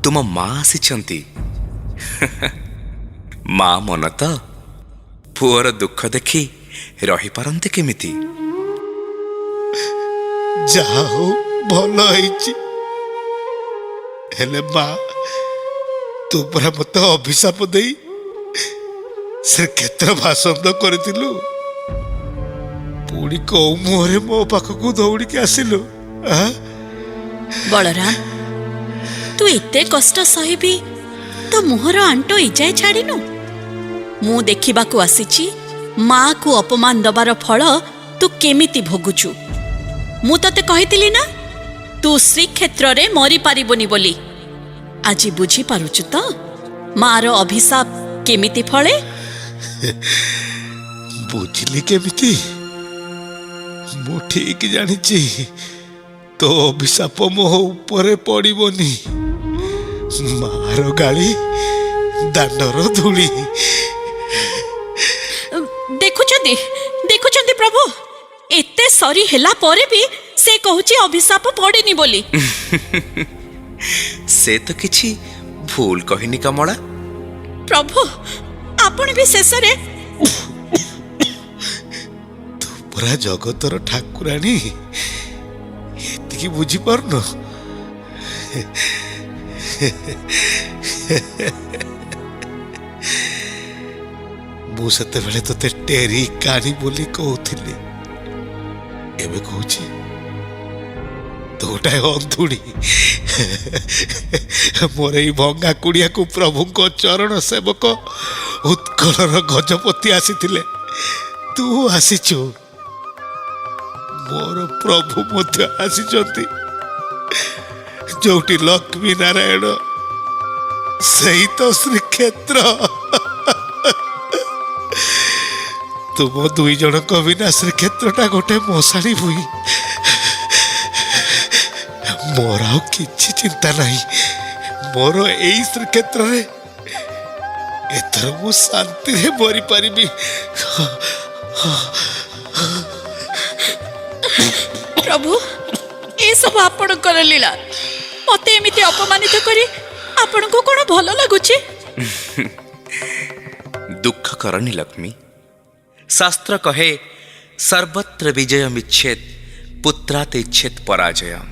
ତୁମ ମା ଆସିଛନ୍ତି। ମା ମନ ତ ପୁଅର ଦୁଃଖ ଦେଖି ରହିପାରନ୍ତି କେମିତି? ଯାହା ହଉ ଭଲ ହେଇଛି। ହେଲେ ମା, ତୁ ପରା ମତେ ଅଭିଶାପ ଦେଇ ଶ୍ରୀକ୍ଷେତ୍ର ଭାଷଣ କରିଥିଲୁ, ପୁଣି କୋଉ ମୁହଁରେ ମୋ ପାଖକୁ ଦୌଡ଼ିକି ଆସିଲୁ? ବଳରାମ, ତୁ ଏତେ କଷ୍ଟ ସହିବି ତୋ ମୁହଁର ଆଣ୍ଟ ଏଯାଏ ଛାଡ଼ିନୁ? ମୁଁ ଦେଖିବାକୁ ଆସିଛି ମାଆକୁ ଅପମାନ ଦବାର ଫଳ ତୁ କେମିତି ଭୋଗୁଛୁ। ମୁଁ ତତେ କହିଥିଲି ନା, ତୁ ଶ୍ରୀକ୍ଷେତ୍ରରେ ମରିପାରିବୁନି ବୋଲି। ଆଜି ବୁଝିପାରୁଛୁ ତ ମାର ଅଭିଶାପ କେମିତି ଫଳେ? ବୁଝିଲି କେମିତି? ମୁଁ ଠିକ ଜାଣିଛି ତୋ ଅଭିଶାପ ମୋ ଉପରେ ପଡ଼ିବନି। ମାର ଗାଳି, ଦାଣ୍ଡର ଧୂଳି। ଦେଖୁଛନ୍ତି ପ୍ରଭୁ, ଏତେ ସରି ହେଲା ପରେ ବି ସେ କହୁଛି ଅଭିଶାପ ପଡ଼ିନି ବୋଲି। ସେ ତ କିଛି ଭୁଲ କହିନି କମଳା। ପ୍ରଭୁ, ଆପଣ ବି ଶେଷରେ ତୁ ପୁରା ଜଗତର ଠାକୁରାଣୀ, ଏତିକି ବୁଝିପାରୁନ? ମୁଁ ସେତେବେଳେ ତତେ ଟେରି କାଣି ବୋଲି କହୁଥିଲି, ଏବେ କହୁଛି ତୁ ଗୋଟାଏ ଅନ୍ଧୁଡ଼ି। ମୋର ଏଇ ଭଙ୍ଗା କୁଡ଼ିଆକୁ ପ୍ରଭୁଙ୍କ ଚରଣ ସେବକ ଉତ୍କଳର ଗଜପତି ଆସିଥିଲେ, ତୁ ଆସିଛୁ। ମୋର ପ୍ରଭୁ ମଧ୍ୟ ଆସିଛନ୍ତି। ଯୋଉଠି ଲକ୍ଷ୍ମୀ ନାରାୟଣ ସେଇ ତ ଶ୍ରୀକ୍ଷେତ୍ର। ତୁମ ଦୁଇ ଜଣଙ୍କ ବିନା ଶ୍ରୀକ୍ଷେତ୍ରଟା ଗୋଟେ ମଶାଣି ଭୂଇଁ। ମୋର ଆଉ କିଛି ଚିନ୍ତା ନାହିଁ। ମୋର ଏଇ ଶ୍ରୀକ୍ଷେତ୍ରରେ ଏଥର ମୁଁ ଶାନ୍ତିରେ ମରିପାରିବି। ପ୍ରଭୁ ଏସବୁ ଆପଣଙ୍କର ଲୀଳା। ମତେ ଏମିତି ଅପମାନିତ କରି ଆପଣଙ୍କୁ କଣ ଭଲ ଲାଗୁଛି? ଦୁଃଖ କରନି ଲକ୍ଷ୍ମୀ। ଶାସ୍ତ୍ର କହେ ସର୍ବତ୍ର ବିଜୟମ୍ ଇଚ୍ଛେତ୍ ପୁତ୍ରାତ୍ ଇଚ୍ଛେତ୍ ପରାଜୟମ୍।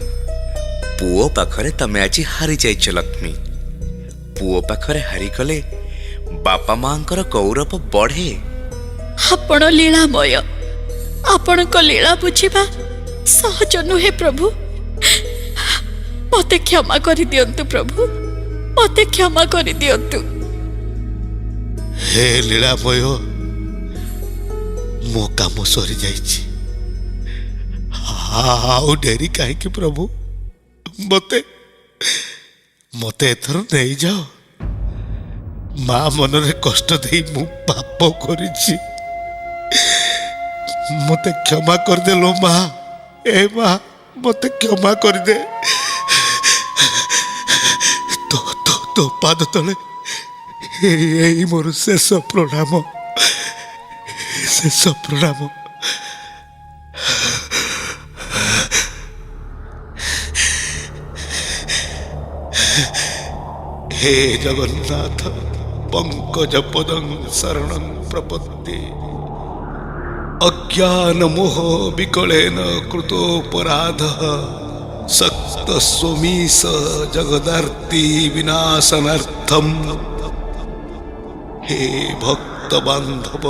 ପୁଅ ପାଖରେ ତମେ ଆଜି ହାରିଯାଇଛ ଲକ୍ଷ୍ମୀ। ପୁଅ ପାଖରେ ହାରିଗଲେ ବାପା ମାଙ୍କର ଗୌରବ ବଢ଼େ। ଆପଣ ଲୀଳାମୟ। ଆପଣଙ୍କ ଲୀଳା ବୁଝିବା ସହଜ ନୁହେଁ ପ୍ରଭୁ। ମତେ କ୍ଷମା କରିଦିଅନ୍ତୁ ପ୍ରଭୁ, ମତେ କ୍ଷମା କରିଦିଅନ୍ତୁ। ହେ ଲୀଳାମୟ, ମୋ କାମ ସରିଯାଇଛି। ଆଉ ଡେରି କାହିଁକି ପ୍ରଭୁ? ମତେ ଏଥର ନେଇଯାଅ। ମା ମନରେ କଷ୍ଟ ଦେଇ ମୁଁ ପାପ କରିଛି। ମତେ କ୍ଷମା କରିଦେ ଲୋ ମା। ଏ ମା, ମତେ କ୍ଷମା କରିଦେ। ତୋ ପାଦ ତଳେ ଏଇ ମୋର ଶେଷ ପ୍ରଣାମ, ଶେଷ ପ୍ରଣାମ। हे जगन्नाथ पंकज पदं शरणं प्रपद्ये। अज्ञान मोह विकलेन कृतोपराधः सक्तस्वमीश जगदार्ति विनाशनार्थम। हे भक्त बांधव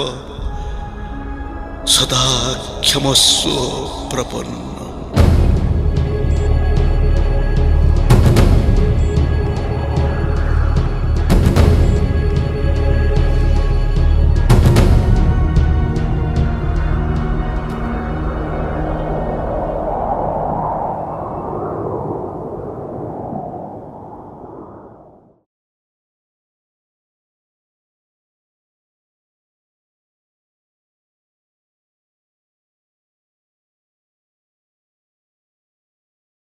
सदा क्षमस्व प्रपन्न।